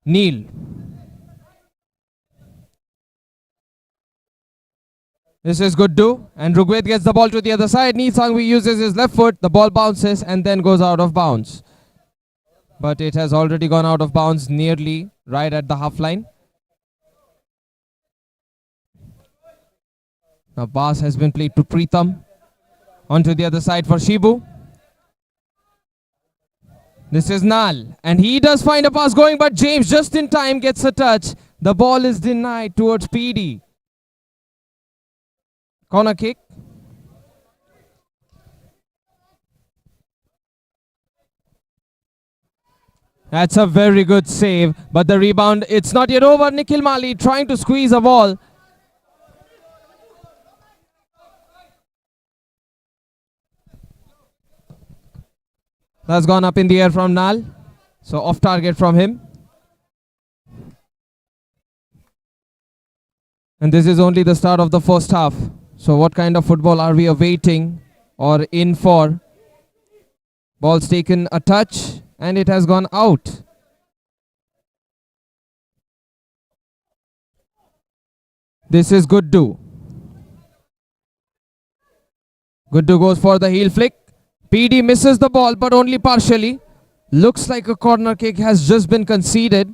Neil. This is Guddu, and Rugved gets the ball to the other side. Neil Sangvi uses his left foot. The ball bounces and then goes out of bounds. But it has already gone out of bounds nearly right at the half line. Now pass has been played to Preetham. Onto the other side for Shibu. This is Nal, and he does find a pass going, but James just in time gets a touch. The ball is denied towards PD. Corner kick. That's a very good save, but the rebound, it's not yet over. Nikhil Mali trying to squeeze a ball. That's gone up in the air from Nal. So off target from him. And this is only the start of the first half. So what kind of football are we awaiting or in for? Ball's taken a touch and it has gone out. This is Guddu. Guddu goes for the heel flick. PD misses the ball but only partially. Looks like a corner kick has just been conceded.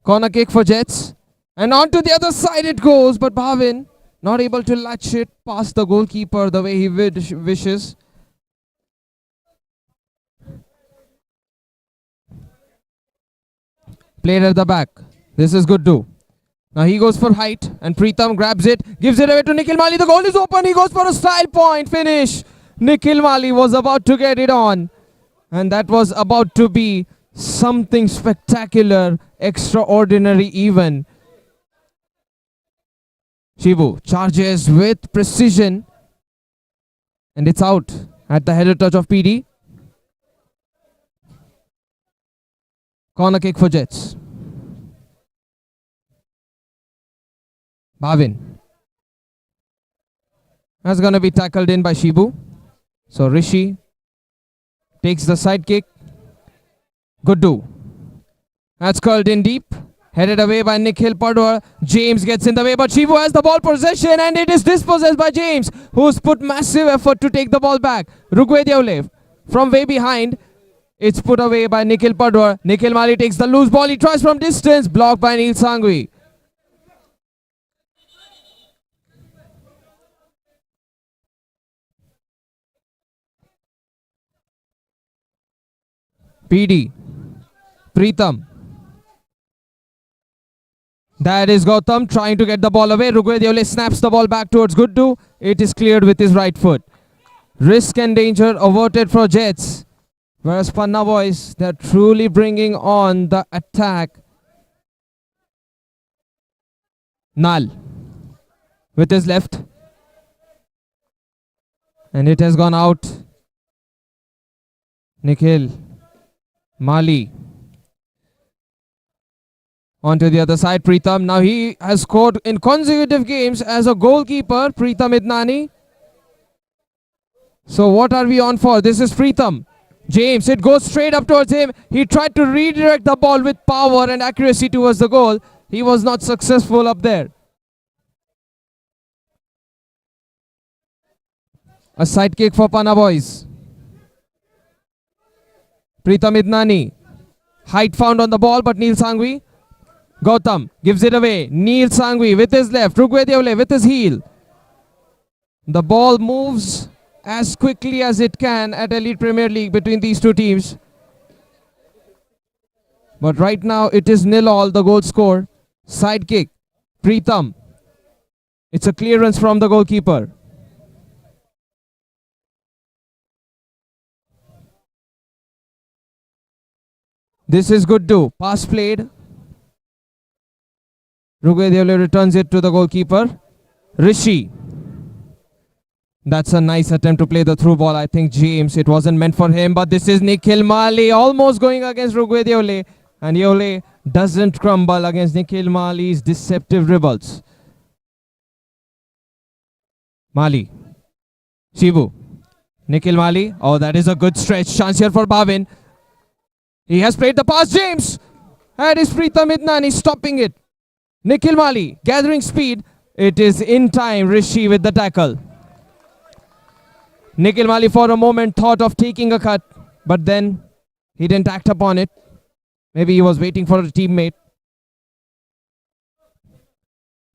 Corner kick for Jets. And on to the other side it goes, but Bhavin not able to latch it past the goalkeeper the way he wishes. Played at the back. This is Guddu. Now he goes for height and Preetham grabs it, gives it away to Nikhil Mali. The goal is open. He goes for a style point finish. Nikhil Mali was about to get it on. And that was about to be something spectacular, extraordinary even. Shibu charges with precision. And it's out at the header touch of PD. Corner kick for Jets. Bhavin. That's going to be tackled in by Shibu. So Rishi takes the side kick. Guddu. That's curled in deep. Headed away by Nikhil Padwar. James gets in the way, but Shibu has the ball possession and it is dispossessed by James, who's put massive effort to take the ball back. Rugved from way behind. It's put away by Nikhil Padwar. Nikhil Mali takes the loose ball. He tries from distance. Blocked by Neil Sangvi. PD. Preetham. That is Gautam trying to get the ball away. Rugved snaps the ball back towards Guddu. It is cleared with his right foot. Risk and danger averted for Jets. Whereas Panna boys, they're truly bringing on the attack. Nal with his left. And it has gone out. Nikhil Mali. On to the other side, Preetham. Now he has scored in consecutive games as a goalkeeper, Preetham Idnani. So what are we on for? This is Preetham. James, it goes straight up towards him. He tried to redirect the ball with power and accuracy towards the goal. He was not successful up there. A side kick for Panna boys. Preetham Idnani. Height found on the ball, but Neil Sangvi. Gautam gives it away. Neil Sangvi with his left. Rugved with his heel. The ball moves as quickly as it can at Elite Premier League between these two teams. But right now it is 0-0, the goal score. Side kick. Preetham. It's a clearance from the goalkeeper. This is Guddu. Pass played. Rugved returns it to the goalkeeper. Rishi. That's a nice attempt to play the through ball. I think James, it wasn't meant for him, but this is Nikhil Mali almost going against Rugved. And Yole doesn't crumble against Nikhil Mali's deceptive dribbles. Mali. Shibu. Nikhil Mali. Oh, that is a good stretch. Chance here for Bhavin. He has played the pass. James. That is Preetham Idnani stopping it. Nikhil Mali gathering speed. It is in time. Rishi with the tackle. Nikhil Mali for a moment thought of taking a cut, but then he didn't act upon it. Maybe he was waiting for a teammate.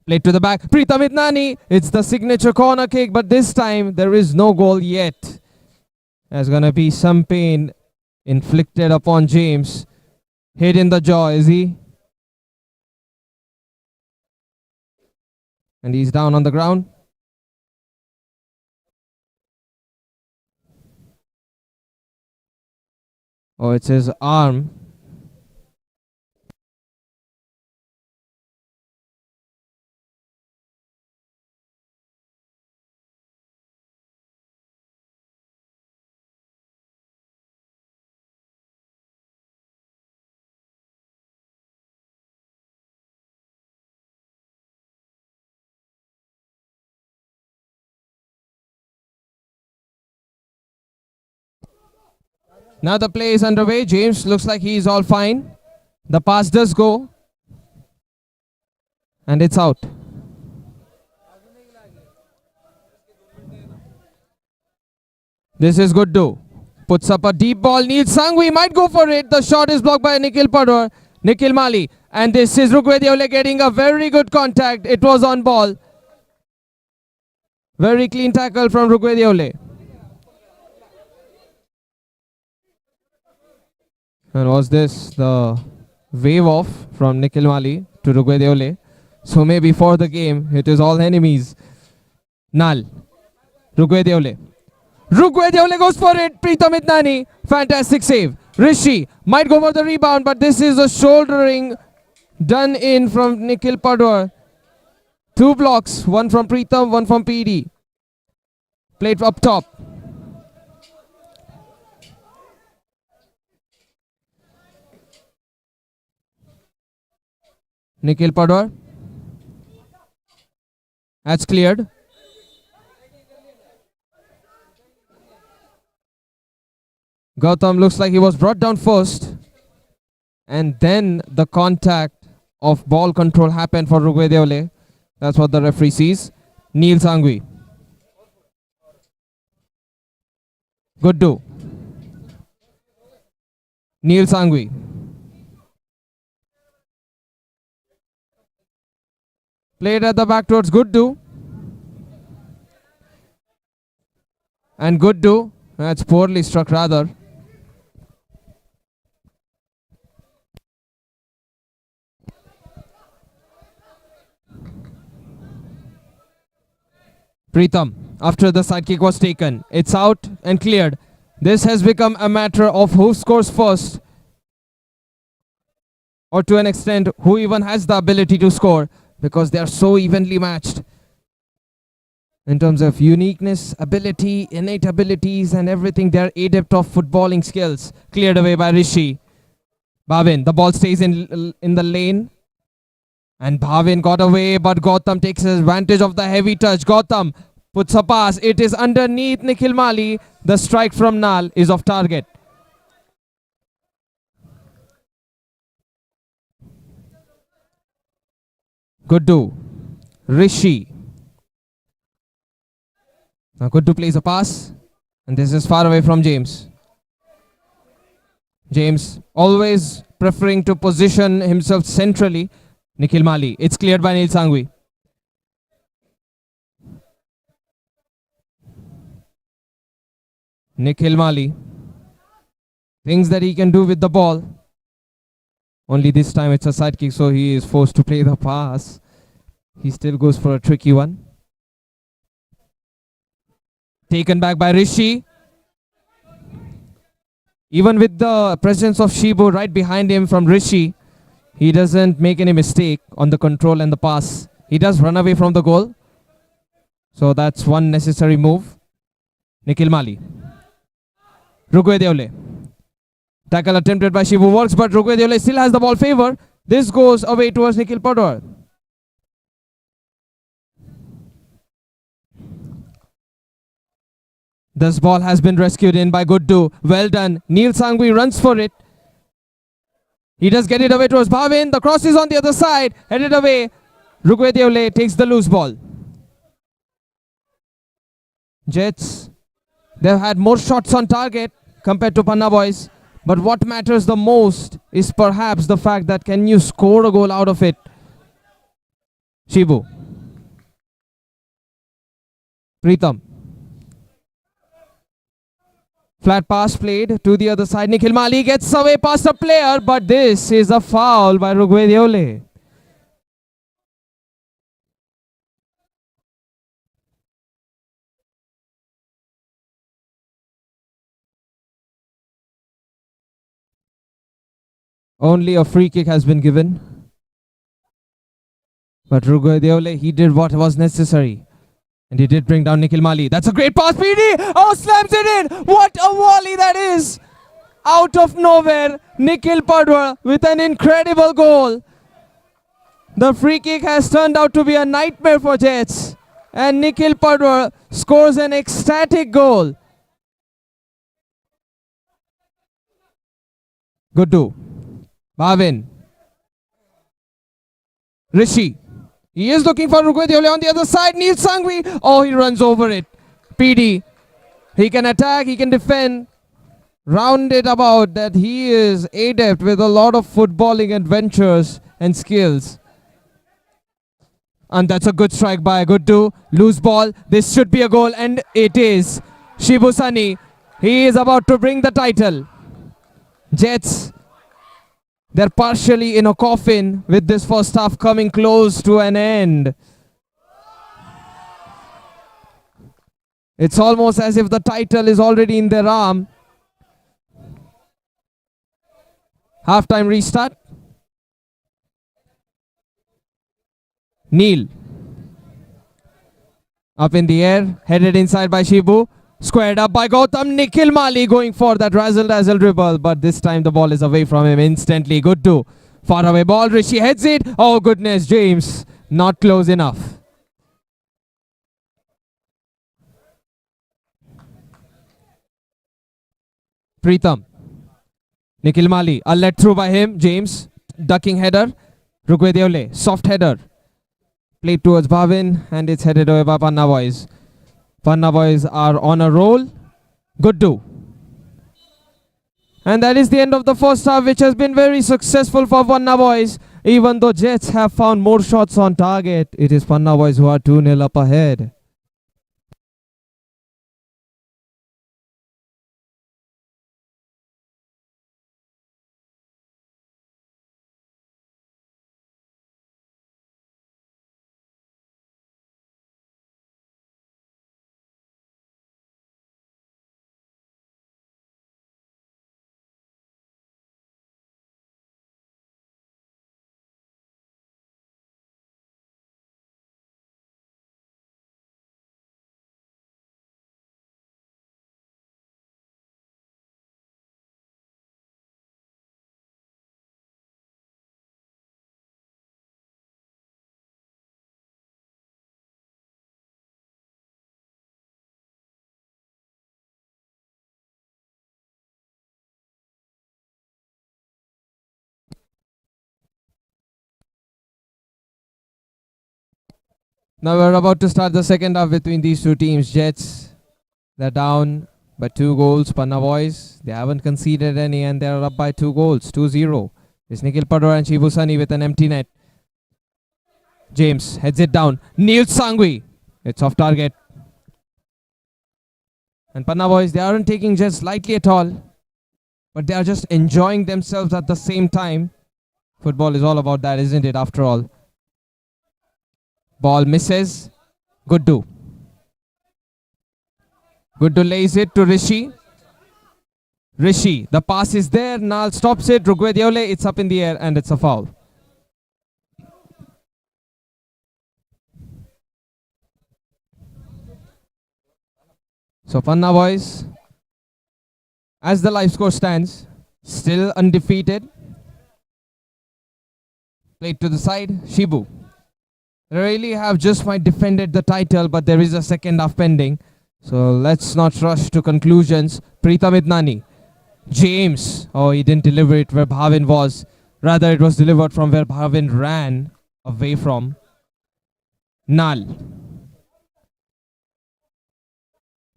Played to the back. Pritam Itnani. It's the signature corner kick, but this time there is no goal yet. There's gonna be some pain inflicted upon James. Hit in the jaw, is he? And he's down on the ground. Oh, it's his arm. Now the play is underway. James looks like he's all fine. The pass does go. And it's out. This is good do. Puts up a deep ball. Neil Sangvi might go for it. The shot is blocked by Nikhil Padwar. Nikhil Mali. And this is Rugvediole getting a very good contact. It was on ball. Very clean tackle from Rugvediole. And was this the wave off from Nikhil Mali to Rugvediole? So maybe for the game, it is all enemies. Nal. Rugvediole. Rugvediole goes for it. Pritam Itnani. Fantastic save. Rishi might go for the rebound, but this is a shouldering done in from Nikhil Padwar. 2 blocks. One from Pritam, one from PD. Played up top. Nikhil Padwar. That's cleared. Gautam looks like he was brought down first. And then the contact of ball control happened for Rugvediole. That's what the referee sees. Neil Sangvi. Good do. Neil Sangvi. Played at the back towards good do. And good do. That's poorly struck rather. Pritam, after the side kick was taken, it's out and cleared. This has become a matter of who scores first, or to an extent, who even has the ability to score, because they are so evenly matched in terms of uniqueness, ability, innate abilities, and everything. They are adept of footballing skills. Cleared away by Rishi. Bhavin, the ball stays in the lane. And Bhavin got away, but Gautam takes advantage of the heavy touch. Gautam puts a pass. It is underneath Nikhil Mali. The strike from Nal is off target. Good do. Rishi. Now good to place a pass. And this is far away from James. James always preferring to position himself centrally. Nikhil Mali. It's cleared by Neil Sangvi. Nikhil Mali thinks that he can do with the ball. Only this time it's a side kick, so he is forced to play the pass. He still goes for a tricky one. Taken back by Rishi. Even with the presence of Shibu right behind him from Rishi, he doesn't make any mistake on the control and the pass. He does run away from the goal. So that's one necessary move. Nikhil Mali. Rugvediole. Tackle attempted by Shibu works, but Rugvediole still has the ball favor. This goes away towards Nikhil Padwar. This ball has been rescued in by Guddu. Well done. Neil Sangvi runs for it. He does get it away towards Bhavin. The cross is on the other side. Headed away. Rugwediole takes the loose ball. Jets, they've had more shots on target compared to Panna Boys. But what matters the most is perhaps the fact that can you score a goal out of it? Shibu. Preetham. Flat pass played to the other side. Nikhil Mali gets away past a player, but this is a foul by Rugwediole. Only a free kick has been given. But Rugwediole, he did what was necessary. And he did bring down Nikhil Mali. That's a great pass, PD! Oh, slams it in! What a volley that is! Out of nowhere, Nikhil Padwa with an incredible goal. The free kick has turned out to be a nightmare for Jets. And Nikhil Padwa scores an ecstatic goal. Good do. Bhavin. Rishi. He is looking for Rugwediole on the other side. Neil Sangvi. Oh, he runs over it. PD. He can attack, he can defend. Rounded about that he is adept with a lot of footballing adventures and skills. And that's a good strike by Guddu. Loose ball. This should be a goal, and it is. Shibu Sani. He is about to bring the title. Jets, they're partially in a coffin with this first half coming close to an end. It's almost as if the title is already in their arm. Halftime restart. Neil. Up in the air, headed inside by Shibu. Squared up by Gautam. Nikhil Mali going for that razzle-dazzle dribble, but this time the ball is away from him instantly. Good too. Far away ball. Rishi heads it. Oh goodness, James. Not close enough. Preetham. Nikhil Mali. A let through by him. James. Ducking header. Rugwediole. Soft header. Played towards Bhavin, and it's headed away by Panna Boys. Panna Boys are on a roll. Good do. And that is the end of the first half, which has been very successful for Panna Boys. Even though Jets have found more shots on target, it is Panna Boys who are 2-0 up ahead. Now we're about to start the second half between these two teams. Jets, they're down by 2 goals. Panna Boys, they haven't conceded any and they're up by 2 goals, 2-0. It's Nikhil Padwar and Shibu Sani with an empty net. James heads it down. Neil Sangvi. It's off target. And Panna Boys, they aren't taking Jets lightly at all, but they are just enjoying themselves at the same time. Football is all about that, isn't it, after all? Ball misses. Guddu. Guddu lays it to Rishi. Rishi, the pass is there. Nal stops it. Rugwediole, it's up in the air and it's a foul. So Panna Boys, as the live score stands, still undefeated. Played to the side. Shibu. They really have just might defended the title, but there is a second half pending. So let's not rush to conclusions. Preetham Idnani. James. Oh, he didn't deliver it where Bhavin was. Rather, it was delivered from where Bhavin ran away from. Nal.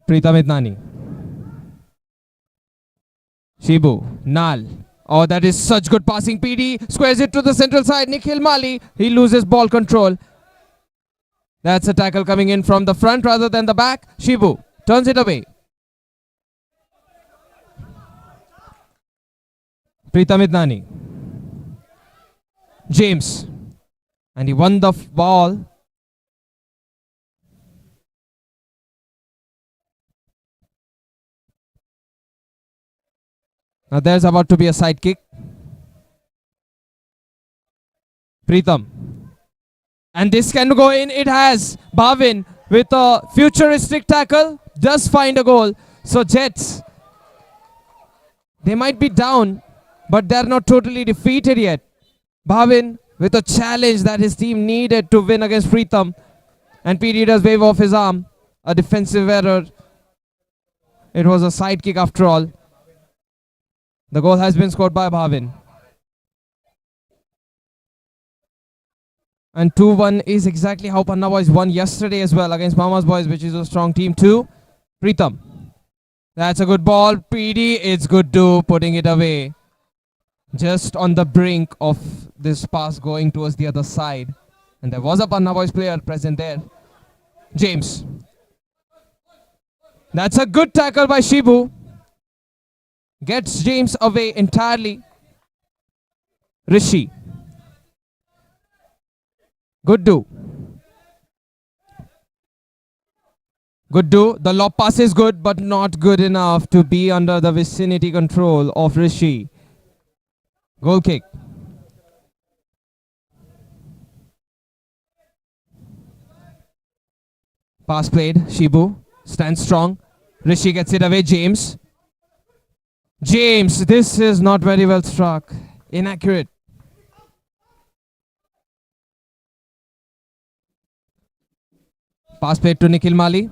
Preetham Idnani. Shibu. Nal. Oh, that is such good passing. PD squares it to the central side. Nikhil Mali. He loses ball control. That's a tackle coming in from the front rather than the back. Shibu turns it away. Preetham Idnani. James. And he won the ball. Now there's about to be a side kick. Preetham. And this can go in. It has. Bhavin with a futuristic tackle does find a goal. So Jets, they might be down, but they're not totally defeated yet. Bhavin with a challenge that his team needed to win against Preetham. And PD does wave off his arm. A defensive error. It was a side kick after all. The goal has been scored by Bhavin. And 2-1 is exactly how Panna Boys won yesterday as well against Mama's Boys, which is a strong team too. Preetham. That's a good ball. PD, it's good to putting it away. Just on the brink of this pass going towards the other side. And there was a Panna Boys player present there. James. That's a good tackle by Shibu. Gets James away entirely. Rishi. Good do. Good do. The lob pass is good, but not good enough to be under the vicinity control of Rishi. Goal kick. Pass played. Shibu stands strong. Rishi gets it away. James. James, this is not very well struck. Inaccurate. Pass played to Nikhil Mali.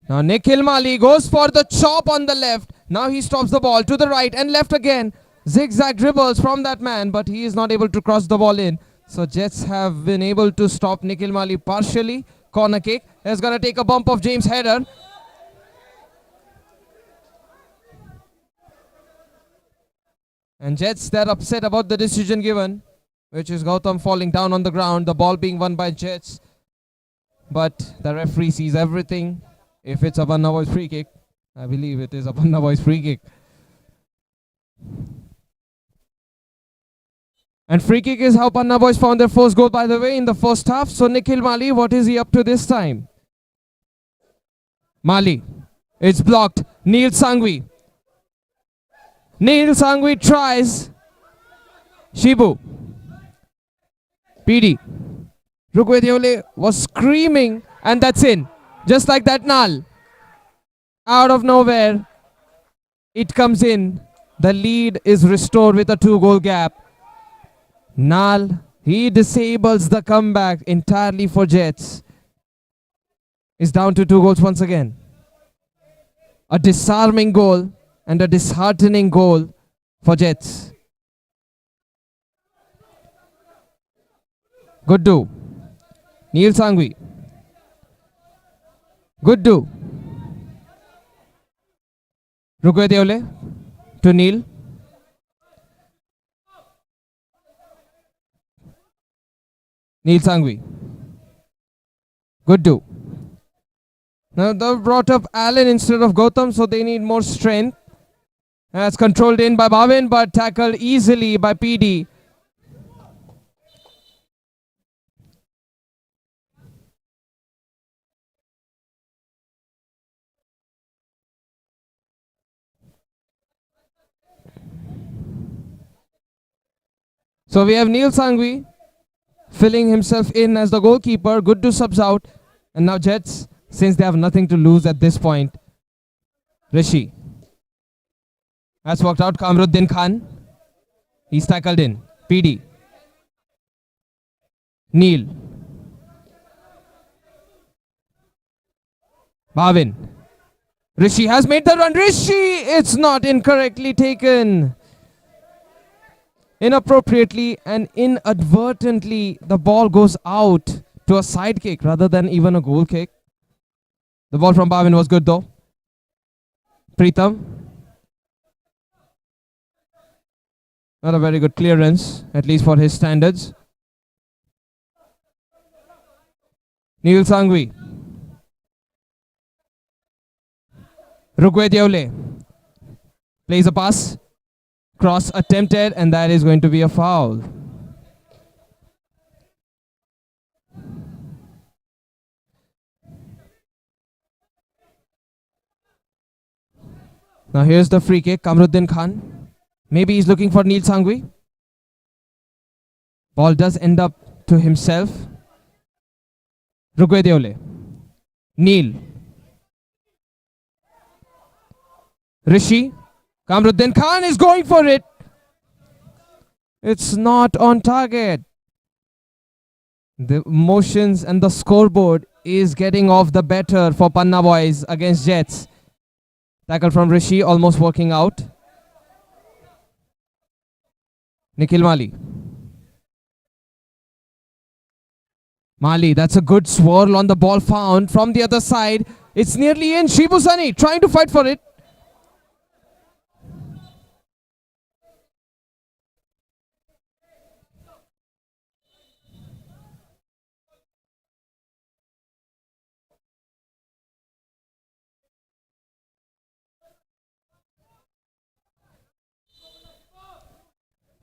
Now Nikhil Mali goes for the chop on the left. Now he stops the ball to the right and left again. Zigzag dribbles from that man, but he is not able to cross the ball in. So Jets have been able to stop Nikhil Mali partially. Corner kick is going to take a bump of James' header. And Jets, they're upset about the decision given, which is Gautam falling down on the ground, the ball being won by Jets. But the referee sees everything. If it's a Panna Boys free kick, I believe it is a Panna Boys free kick. And free kick is how Panna Boys found their first goal, by the way, in the first half. So Nikhil Mali, what is he up to this time? Mali. It's blocked. Neil Sangvi. Neil Sangvi tries. Shibu. PD. Rugwediole was screaming, and that's in. Just like that, Nal. Out of nowhere, it comes in. The lead is restored with a 2-goal gap. Nal, he disables the comeback entirely for Jets. Is down to 2 goals once again. A disarming goal and a disheartening goal for Jets. Good do. Neil Sangvi. Good do. Rugwedeole to Neil. Neil Sangvi. Good do. Now they've brought up Allen instead of Gautam, so they need more strength. That's controlled in by Bhavin, but tackled easily by PD. So we have Neil Sangvi filling himself in as the goalkeeper. Good to subs out. And now Jets, since they have nothing to lose at this point. Rishi. That's worked out. Kamruddin Khan. He's tackled in. PD. Neil. Bhavin. Rishi has made the run. Rishi! It's not incorrectly taken. Inappropriately and inadvertently, the ball goes out to a side kick rather than even a goal kick. The ball from Bhavin was good though. Preetham, not a very good clearance, at least for his standards. Neil Sangvi. Rugwe plays a pass. Cross attempted, and that is going to be a foul. Now here's the free kick. Kamruddin Khan. Maybe he's looking for Neil Sangvi. Ball does end up to himself. Rugwe Neil. Rishi. Kamruddin Khan is going for it. It's not on target. The motions and the scoreboard is getting off the better for Panna boys against Jets. Tackle from Rishi, almost working out. Nikhil Mali. Mali, that's a good swirl on the ball found from the other side. It's nearly in. Shibu Sani trying to fight for it.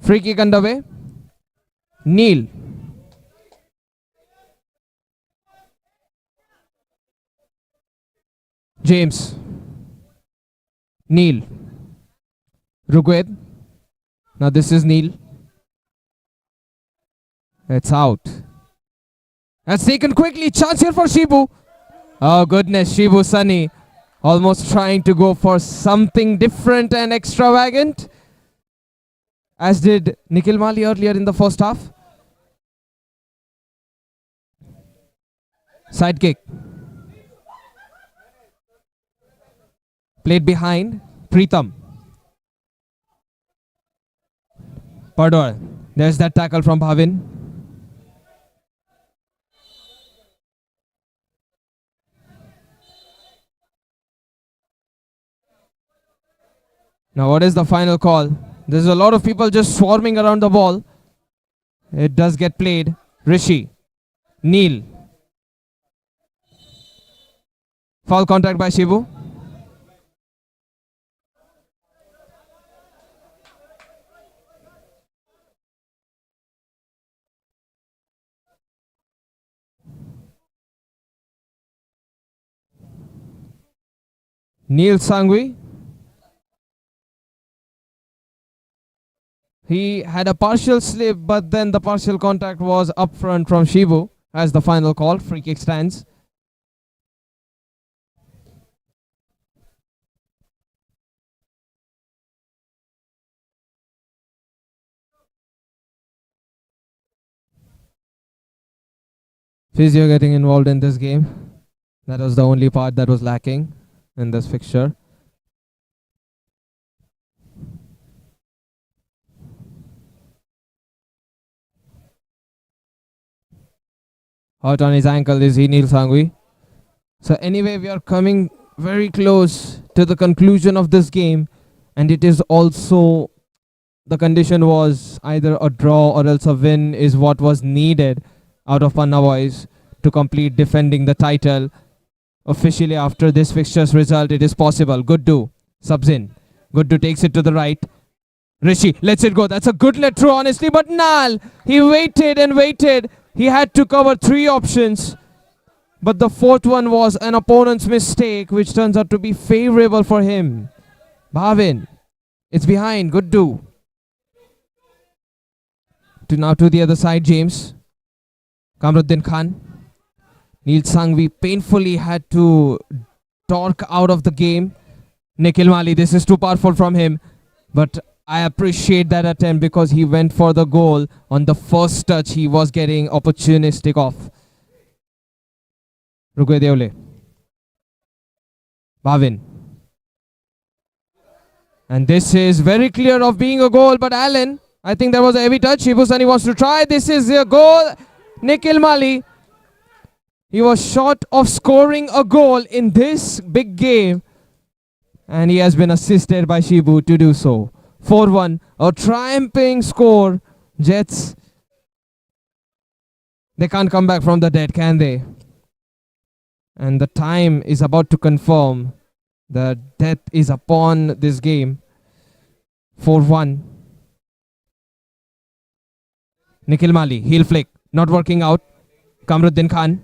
Free kick underway. Neil. James. Neil. Rugwed. Now this is Neil. It's out. That's taken quickly. Chance here for Shibu. Oh goodness, Shibu Sani almost trying to go for something different and extravagant, as did Nikhil Mali earlier in the first half. Side kick. Played behind. Preetham. Pardor. There's that tackle from Bhavin. Now what is the final call? There's a lot of people just swarming around the ball. It does get played. Rishi. Neil. Foul contact by Shibu. Neil Sangvi. He had a partial slip, but then the partial contact was up front from Shibu as the final call. Free kick stands. Physio getting involved in this game. That was the only part that was lacking in this fixture. Out on his ankle is Neil Sangvi. So anyway, we are coming very close to the conclusion of this game, and it is also, the condition was either a draw or else a win is what was needed out of Panna boys to complete defending the title. Officially after this fixture's result, it is possible. Guddu subs in. Guddu takes it to the right. Rishi lets it go. That's a good let through, honestly, but Nal, he waited and waited. He had to cover 3 options, but the 4th one was an opponent's mistake, which turns out to be favorable for him. Bhavin, it's behind. Guddu. Now to the other side, James. Kamruddin Khan. Neil Sangvi painfully had to torque out of the game. Nikhil Mali, this is too powerful from him, but I appreciate that attempt because he went for the goal on the first touch. He was getting opportunistic off. Rugwe Bhavin. And this is very clear of being a goal, but Allen, I think there was a heavy touch. Shibusani wants to try. This is a goal. Nikhil Mali. He was short of scoring a goal in this big game. And he has been assisted by Shibu to do so. 4-1. A triumphing score. Jets. They can't come back from the dead, can they? And the time is about to confirm the death is upon this game. 4-1. Nikhil Mali, heel flick, not working out. Kamruddin Khan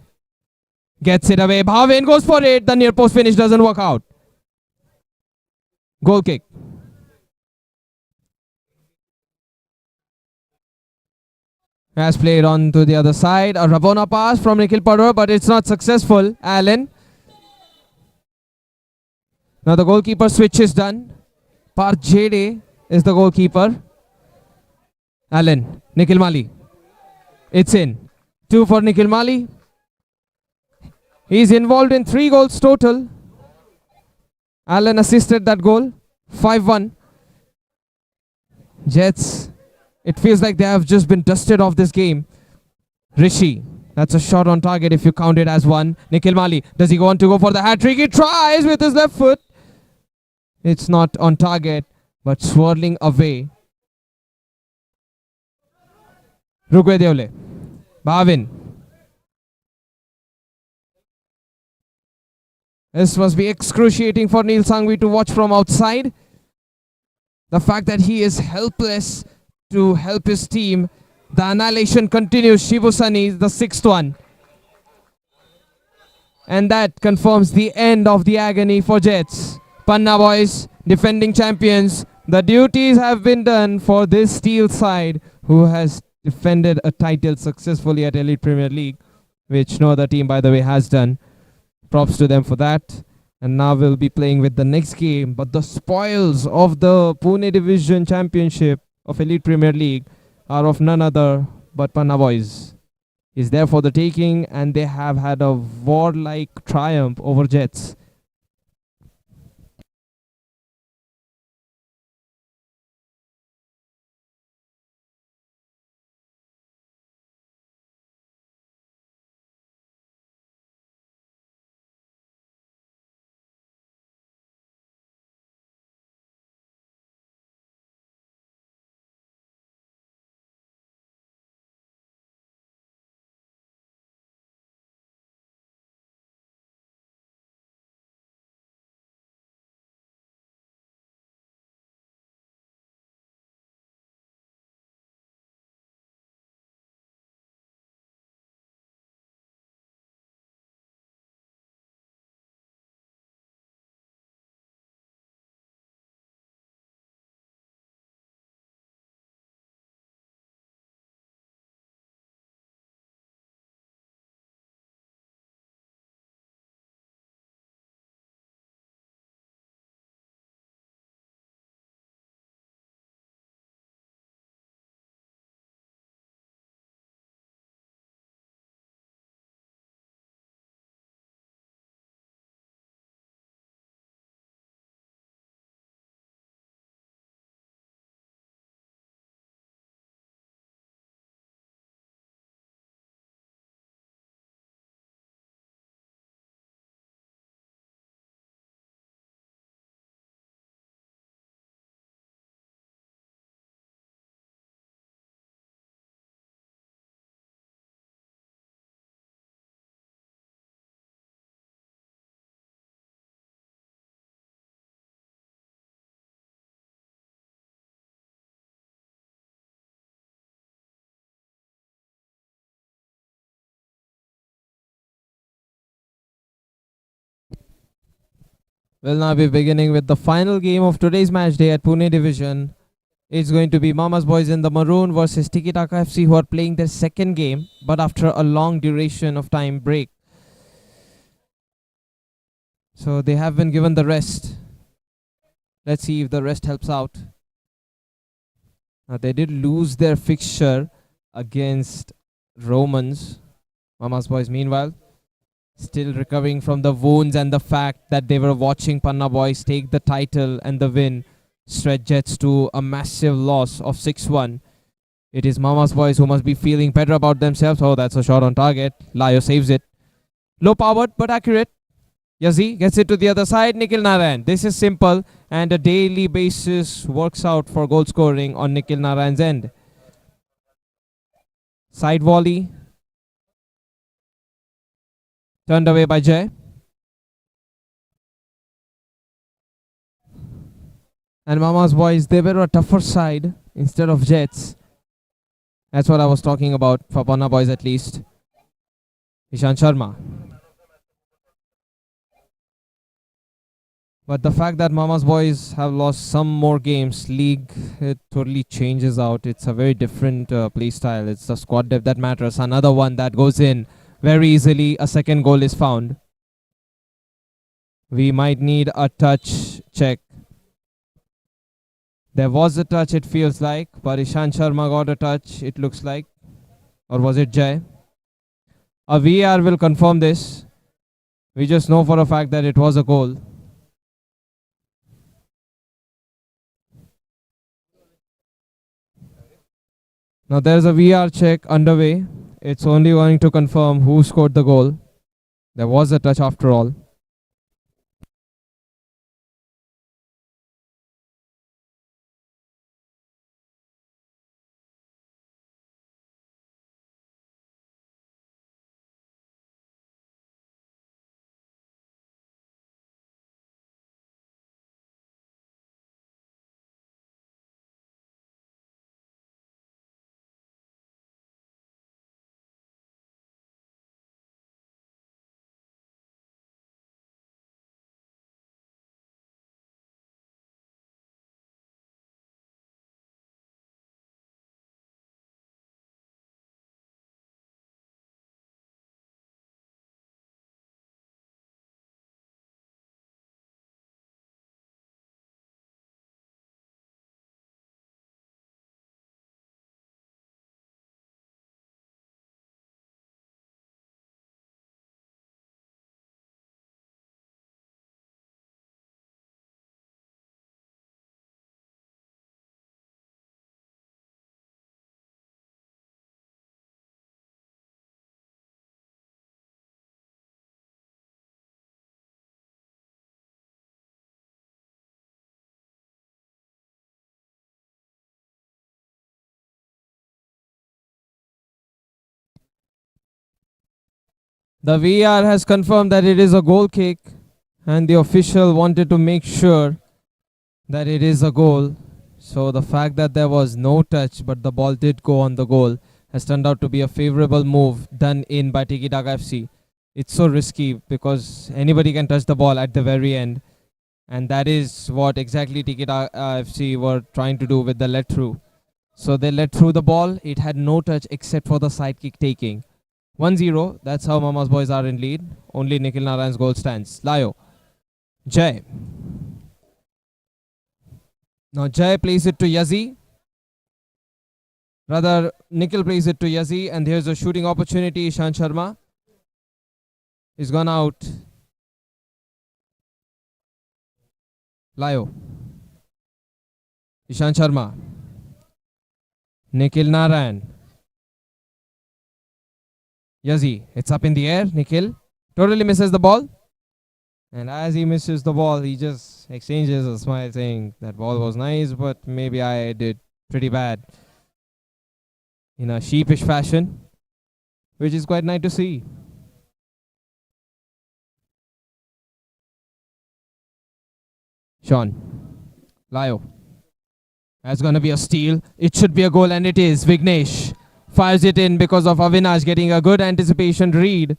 gets it away. Bhavin goes for it. The near post finish doesn't work out. Goal kick. Has played on to the other side. A Rabona pass from Nikhil Padwar, but it's not successful. Allen. Now the goalkeeper switch is done. Par Jade is the goalkeeper. Allen. Nikhil Mali. It's in. 2 for Nikhil Mali. He's involved in 3 goals total. Allen assisted that goal. 5-1. Jets. It feels like they have just been dusted off this game. Rishi. That's a shot on target if you count it as one. Nikhil Mali. Does he want to go for the hat-trick? He tries with his left foot. It's not on target, but swirling away. Rugwe Deole. Bhavin. This must be excruciating for Neil Sangvi to watch from outside. The fact that he is helpless to help his team. The annihilation continues. Shibusani, the 6th one. And that confirms the end of the agony for Jets. Panna boys, defending champions. The duties have been done for this Steel side, who has defended a title successfully at Elite Premier League, which no other team, by the way, has done. Props to them for that. And now we'll be playing with the next game. But the spoils of the Pune Division Championship of Elite Premier League are of none other but Panna boys. Is there for the taking, and they have had a warlike triumph over Jets. We'll now be beginning with the final game of today's match day at Pune Division. It's going to be Mama's Boys in the Maroon versus Tiki Taka FC, who are playing their second game, but after a long duration of time break. So they have been given the rest. Let's see if the rest helps out. They did lose their fixture against Romans. Mama's Boys, meanwhile, still recovering from the wounds and the fact that they were watching Panna Boys take the title and the win stretch Jets to a massive loss of 6-1. It is Mama's boys who must be feeling better about themselves. Oh, that's a shot on target. Layo saves it. Low powered but accurate. Yazi gets it to the other side. Nikhil Narayan. This is simple and a daily basis works out for goal scoring on Nikhil Narayan's end. Side volley. Turned away by Jay. And Mama's boys, they were a tougher side instead of Jets. That's what I was talking about for Panna boys at least. Ishan Sharma. But the fact that Mama's boys have lost some more games, league, it totally changes out. It's a very different play style. It's the squad depth that matters. Another one that goes in very easily. A second goal is found. We might need a touch check. There was a touch, it feels like, but Ishan Sharma got a touch, it looks like. Or was it Jai? A VAR will confirm this. We just know for a fact that it was a goal. Now there's a VAR check underway. It's only going to confirm who scored the goal. There was a touch after all. The VAR has confirmed that it is a goal kick, and the official wanted to make sure that it is a goal. So the fact that there was no touch but the ball did go on the goal has turned out to be a favorable move done in by Tiki Taka FC. It's so risky because anybody can touch the ball at the very end, and that is what exactly Tiki Taka FC were trying to do with the let through. So they let through the ball. It had no touch except for the side kick taking. 1-0. That's how Mama's boys are in lead. Only Nikhil Narayan's goal stands. Layo. Jai. Now Jai plays it to Yazi. Rather, Nikhil plays it to Yazi, and here's a shooting opportunity. Ishan Sharma is gone out. Layo. Ishan Sharma. Nikhil Narayan. Yazi, it's up in the air. Nikhil totally misses the ball. And as he misses the ball, he just exchanges a smile saying that ball was nice, but maybe I did pretty bad. In a sheepish fashion, which is quite nice to see. Sean. Layo. That's going to be a steal. It should be a goal, and it is. Vignesh fires it in because of Avinash getting a good anticipation read.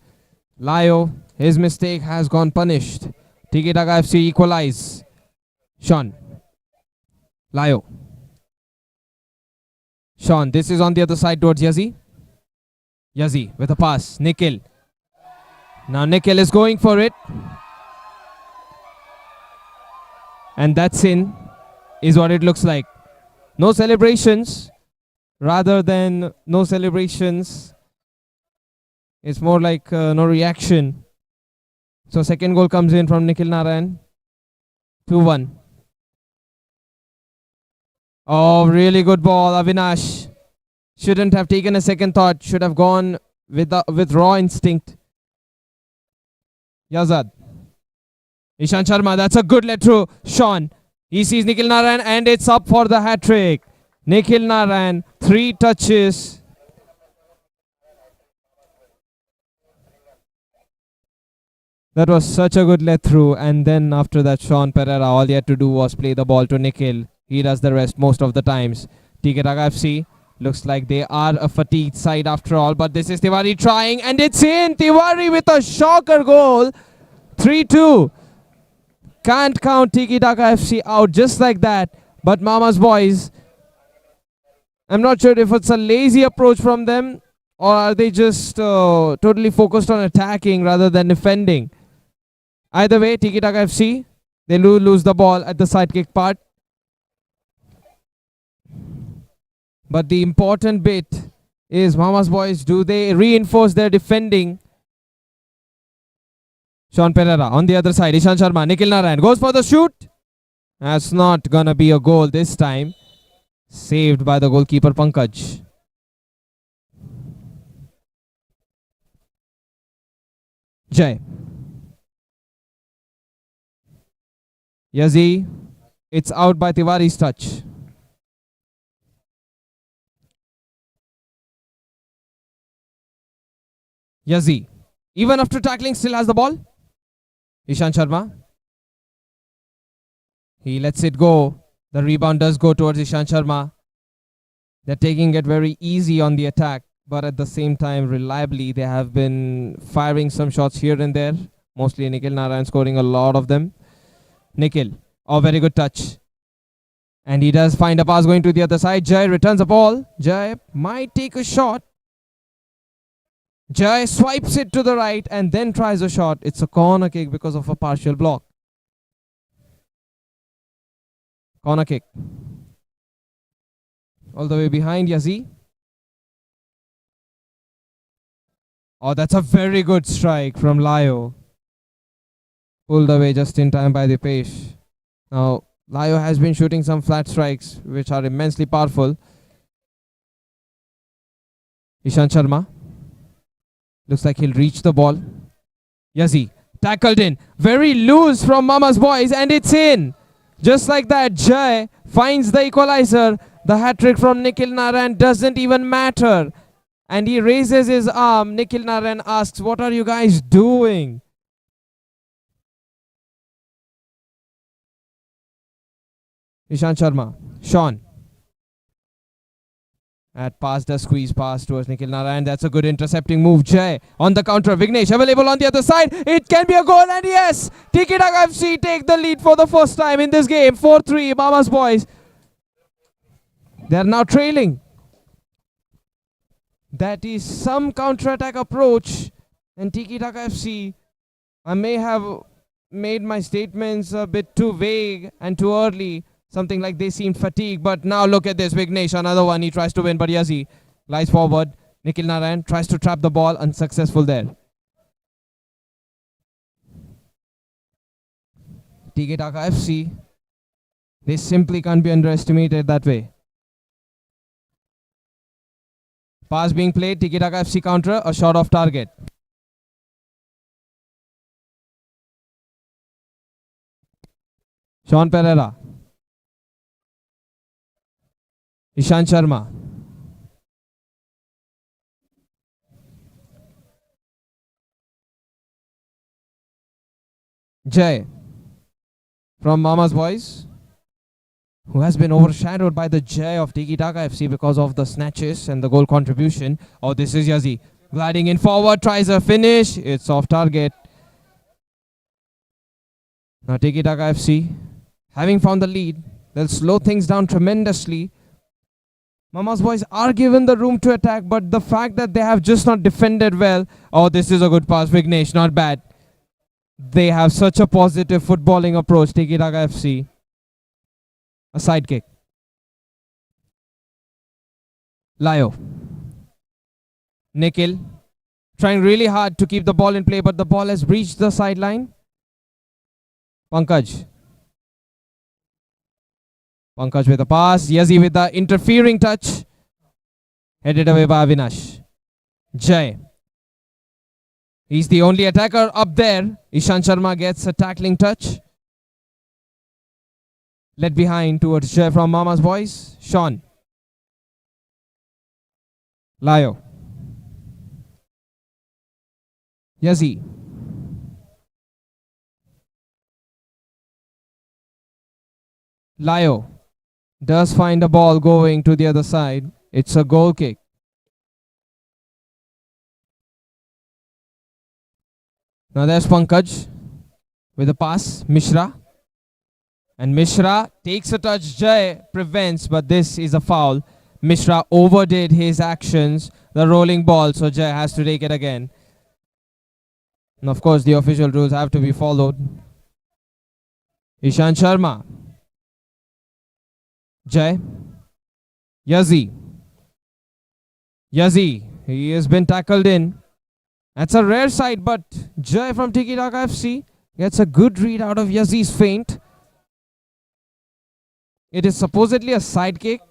Layo, his mistake has gone punished. Tiki Taka FC equalize. Sean. Layo. Sean, this is on the other side towards Yazi. Yazi with a pass. Nikhil. Now Nikhil is going for it. And that's in, is what it looks like. No celebrations. Rather than no celebrations, it's more like no reaction. So second goal comes in from Nikhil Narayan. 2-1. Oh, really good ball, Avinash. Shouldn't have taken a second thought. Should have gone with raw instinct. Yazad. Ishant Sharma, that's a good let through. Sean. He sees Nikhil Narayan and it's up for the hat trick. Nikhil Narayan, 3 touches. That was such a good let through. And then after that, Sean Pereira, all he had to do was play the ball to Nikhil. He does the rest most of the times. TK Taka FC looks like they are a fatigued side after all. But this is Tiwari trying and it's in. Tiwari with a shocker goal. 3-2. Can't count Tiki Taka FC out just like that. But Mama's boys, I'm not sure if it's a lazy approach from them or are they just totally focused on attacking rather than defending. Either way, Tiki Taka FC, they lose the ball at the sidekick part. But the important bit is Mama's boys, do they reinforce their defending? Sean Pereira on the other side. Ishant Sharma, Nikhil Narayan goes for the shoot. That's not gonna be a goal this time. Saved by the goalkeeper Pankaj. Jai. Yazi. It's out by Tiwari's touch. Yazi. Even after tackling, still has the ball. Ishant Sharma. He lets it go. The rebound does go towards Ishant Sharma. They're taking it very easy on the attack, but at the same time, reliably, they have been firing some shots here and there. Mostly Nikhil Narayan scoring a lot of them. Nikhil. Oh, very good touch. And he does find a pass going to the other side. Jai returns the ball. Jai might take a shot. Jai swipes it to the right and then tries a shot. It's a corner kick because of a partial block. Corner kick. All the way behind Yazi. Oh, that's a very good strike from Layo. Pulled away just in time by the pace. Now, Layo has been shooting some flat strikes which are immensely powerful. Ishant Sharma. Looks like he'll reach the ball. Yazi tackled in. Very loose from Mama's boys and it's in. Just like that, Jai finds the equalizer. The hat-trick from Nikhil Narayan doesn't even matter. And he raises his arm. Nikhil Narayan asks, what are you guys doing? Ishant Sharma. Sean. At pass the squeeze pass towards Nikhil Narayan. That's a good intercepting move. Jai on the counter. Vignesh available on the other side. It can be a goal and yes, Tiki Taka FC take the lead for the first time in this game. 4-3 Mama's boys. They are now trailing. That is some counter-attack approach. And Tiki Taka FC, I may have made my statements a bit too vague and too early. Something like they seemed fatigued, but now look at this. Vignesh, another one. He tries to win, but Yazi lies forward. Nikhil Narayan tries to trap the ball, unsuccessful there. TK Taka FC, they simply can't be underestimated that way. Pass being played, TK Taka FC counter, a shot off target. Sean Pereira. Ishant Sharma. Jai from Mama's boys, who has been overshadowed by the Jai of Tiki Taka FC because of the snatches and the goal contribution. Oh, this is Yazi gliding in forward, tries a finish. It's off target. Now Tiki Taka FC, having found the lead, they'll slow things down tremendously. Mama's boys are given the room to attack, but the fact that they have just not defended well. Oh, this is a good pass, Vignesh, not bad. They have such a positive footballing approach, Tiki Taka FC. A side kick. Layo. Nikhil trying really hard to keep the ball in play, but the ball has breached the sideline. Pankaj. Pankaj with a pass. Yazi with the interfering touch. Headed away by Avinash. Jay. He's the only attacker up there. Ishan Sharma gets a tackling touch. Led behind towards Jay from Mama's Boys. Sean. Layo. Yazi. Layo does find a ball going to the other side. It's a goal kick. Now there's Pankaj with a pass. Mishra. And Mishra takes a touch. Jay prevents, but this is a foul. Mishra overdid his actions. The rolling ball, so Jay has to take it again. And of course, the official rules have to be followed. Ishan Sharma. Jay. Yazi. Yazi. He has been tackled in. That's a rare sight, but Jay from Tiki Taka FC gets a good read out of Yazi's feint. It is supposedly a side kick.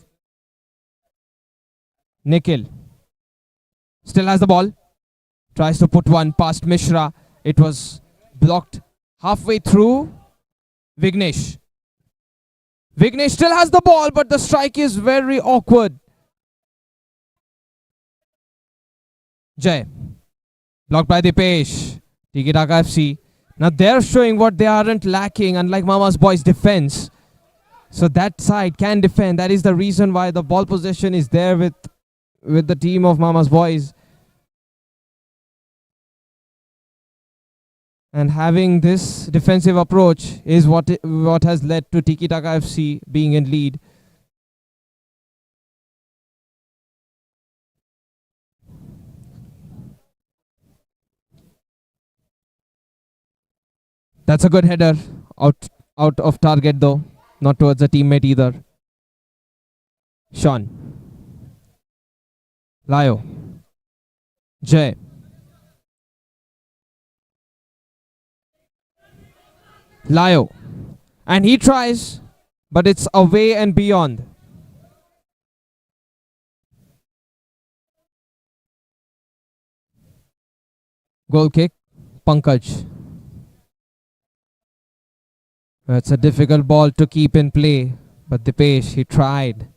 Nikhil still has the ball. Tries to put one past Mishra. It was blocked halfway through. Vignesh. Vignesh still has the ball, but the strike is very awkward. Jay. Blocked by Dipesh. Tiki Taka FC. Now they're showing what they aren't lacking, unlike Mama's Boys' defense. So that side can defend. That is the reason why the ball possession is there with the team of Mama's Boys. And having this defensive approach is what has led to Tiki Taka FC being in lead. That's a good header out of target though. Not towards a teammate either. Sean. Layo. Jay. Layo. And he tries, but it's away and beyond. Goal kick. Pankaj. It's a difficult ball to keep in play, but Dipesh, he tried.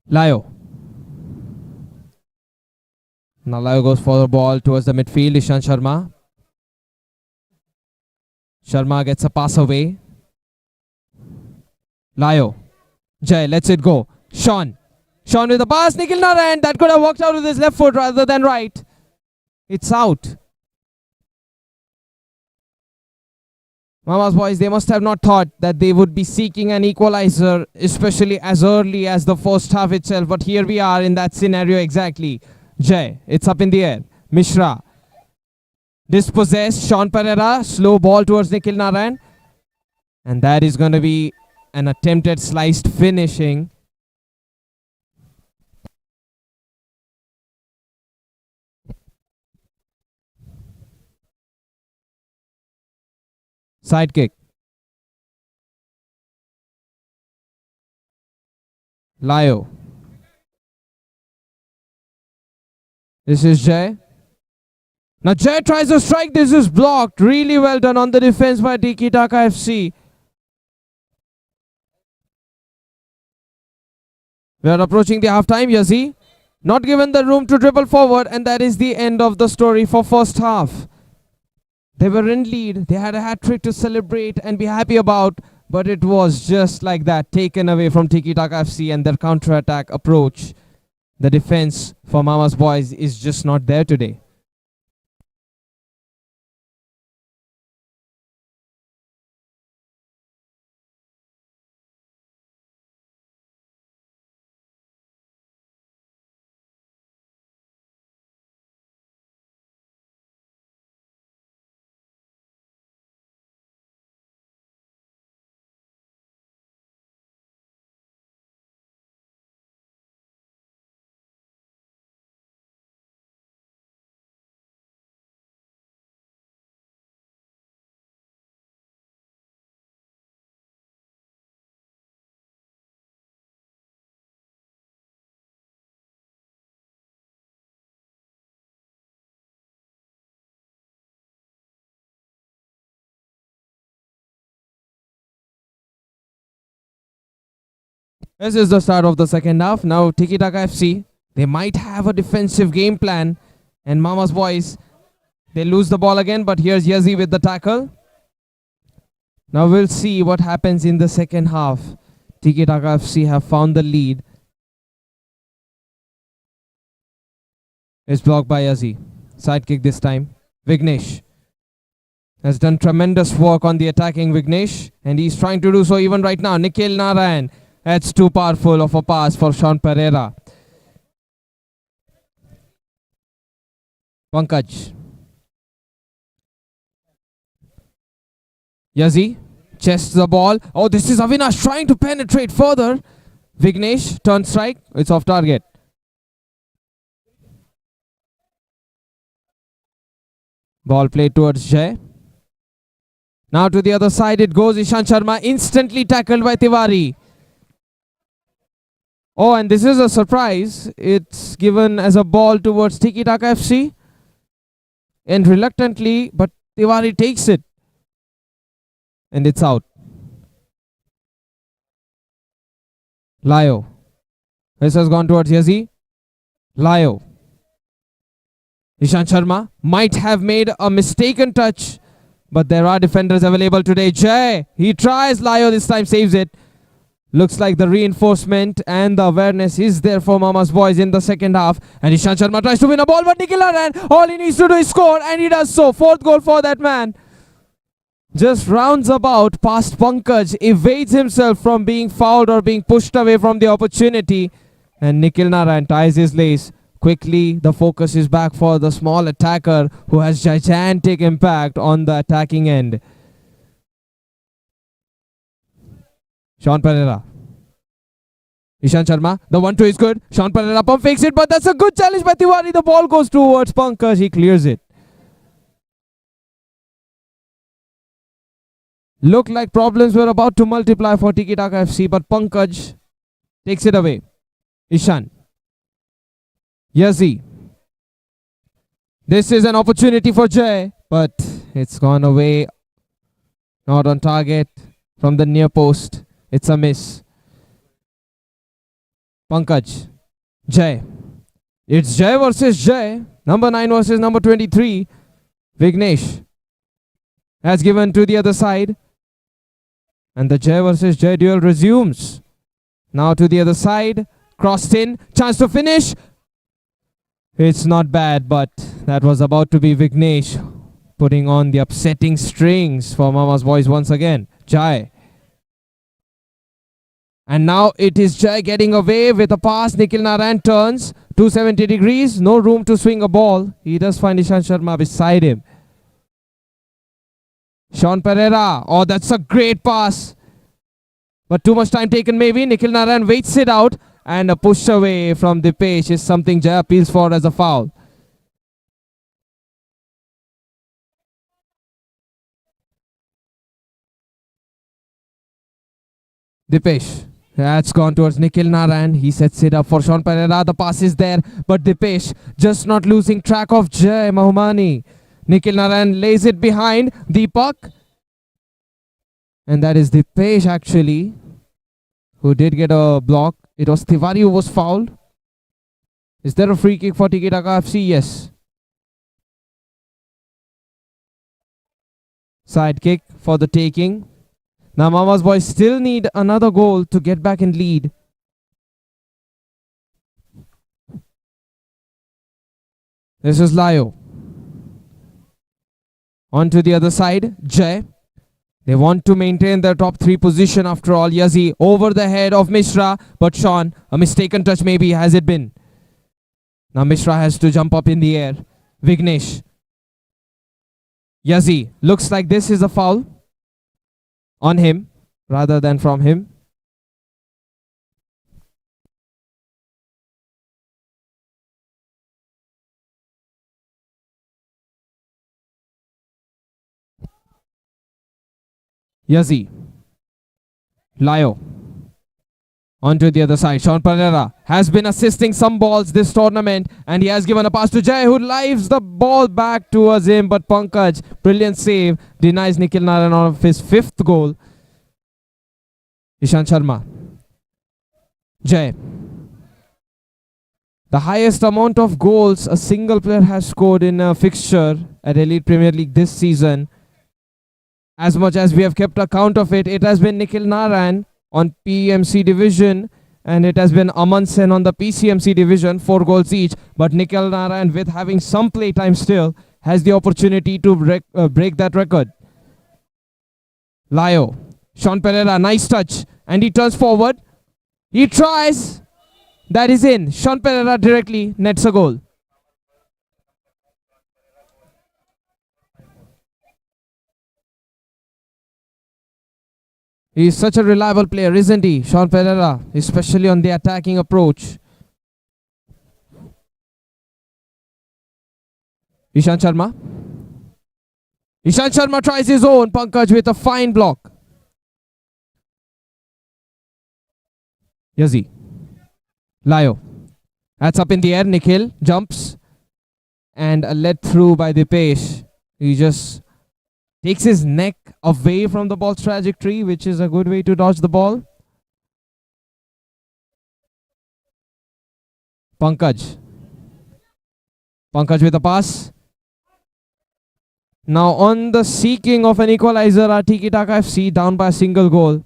Layo. Now Layo goes for the ball towards the midfield. Ishan Sharma. Sharma gets a pass away. Layo. Jay lets it go. Sean. Sean with the pass. Nikhil Narayan. That could have walked out with his left foot rather than right. It's out. Mama's Boys, they must have not thought that they would be seeking an equalizer, especially as early as the first half itself. But here we are in that scenario exactly. Jay, it's up in the air. Mishra. Dispossessed. Sean Pereira. Slow ball towards Nikhil Narayan. And that is going to be an attempted sliced finishing. Side kick. Layo. This is Jay. Now Jay tries to strike. This is blocked. Really well done on the defense by Tiki Taka FC. We are approaching the half-time. Yazi not given the room to dribble forward, and that is the end of the story for first half. They were in lead. They had a hat-trick to celebrate and be happy about, but it was just like that, taken away from Tiki Taka FC and their counter-attack approach. The defense for Mama's Boys is just not there today. This is the start of the second half. Now Tiki Taka FC, they might have a defensive game plan. And Mama's boys, they lose the ball again, but here's Yazi with the tackle. Now we'll see what happens in the second half. Tiki Taka FC have found the lead. It's blocked by Yazi. Side kick this time. Vignesh has done tremendous work on the attacking Vignesh, and he's trying to do so even right now. Nikhil Narayan. That's too powerful of a pass for Sean Pereira. Pankaj. Yazi chests the ball. Oh, this is Avinash trying to penetrate further. Vignesh, turn strike. It's off target. Ball played towards Jay. Now to the other side it goes. Ishan Sharma instantly tackled by Tiwari. Oh, and this is a surprise. It's given as a ball towards Tiki Taka FC. And reluctantly, but Tiwari takes it. And it's out. Layo. This has gone towards Yazi. Layo. Ishan Sharma might have made a mistaken touch, but there are defenders available today. Jay, he tries. Layo this time saves it. Looks like the reinforcement and the awareness is there for Mama's boys in the second half. And Ishan Sharma tries to win a ball, but Nikhil Narayan, all he needs to do is score, and he does so. Fourth goal for that man. Just rounds about past Pankaj, evades himself from being fouled or being pushed away from the opportunity. And Nikhil Narayan ties his lace. Quickly, the focus is back for the small attacker who has gigantic impact on the attacking end. Sean Pereira. Ishan Sharma. The 1-2 is good. Sean Pereira pump fakes it, but that's a good challenge by Tiwari. The ball goes towards Pankaj. He clears it. Looked like problems were about to multiply for Tiki Taka FC, but Pankaj takes it away. Ishan. Yazi. This is an opportunity for Jay, but it's gone away. Not on target from the near post. It's a miss. Pankaj. Jay. It's Jay versus Jay. Number 9 versus number 23. Vignesh has given to the other side. And the Jay versus Jay duel resumes. Now to the other side. Crossed in. Chance to finish. It's not bad, but that was about to be Vignesh putting on the upsetting strings for Mama's boys once again. Jai. And now it is Jai getting away with a pass. Nikhil Narayan turns 270 degrees. No room to swing a ball. He does find Ishan Sharma beside him. Sean Pereira. Oh, that's a great pass. But too much time taken maybe. Nikhil Narayan waits it out. And a push away from Dipesh is something Jai appeals for as a foul. Dipesh. That's gone towards Nikhil Narayan. He sets it up for Sean Pereira. The pass is there. But Dipesh just not losing track of Jai Mahumani. Nikhil Narayan lays it behind Deepak. And that is Dipesh actually, who did get a block. It was Tiwari who was fouled. Is there a free kick for Tiki Taka FC? Yes. Side kick for the taking. Now Mama's boys still need another goal to get back in lead. This is Layo. On to the other side. Jay. They want to maintain their top 3 position after all. Yazi over the head of Mishra. But Sean, a mistaken touch maybe, has it been? Now Mishra has to jump up in the air. Vignesh. Yazi. Looks like this is a foul on him rather than from him. Yazi. Layo. On to the other side. Sean Pereira has been assisting some balls this tournament, and he has given a pass to Jai, who lives the ball back towards him. But Pankaj, brilliant save, denies Nikhil Narayan of his 5th goal. Ishan Sharma. Jay. The highest amount of goals a single player has scored in a fixture at Elite Premier League this season, as much as we have kept account of it, it has been Nikhil Narayan on PMC division and it has been Aman Sen on the PCMC division, 4 goals each. But Nikhil Narayan, with having some play time still, has the opportunity to break that record. Lyo. Sean Pereira, nice touch. And he turns forward. He tries. That is in. Sean Pereira directly nets a goal. He is such a reliable player, isn't he? Sean Pereira, especially on the attacking approach. Ishan Sharma. Ishan Sharma tries his own. Pankaj with a fine block. Yazi. Lyo. That's up in the air. Nikhil jumps. And a let through by Dipesh. He just takes his neck away from the ball's trajectory, which is a good way to dodge the ball. Pankaj. Pankaj with a pass. Now on the seeking of an equalizer are Tiki Taka FC, down by a single goal.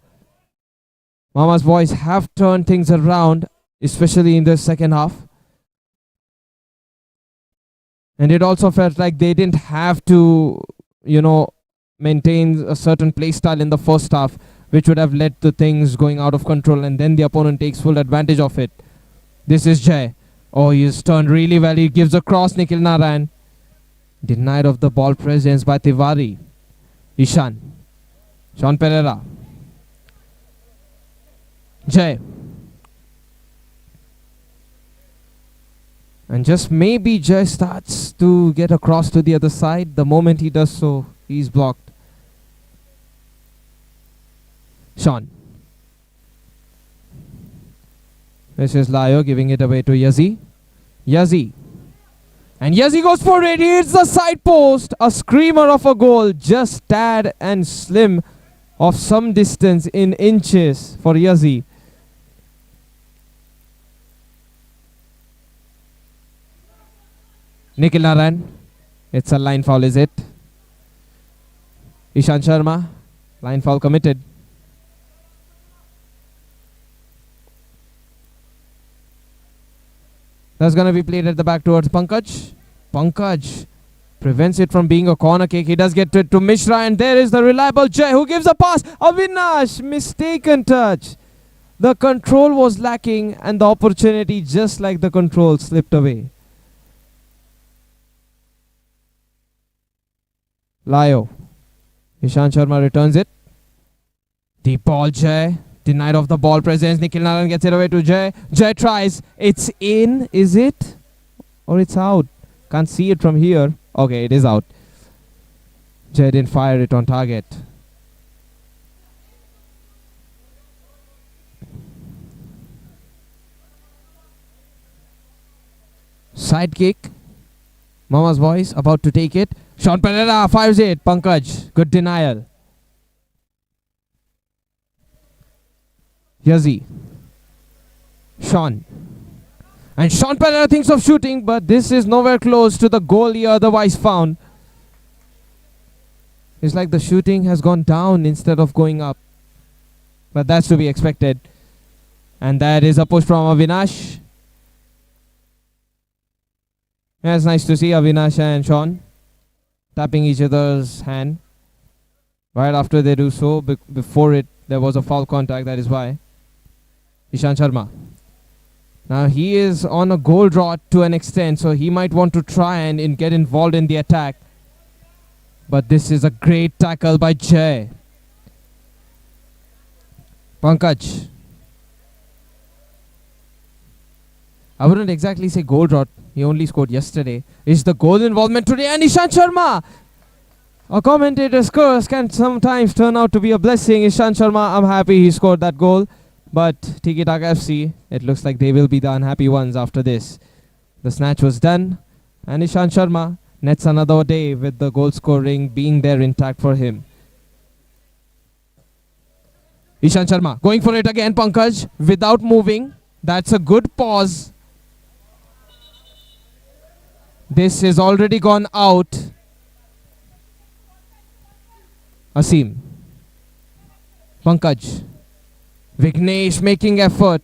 Mama's boys have turned things around, especially in the second half. And it also felt like they didn't have to, maintain a certain play style in the first half, which would have led to things going out of control, and then the opponent takes full advantage of it. This is Jay. Oh, he's turned really well. He gives a cross, Nikhil Narayan. Denied of the ball presence by Tiwari. Ishan. Sean Pereira. Jay. And just maybe Jay starts to get across to the other side. The moment he does so, he's blocked. Sean. This is Lyo giving it away to Yazi. Yazi. And Yazi goes for it. He hits the side post. A screamer of a goal. Just tad and slim of some distance in inches for Yazi. Nikhil Narayan. It's a line foul, is it? Ishan Sharma. Line foul committed. That's going to be played at the back towards Pankaj. Pankaj prevents it from being a corner kick. He does get it to Mishra, and there is the reliable Jay who gives a pass. Avinash, mistaken touch. The control was lacking and the opportunity, just like the control, slipped away. Lyo. Ishan Sharma returns it. Deep ball, Jay. Denied of the ball presence. Nikhil Narayan gets it away to Jay. Jay tries. It's in, is it? Or it's out? Can't see it from here. Okay, it is out. Jay didn't fire it on target. Side kick. Mama's boys about to take it. Sean Pereira fires it. Pankaj. Good denial. Yazi. Sean. And Sean Pereira thinks of shooting, but this is nowhere close to the goal he otherwise found. It's like the shooting has gone down instead of going up. But that's to be expected. And that is a push from Avinash. Yeah, it's nice to see Avinash and Sean tapping each other's hand. Right after they do so, before it, there was a foul contact, that is why. Ishan Sharma. Now he is on a goal drought to an extent, so he might want to try and get involved in the attack. But this is a great tackle by Jay. Pankaj. I wouldn't exactly say goal drought. He only scored yesterday. Is the goal involvement today? And Ishan Sharma. A commentator's curse can sometimes turn out to be a blessing. Ishan Sharma, I'm happy he scored that goal. But Tiki Taka FC, it looks like they will be the unhappy ones after this. The snatch was done. And Ishan Sharma nets another day with the goal scoring being there intact for him. Ishan Sharma going for it again. Pankaj without moving. That's a good pause. This is already gone out. Asim. Pankaj. Vignesh making effort.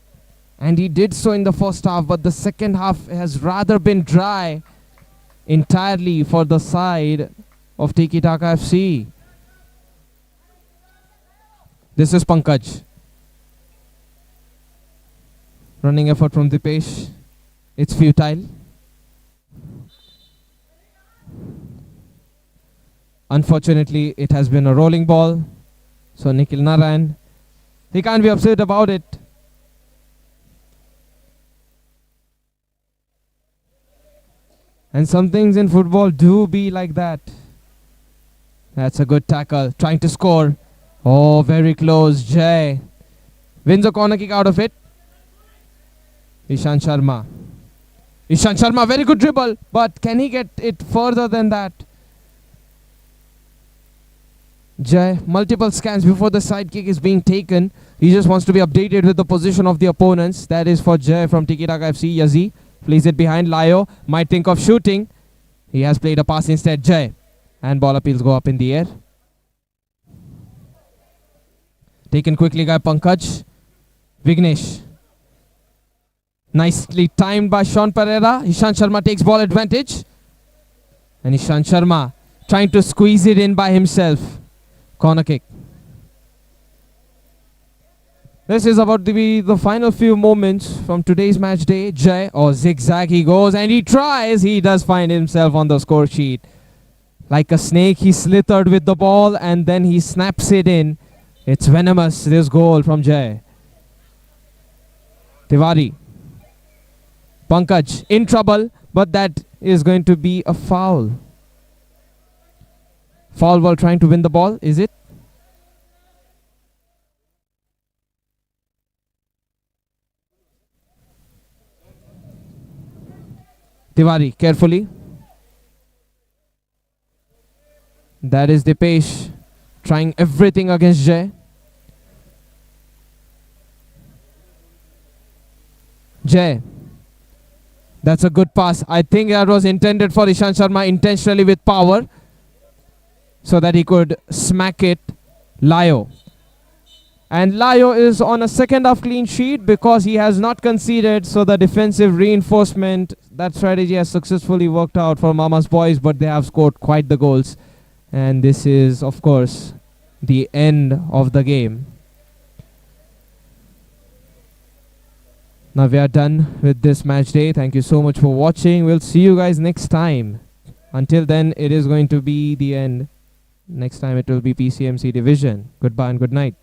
And he did so in the first half, but the second half has rather been dry entirely for the side of Tiki Taka FC. This is Pankaj. Running effort from Dipesh. It's futile. Unfortunately, it has been a rolling ball. So Nikhil Narayan, he can't be upset about it. And some things in football do be like that. That's a good tackle. Trying to score. Oh, very close. Jay wins a corner kick out of it. Ishan Sharma. Ishan Sharma, very good dribble. But can he get it further than that? Jay, multiple scans before the side kick is being taken. He just wants to be updated with the position of the opponents. That is for Jay from Tiki Taka FC. Yazi plays it behind. Layo might think of shooting. He has played a pass instead. Jay. And ball appeals go up in the air. Taken quickly by Pankaj. Vignesh. Nicely timed by Sean Pereira. Ishan Sharma takes ball advantage. And Ishan Sharma trying to squeeze it in by himself. Corner kick. This is about to be the final few moments from today's match day. Jay, or zigzag he goes and he tries. He does find himself on the score sheet. Like a snake, he slithered with the ball and then he snaps it in. It's venomous, this goal from Jay. Tiwari. Pankaj in trouble, but that is going to be a foul. Foul while trying to win the ball, is it? Tiwari, carefully. That is Dipesh trying everything against Jay. Jay. That's a good pass. I think that was intended for Ishan Sharma intentionally with power, so that he could smack it. Layo. And Layo is on a second half clean sheet because he has not conceded, so the defensive reinforcement, that strategy has successfully worked out for Mama's boys, but they have scored quite the goals. And this is, of course, the end of the game. Now we are done with this match day. Thank you so much for watching. We'll see you guys next time. Until then, it is going to be the end. Next time it will be PCMC Division. Goodbye and good night.